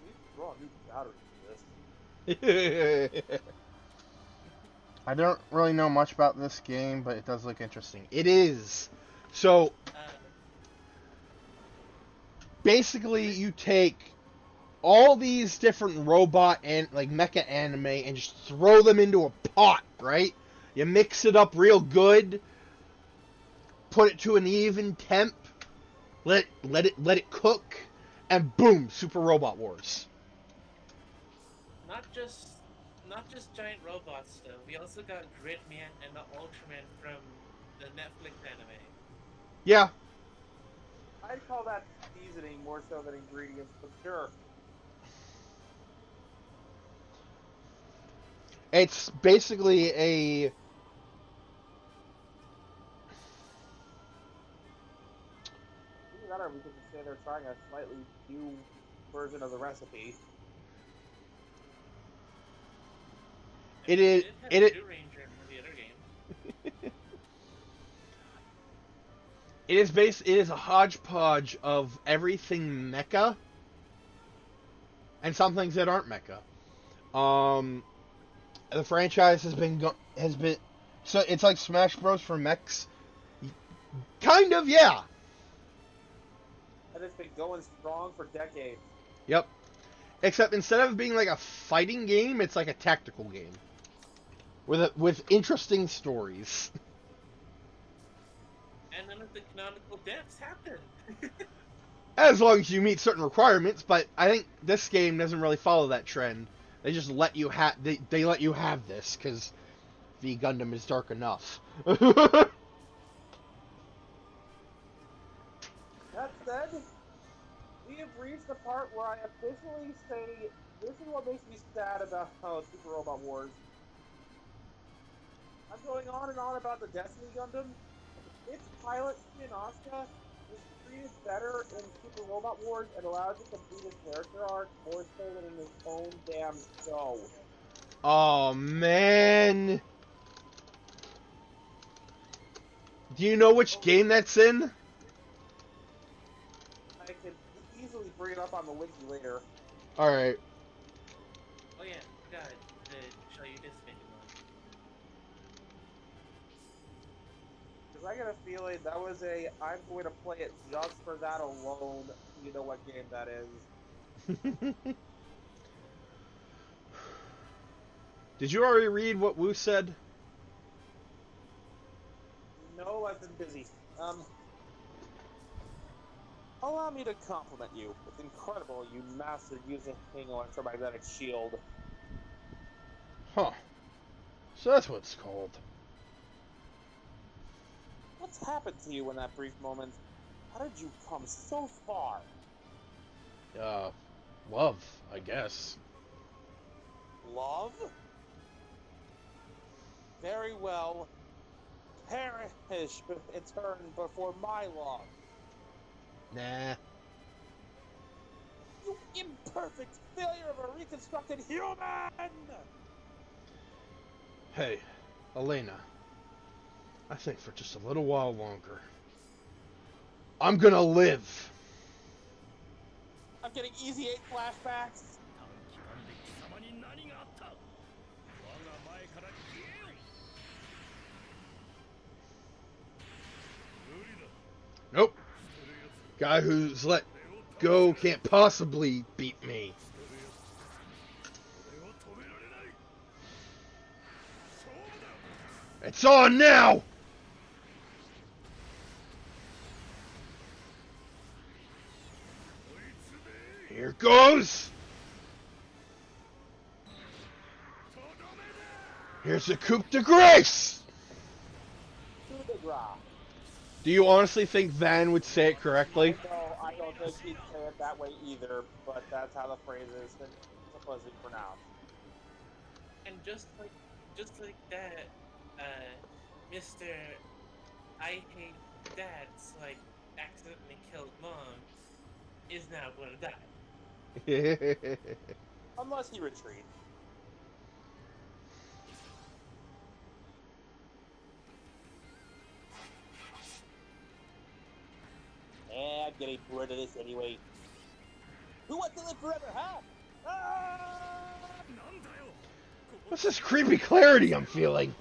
need to draw a new battery for this. I don't really know much about this game, but it does look interesting. It is. So, basically, you take all these different robot and like mecha anime and just throw them into a pot, right? You mix it up real good, put it to an even temp, let it cook, and boom, Super Robot Wars. Not just giant robots though. We also got Gridman and the Ultraman from the Netflix anime. Yeah. I'd call that seasoning more so than ingredients, but sure. It's basically a Either that or we could just say they're trying a slightly new version of the recipe. It is- It it- Blue Ranger in the other game. it is a hodgepodge of everything mecha and some things that aren't mecha. The franchise has been so it's like Smash Bros for mechs. Kind of, yeah. And it's been going strong for decades. Yep. Except instead of being like a fighting game, it's like a tactical game with interesting stories. And none of the canonical deaths happen. As long as you meet certain requirements, but I think this game doesn't really follow that trend. They just let you they let you have this because V Gundam is dark enough. That said, we have reached the part where I officially say this is what makes me sad about Super Robot Wars. I'm going on and on about the Destiny Gundam. Its pilot, Shin Asuka, is treated better in Super Robot Wars and allows to complete his character arc more so than in his own damn show. Oh man. Do you know which game that's in? I can easily bring it up on the wiki later. Alright. Oh yeah, God, to show you this video. Because I got a feeling that was I'm going to play it just for that alone. You know what game that is. Did you already read what Wu said? No, I've been busy. Allow me to compliment you. It's incredible you mastered using an electromagnetic shield. Huh. So that's what it's called. What's happened to you in that brief moment? How did you come so far? Love, I guess. Love? Very well. Perish in turn before my love. Nah. You imperfect failure of a reconstructed human! Hey, Elena. I think for just a little while longer. I'm gonna live. I'm getting Easy 8 flashbacks. 短期間で貴様に何があった。我が前から消えよ。無理だ。 Nope. 捨てるやつ。 Guy who's let go can't possibly beat me. 捨てるやつ。俺は止められない。勝負だ。 It's on now! こいつで。 Here goes! とどめだ。 Here's a coup de grace! To the gras. Do you honestly think Van would say it correctly? No, I don't think he'd say it that way either, but that's how the phrase is supposedly pronounced. And just like that, Mr. I Hate Dad's like accidentally killed mom is now gonna die. Unless he retreats. I'm getting bored of this anyway. Who wants to live forever, huh? Ah! なんだよ。What's this creepy clarity I'm feeling?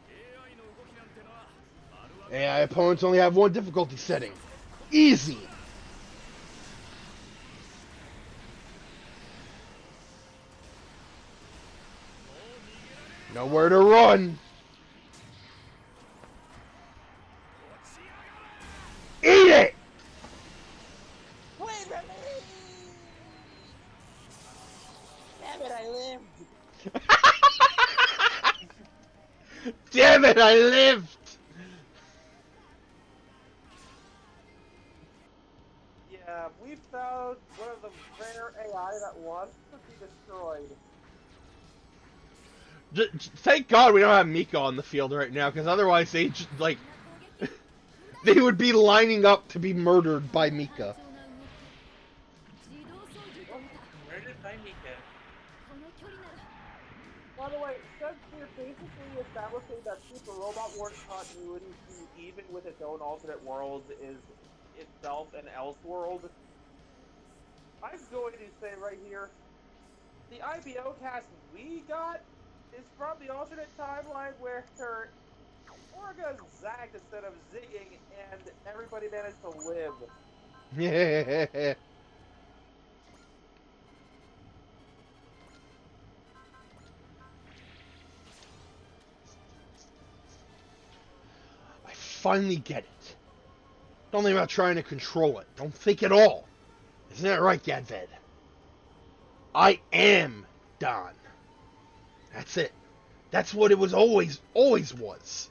AI の動きなんてのはあるわけ AI opponents only have one difficulty setting. Easy. Nowhere to run. Eat it! Wait a minute! Damn it, I lived! Damn it, I lived! Yeah, we found one of the rare AI that wants to be destroyed. Thank God we don't have Mika on the field right now, because otherwise they just, like, they would be lining up to be murdered by Mika. Murdered by Mika. By the way, since we're basically establishing that Super Robot Wars continuity, even with its own alternate worlds, is itself an Elseworld, I'm going to say right here, the IBO cast we got is from the alternate timeline where Orga zagged instead of zigging, and everybody managed to live. Yeah. I finally get it. It's only about trying to control it. Don't think at all. Isn't that right, Gadved? I am Don. That's it. That's what it was always was.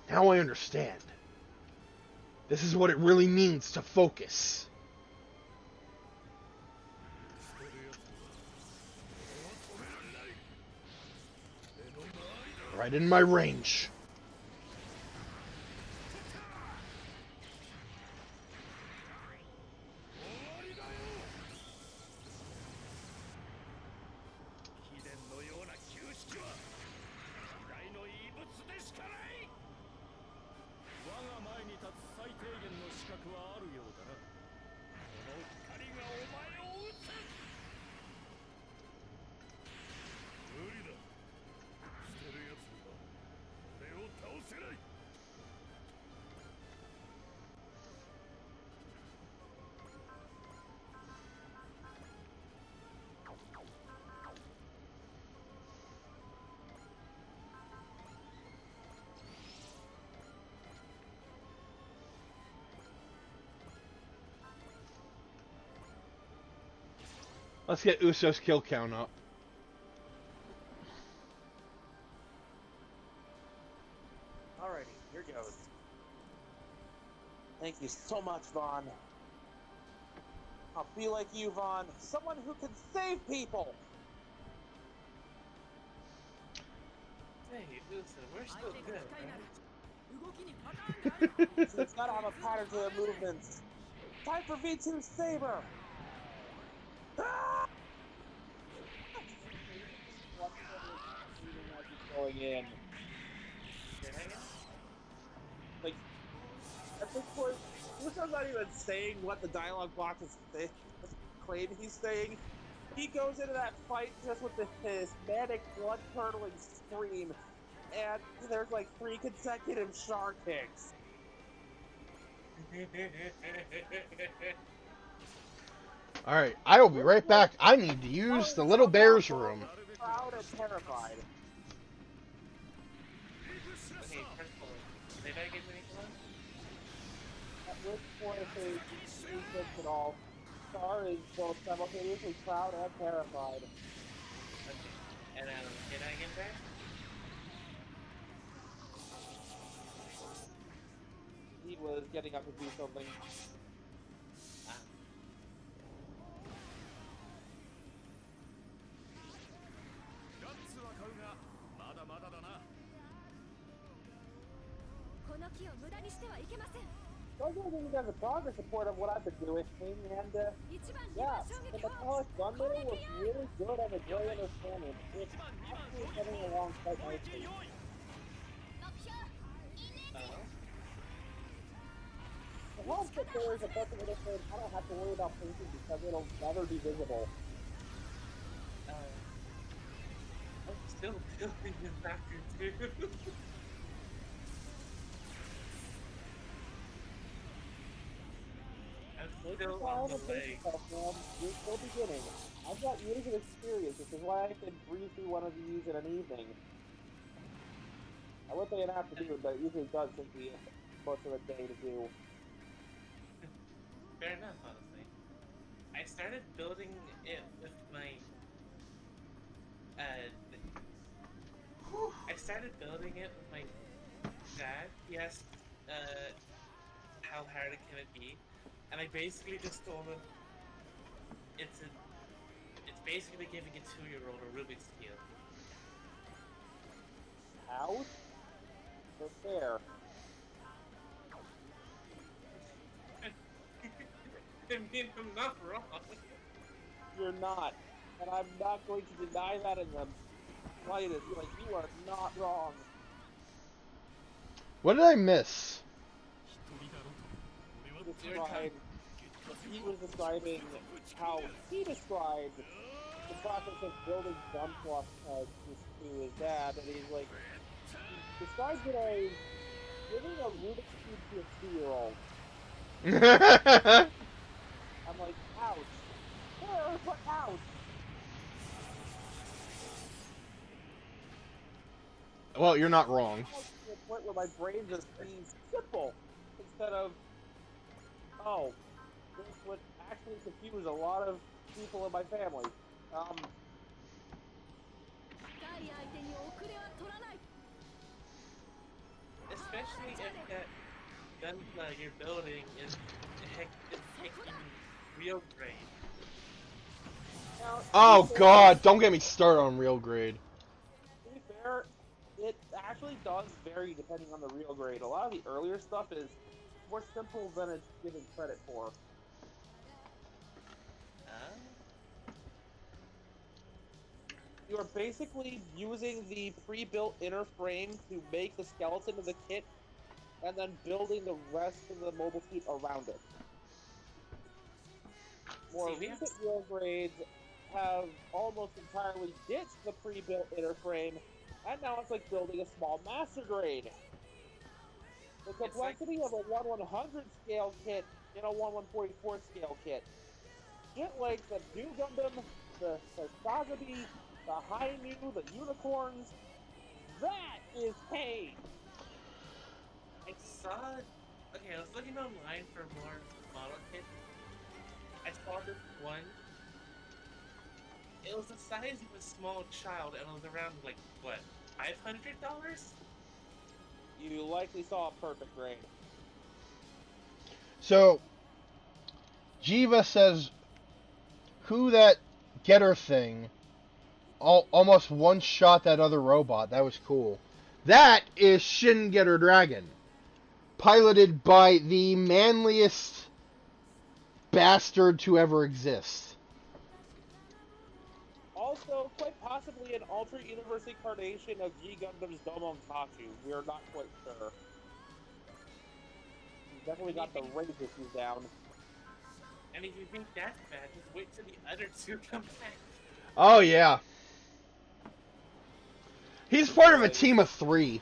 Now I understand. This is what it really means to focus. Right in my range. Let's get Uso's kill count up. Alrighty, here goes. Thank you so much, Vaughn. I'll be like you, Vaughn. Someone who can save people! Hey, listen, we're still good, right? So it's gotta have a pattern to the movements. Time for V2 Saber! Ah! Going in. Like, at this point, Uso's not even saying what the dialogue box is claim he's saying. He goes into that fight just with his manic, blood-curdling scream, and there's like 3 consecutive shark kicks. Alright, I will be right back. I need to use the little bear's room. Proud and terrified. Okay, first of all, did I get any one? At which point, if they use this at all, Star is both simultaneously proud and terrified. Okay, and did I get that? He was getting up to do something. Ah. ガッツは買うがまだまだだな。この木を無駄にしてはいけません。 Those are the guys a progress report of what I've been doing, and yeah, the metallic gunmetal was really good and a great understanding. It's actually heading along quite nicely. The help that there is a bunch of interface, I don't have to worry about painting because it'll never be visible. still building this after too. I'm still on the way. You're still beginning. I've got years of experience, which is why I can breeze through one of these in an evening. I would say an afternoon, but it usually does take me most of the day to do. Fair enough, honestly. I started building it with my I started building it with my dad. He asked how hard it can it be, and I basically just told him it's basically giving a 2-year-old a Rubik's Cube. Ouch? But fair. I mean, I'm not wrong. You're not. And I'm not going to deny that in the slightest. Like, you are not wrong. What did I miss? He was describing how he described the process of building gun plus to his dad, and he's like, he describes it as giving a Rubik's Cube to a 2-year-old. I'm like, ouch. Fair, but ouch. Well, you're not wrong. To the point where my brain just seems simple instead of, oh, this would actually confuse a lot of people in my family. Especially if that gun you're building is taking real grade. Now, Oh to be fair- god, don't get me started on real grade. To be fair, it actually does vary depending on the real grade. A lot of the earlier stuff is more simple than it's given credit for. You are basically using the pre-built inner frame to make the skeleton of the kit, and then building the rest of the mobile suit around it. More recent real grades have almost entirely ditched the pre-built inner frame, and now it's like building a small master grade. The complexity of a 1/100 scale kit in a 1/144 scale kit. Shit like the new Gundam, the Sagabi, the Hainu, the unicorns. That is pain. I saw. Okay, I was looking online for more model kits. I saw this one. It was the size of a small child, and it was around like what, $500? You likely saw a perfect grade. So, Jiva says, who that getter thing almost one-shot that other robot. That was cool. That is Shin Getter Dragon. Piloted by the manliest bastard to ever exist. Also, quite possibly an alternate universe incarnation of G Gundam's Domonkachu. We're not quite sure. He's definitely got the race issues down. And if you think that's bad, just wait till the other two come back. Oh, yeah. He's part of a team of 3.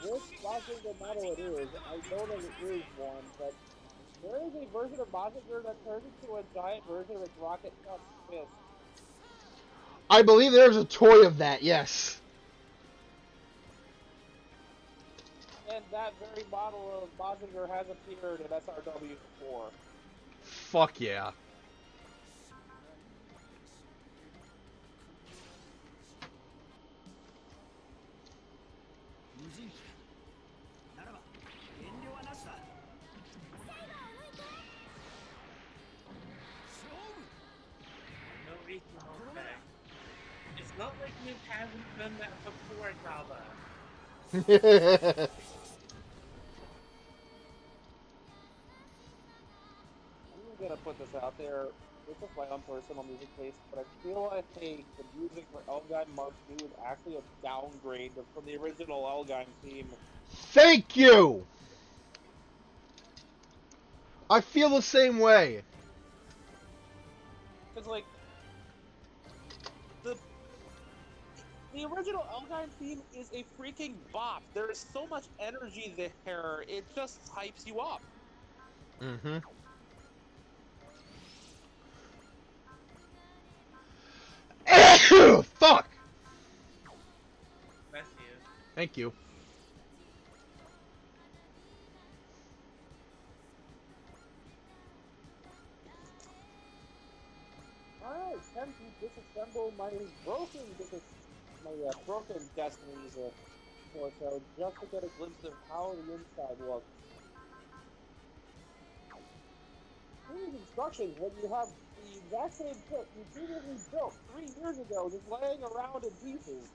Which Mazinger model it is, I know that it is one, but there is a version of Mazinger that turns into a giant version of its rocket fist. I believe there's a toy of that, yes. And that very model of Mazinger has appeared in SRW before. Fuck yeah. Face okay. It's not like you haven't done that before, Java. I'm gonna put this out there. It's just my own personal music taste, but I feel like the music for Elgine Mark II is actually a downgrade from the original Elgine theme. Thank you! I feel the same way. It's like the original Elgine theme is a freaking bop. There is so much energy there. It just hypes you up. Mm-hmm. Fuck! That's you. Thank you. Alright, time to disassemble my broken Destinies torso just to get a glimpse of how the inside looks. Here's instructions when you have the exact same kit you previously built 3 years ago just laying around in pieces.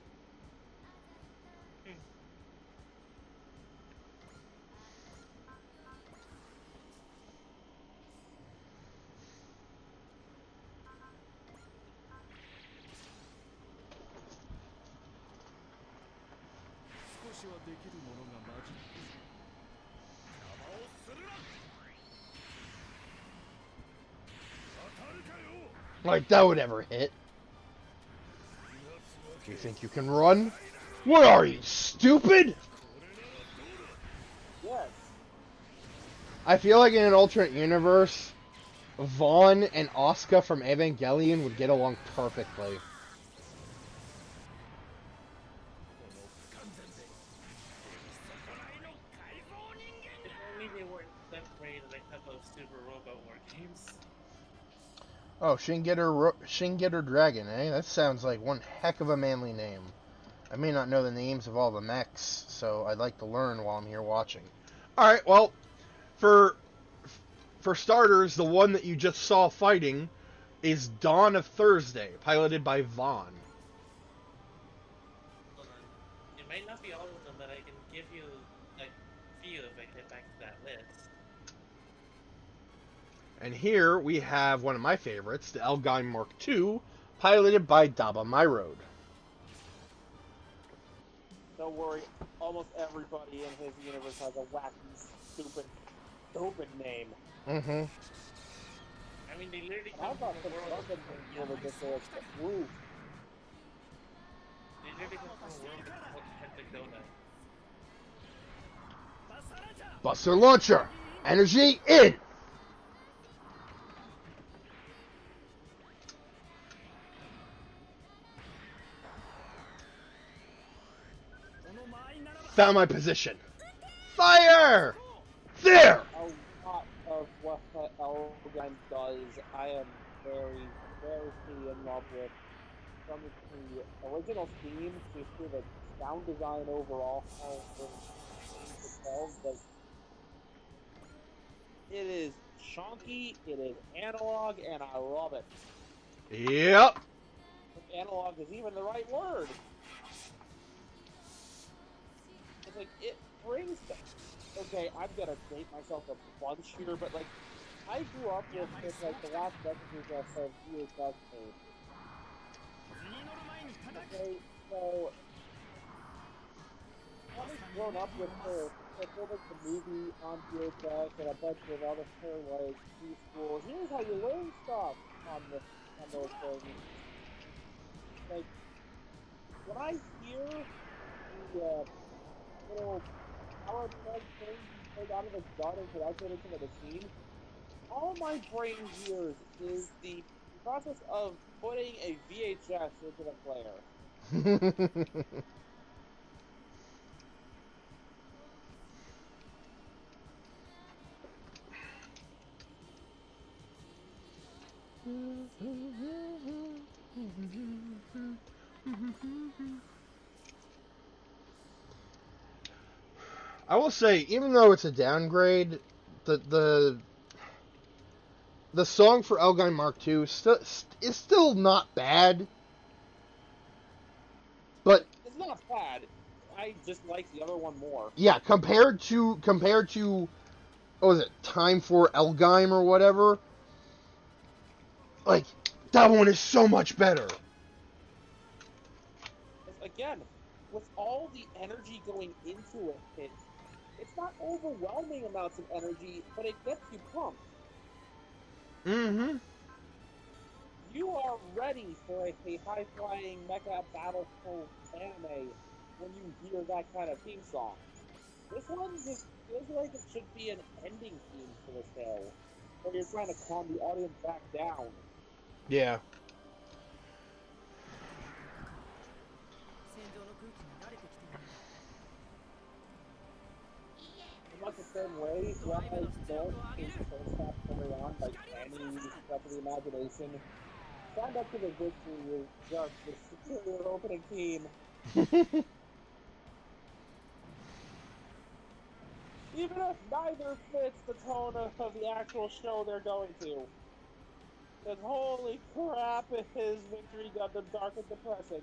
Like that would ever hit. Do you think you can run? What are you, stupid? Yes. I feel like in an alternate universe, Vaughn and Asuka from Evangelion would get along perfectly. If only they weren't separated a couple of Super Robot War games. Oh, Shingetter Dragon, eh? That sounds like one heck of a manly name. I may not know the names of all the mechs, so I'd like to learn while I'm here watching. Alright, well, for starters, the one that you just saw fighting is Dawn of Thursday, piloted by Vaughn. Hold on. It might not be all of them, but I can give you a few if I get back to that list. And here we have one of my favorites, the Elgine Mark II, piloted by Daba Myrode. Don't worry, almost everybody in his universe has a wacky, stupid name. Mm-hmm. I mean, they literally I come thought from some a world fucking names were ridiculous, but woo. They literally come from a world called Pentadona. Buster Launcher! Energy in! Found my position. Fire! There! A lot of what Elgine does, I am very, very in love with. From the original theme to the sound design overall, but it is chunky, it is analog, and I love it. Yep. If analog is even the right word. It's like, it brings them. Okay, I'm gonna date myself a bunch here, but like, I grew up with like the last messages that said VHS tape. Okay, so having grown up with her, like the movie on VHS and a bunch of other like preschool, here's how you learn stuff on those things. Like, when I hear the little power plug thing take out of the gun and connect it into the machine, all my brain hears is the process of putting a VHS into the player. I will say, even though it's a downgrade, the the song for Elgine Mark II is still not bad, but It's not bad. I just like the other one more. yeah, compared to what was it, Time for Elgime or whatever, like that one is so much better. Again, with all the energy going into it's not overwhelming amounts of energy, but it gets you pumped. Mm-hmm. You are ready for a high-flying mecha battle-full anime when you hear that kind of theme song. This one just feels like it should be an ending theme for the show, where you're trying to calm the audience back down. Yeah. In much the same way, while I don't think first half carry on by any stretch of the imagination, Stand Up to the Victory is just the superior opening theme. Even if neither fits the tone of the actual show they're going to. Because holy crap, is Victory Gundam dark and depressing.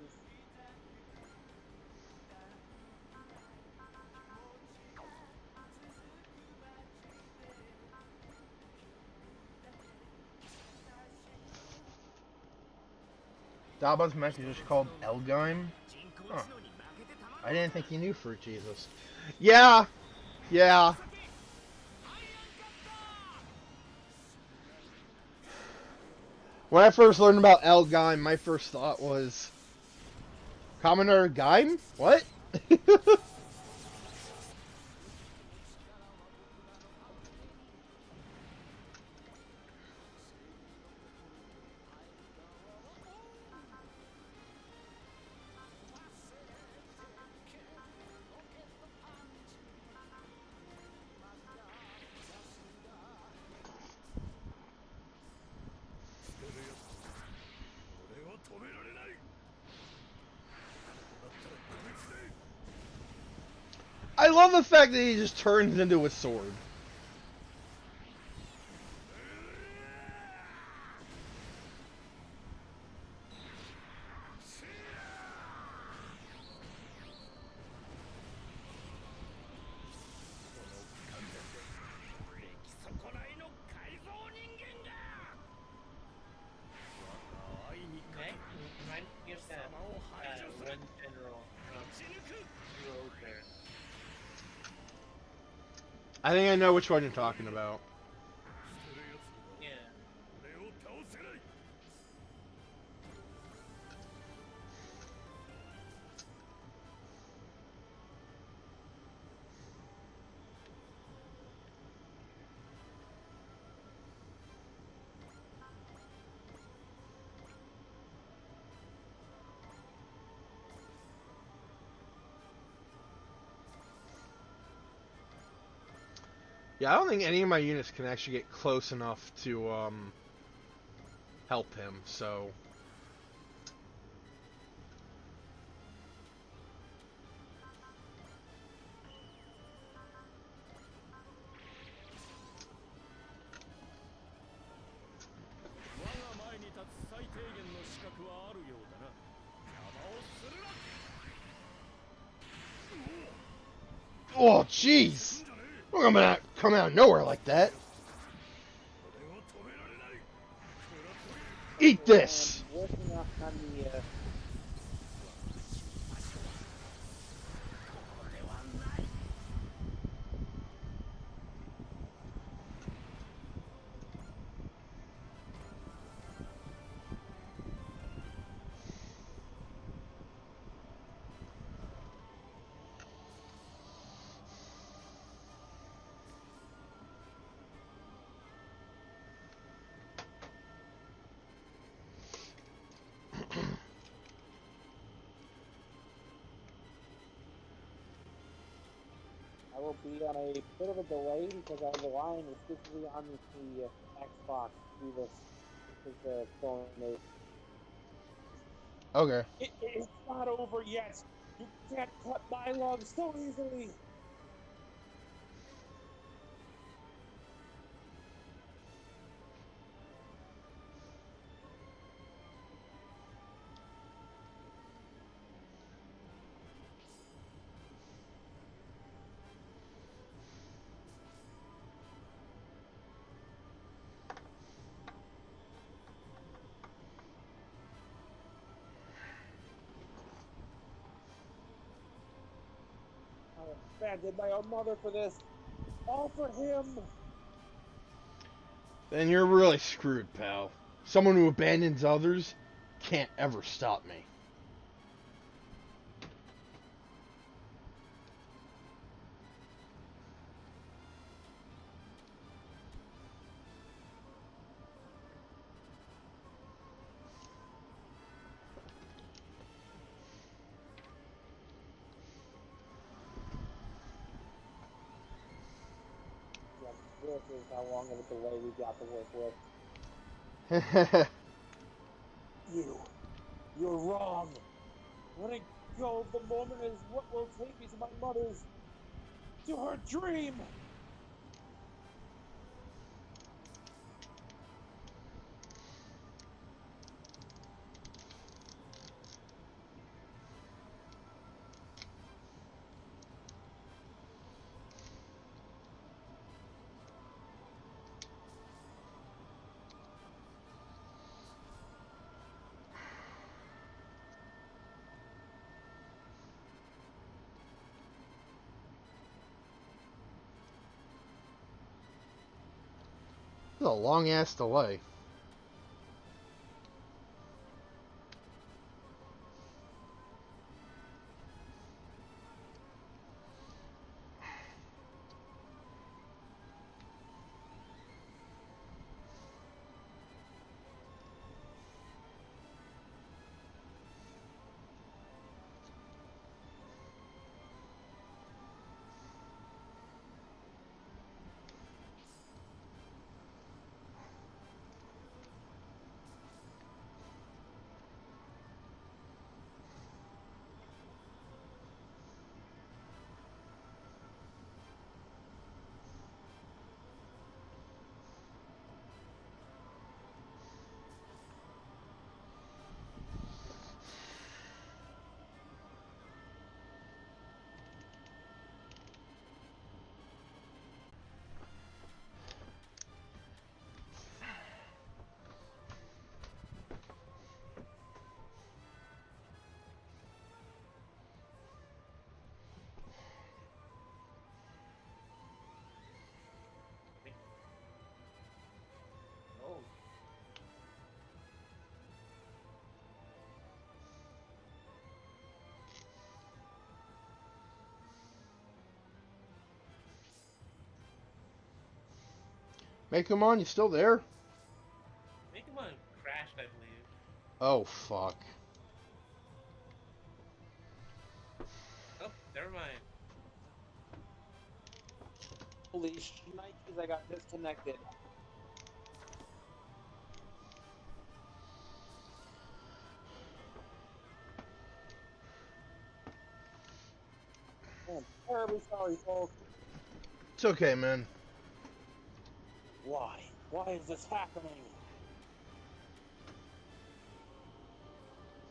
Daba's mech is just called Elgime? Huh. I didn't think he knew Fruit Jesus. Yeah! Yeah. When I first learned about Elgime, my first thought was... Commoner Gaim? What? I love the fact that he just turns into a sword. I think I know which one you're talking about. Yeah. Yeah, I don't think any of my units can actually get close enough to help him, so... Oh, jeez! Don't come out of nowhere like that. Eat this! Working on the I will be on a bit of a delay because I'm relying exclusively on the Xbox to do this. Because the phone is... Okay. It's not over yet. You can't cut dialogue so easily. abandoned my own mother for this. All for him. Then you're really screwed, pal. Someone who abandons others can't ever stop me. This is how long of a delay we got to work with. You're wrong. Letting go of the moment is what will take me to my mother's, to her dream. This is a long ass delay. Oh. Mekumon, you still there? Megamon crashed, I believe. Oh, fuck. Oh, never mind. Holy shnikes, I got disconnected. I'm terribly sorry, folks. It's okay, man. Why? Why is this happening?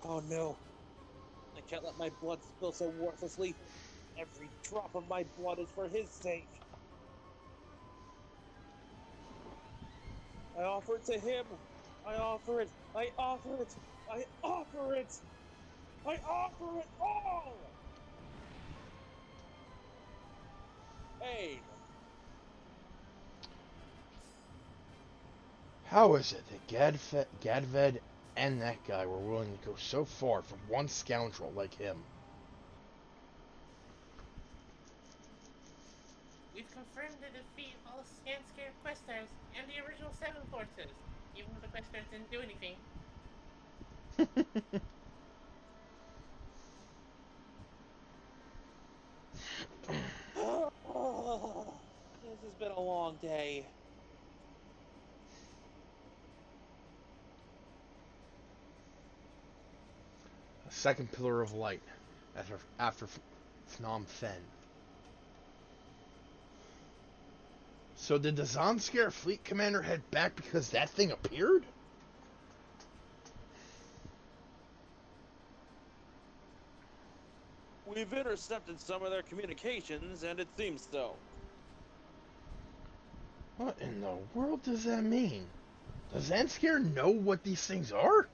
Oh no. I can't let my blood spill so worthlessly. Every drop of my blood is for his sake. I offer it to him. I offer it. I offer it. I offer it. I offer it all. Pain. How is it that Gadved and that guy were willing to go so far for one scoundrel like him? We've confirmed the defeat of all Scanscare Questars and the original 7 forces, even though the Questars didn't do anything. This has been a long day. A second pillar of light after Phnom Penh. So did the Zanskar fleet commander head back because that thing appeared? We've intercepted some of their communications, and it seems so. What in the world does that mean? Does Zanskar know what these things are?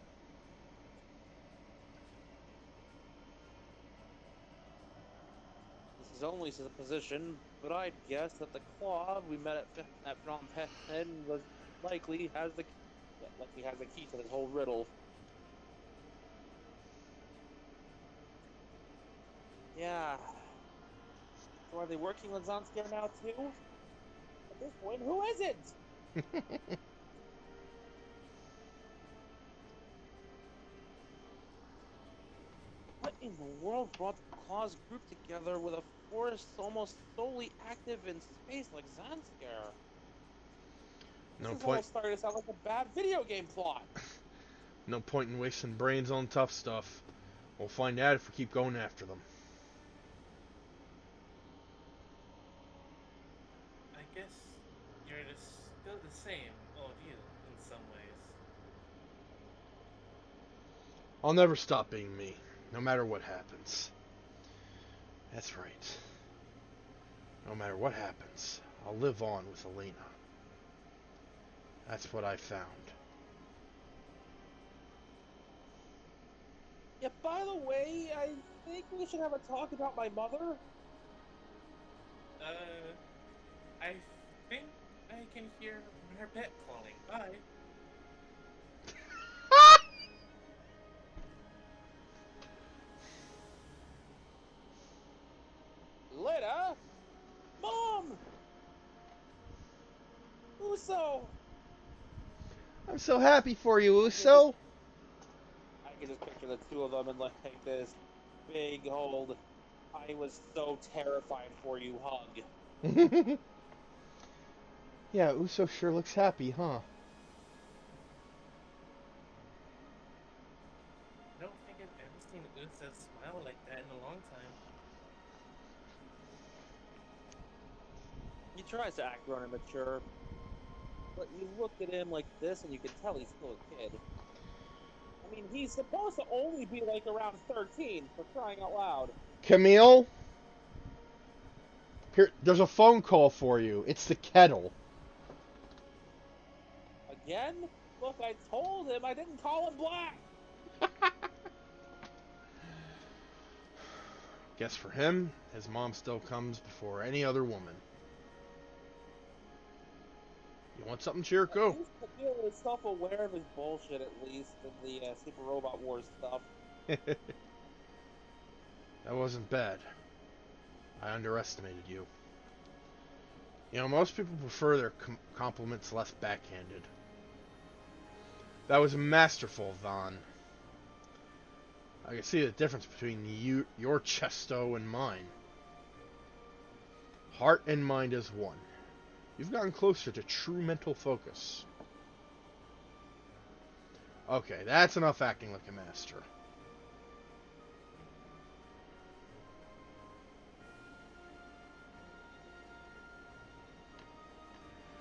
his only position, but I'd guess that the Claw we met at Phnom Penh was likely has the key to this whole riddle. Yeah. So are they working with Zanskar now too? At this point, who isn't? What in the world brought the Claws group together with a force almost solely active in space like Zanskar? No This is point. all starting to sound like a bad video game plot. No point in wasting brains on tough stuff. We'll find out if we keep going after them. I guess you're still the same, old you, in some ways. I'll never stop being me, no matter what happens. That's right. No matter what happens, I'll live on with Elena. That's what I found. Yeah, by the way, I think we should have a talk about my mother. I think I can hear her pet calling. Bye. Lena? Mom! Uso! I'm so happy for you, Uso. I can just picture the two of them in like this big old I was so terrified for you hug. Yeah, Uso sure looks happy, huh? I don't think I've ever seen Uso smile like that in a long time. He tries to act grown and mature, but you look at him like this and you can tell he's still a kid. I mean, he's supposed to only be like around 13, for crying out loud. Camille? Here, there's a phone call for you. It's the kettle. Again? Look, I told him I didn't call him black! Guess for him, his mom still comes before any other woman. You want something, Chirko? At least Camille is self-aware of his bullshit, at least, in the Super Robot Wars stuff. That wasn't bad. I underestimated you. You know, most people prefer their compliments less backhanded. That was masterful, Vaughn. I can see the difference between your Chesto and mine. Heart and mind as one. You've gotten closer to true mental focus. Okay, that's enough acting like a master.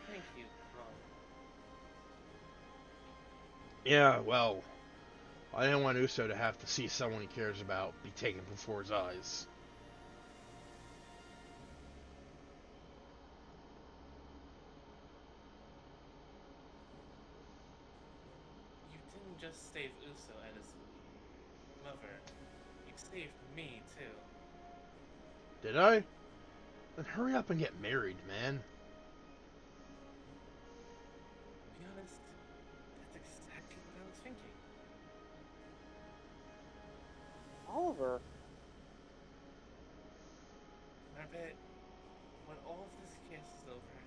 Thank you, Mom. Yeah, well, I didn't want Uso to have to see someone he cares about be taken before his eyes. You didn't just save Uso and his mother. You saved me, too. Did I? Then hurry up and get married, man. To be honest, that's exactly what I was thinking. Oliver? I bet when all of this chaos is over,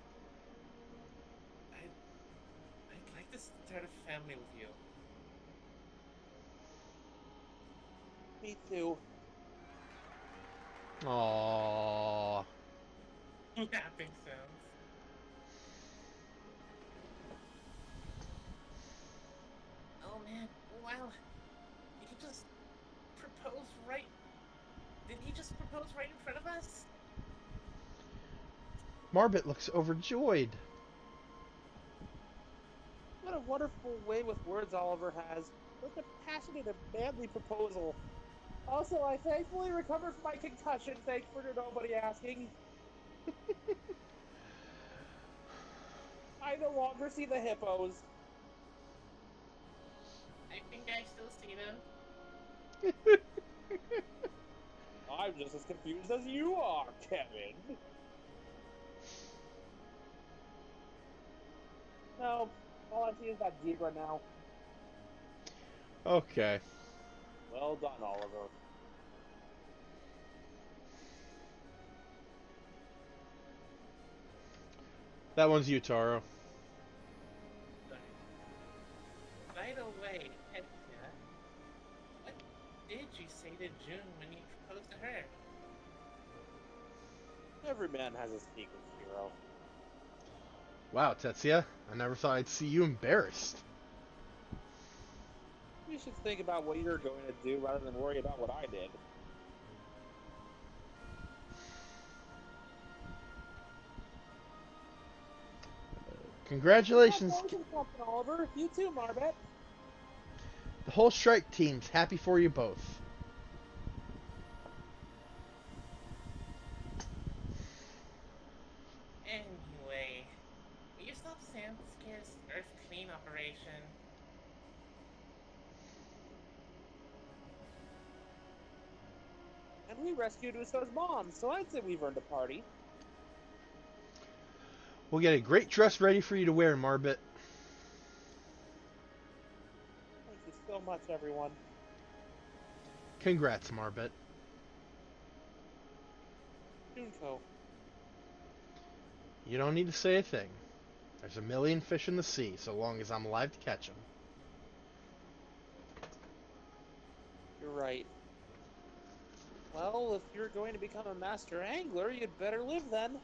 I'd like to start a family with you. Me too. Aww. Yapping sounds. Oh man, wow. Did he just propose right? Did he just propose right in front of us? Marbet looks overjoyed. What a wonderful way with words Oliver has. Such a passionate and manly proposal. Also, I thankfully recovered from my concussion, thanks for nobody asking. I no longer see the hippos. I think I still see them. I'm just as confused as you are, Kevin. No, all I see is that zebra now. Okay. Well done, Oliver. That one's you, Taro. By the way, Tetsuya, what did you say to June when you proposed to her? Every man has a secret, hero. Wow, Tetsuya. I never thought I'd see you embarrassed. You should think about what you're going to do rather than worry about what I did. Congratulations. Congratulations, Oliver. You too, Marbet. The whole strike team's happy for you both. Anyway, will you stop Samscare's Earth Clean operation? And we rescued Uso's mom, so I'd say we've earned a party. We'll get a great dress ready for you to wear, Marbet. Thank you so much, everyone. Congrats, Marbet. Junko. You don't need to say a thing. There's a million fish in the sea, so long as I'm alive to catch them. You're right. Well, if you're going to become a master angler, you'd better live then.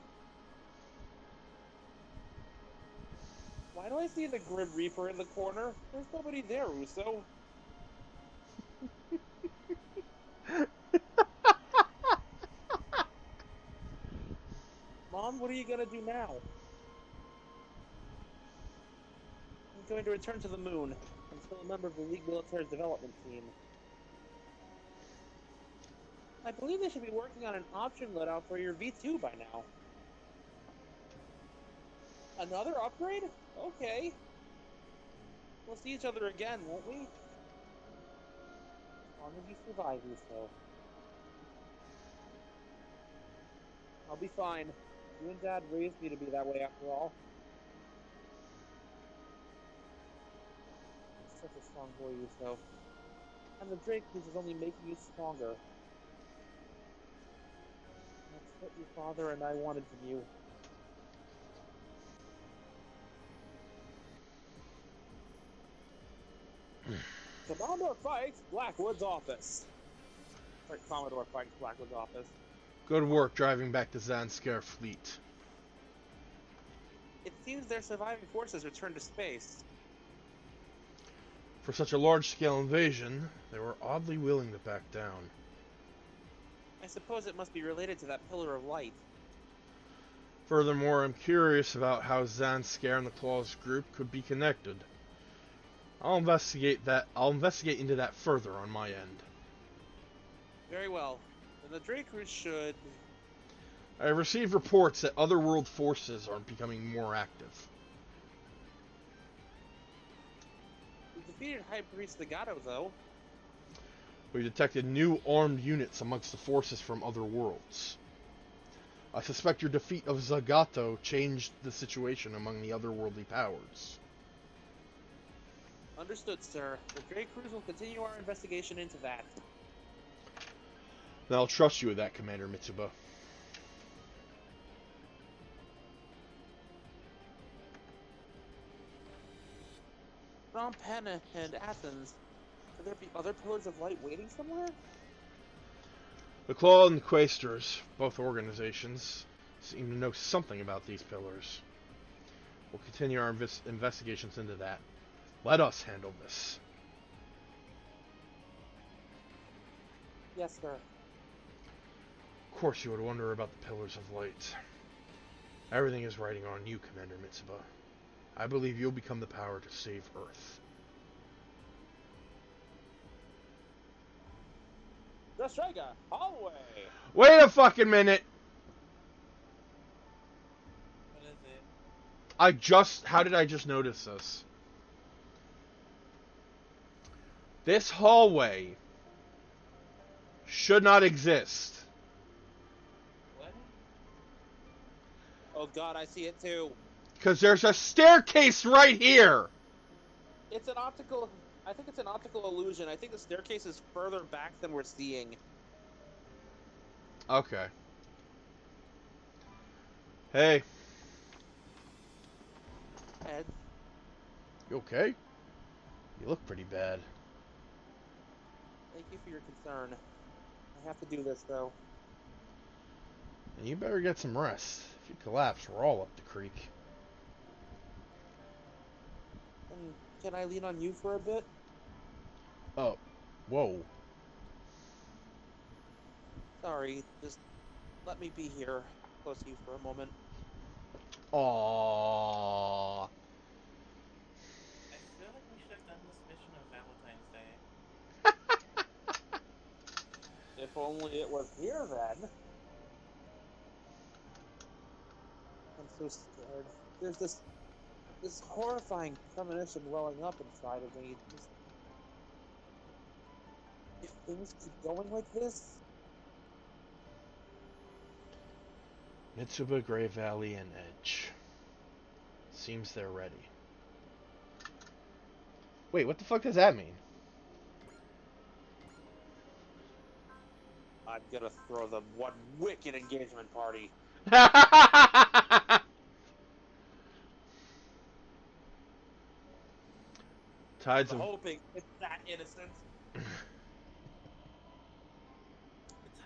Why do I see the Grim Reaper in the corner? There's nobody there, Uso. Mom, what are you gonna do now? I'm going to return to the moon. I'm still a member of the League Military's development team. I believe they should be working on an option loadout for your V2 by now. Another upgrade? Okay. We'll see each other again, won't we? As long as you survive, Uso. I'll be fine. You and Dad raised me to be that way after all. You're such a strong boy, Uso. And the Drake Cruise is only making you stronger. That's what your father and I wanted from you. Commodore Fikes, Blackwood's office. Sorry, Commodore Fikes, Blackwood's office. Good work driving back the Zanskar fleet. It seems their surviving forces returned to space. For such a large-scale invasion, they were oddly willing to back down. I suppose it must be related to that Pillar of Light. Furthermore, I'm curious about how Zanskar and the Claws group could be connected. I'll investigate into that further on my end. Very well. Then the Drakers should... I have received reports that otherworld forces are becoming more active. We defeated High Priest Legato, though. We detected new armed units amongst the forces from other worlds. I suspect your defeat of Zagato changed the situation among the otherworldly powers. Understood, sir. The Grey Cruise will continue our investigation into that. Then I'll trust you with that, Commander Mitsuba. Phnom Penh and Athens. Could there be other Pillars of Light waiting somewhere? The Claw and the Quaestors, both organizations, seem to know something about these pillars. We'll continue our investigations into that. Let us handle this. Yes, sir. Of course you would wonder about the Pillars of Light. Everything is riding on you, Commander Mitsuba. I believe you'll become the power to save Earth. The Striker, hallway! Wait a fucking minute! What is it? How did I just notice this? This hallway should not exist. What? Oh god, I see it too. Because there's a staircase right here. It's an optical. I think it's an optical illusion. I think the staircase is further back than we're seeing. Okay. Hey, Ed, you okay? You look pretty bad. thank you for your concern. I have to do this though. And you better get some rest. If you collapse, we're all up the creek. And can I lean on you for a bit? Oh, whoa. Sorry, just let me be here, close to you for a moment. Aww. I feel like we should have done this mission on Valentine's Day. If only it was here then. I'm so scared. There's this horrifying premonition welling up inside of me. Just, if things keep going like this, Mitsuba, Grey Valley, and Edge. Seems they're ready. Wait, what the fuck does that mean? I'm gonna throw them one wicked engagement party. Tides I'm of... hoping it's that innocent. The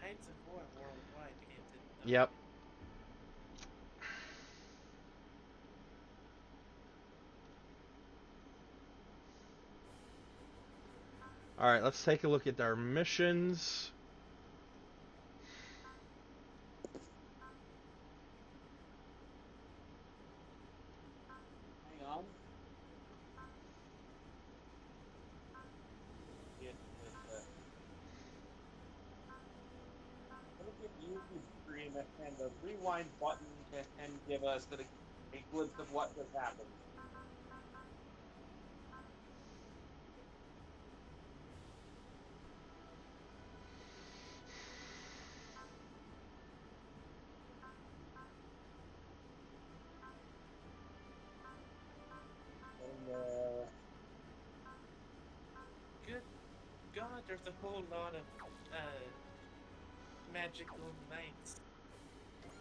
tides of war worldwide begin to... Yep. Alright, let's take a look at our missions. Hang on. Let me give you the screen and the rewind button and give us a glimpse of what just happened. Good God, there's a whole lot of, magical knights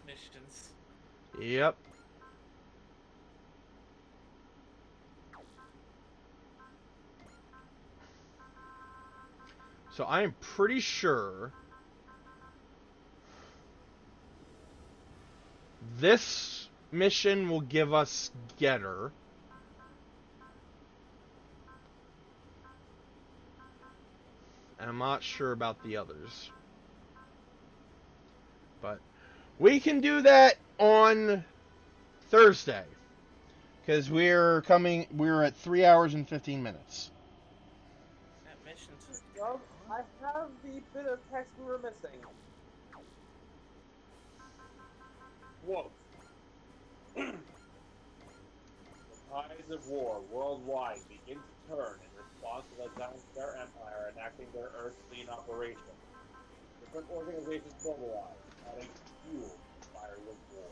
missions. Yep. So I am pretty sure this mission will give us Getter. And I'm not sure about the others. But we can do that on Thursday. Because we're at 3 hours and 15 minutes. That mission's... Doug, I have the bit of text we were missing. Quote. The tides of war worldwide begin to turn in response to the Dinosaur Empire enacting their Earth-Clean operation. Different organizations mobilize, adding fuel to the fire of war.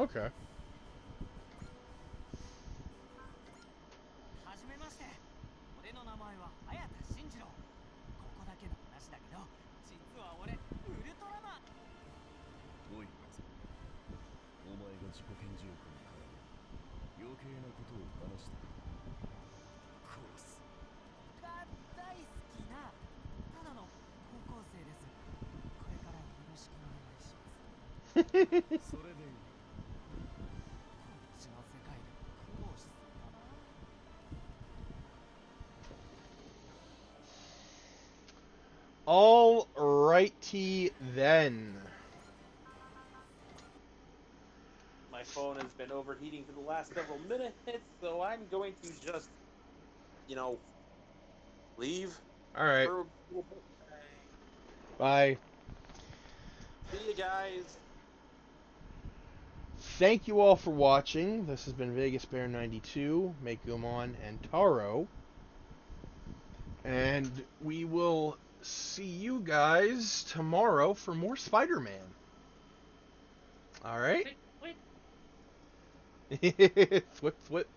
Okay. はじめまして。俺の名前は綾田慎次郎。ここだけの話だけど、実は俺ウルトラマン。おい、お前が自己顕示欲に絡み余計なことを話した。殺す。が大好きなただの高校生です。これからよろしくお願いします。それでいい。こっちの世界で苦労しそうだな。Alrighty then. My phone has been overheating for the last several minutes, so I'm going to just, leave. Alright. For- Bye. See you guys. Thank you all for watching. This has been Vegas Bear 92, Megumon, and Taro. And we will see you guys tomorrow for more Spider-Man. All right? Wait. Flip, flip.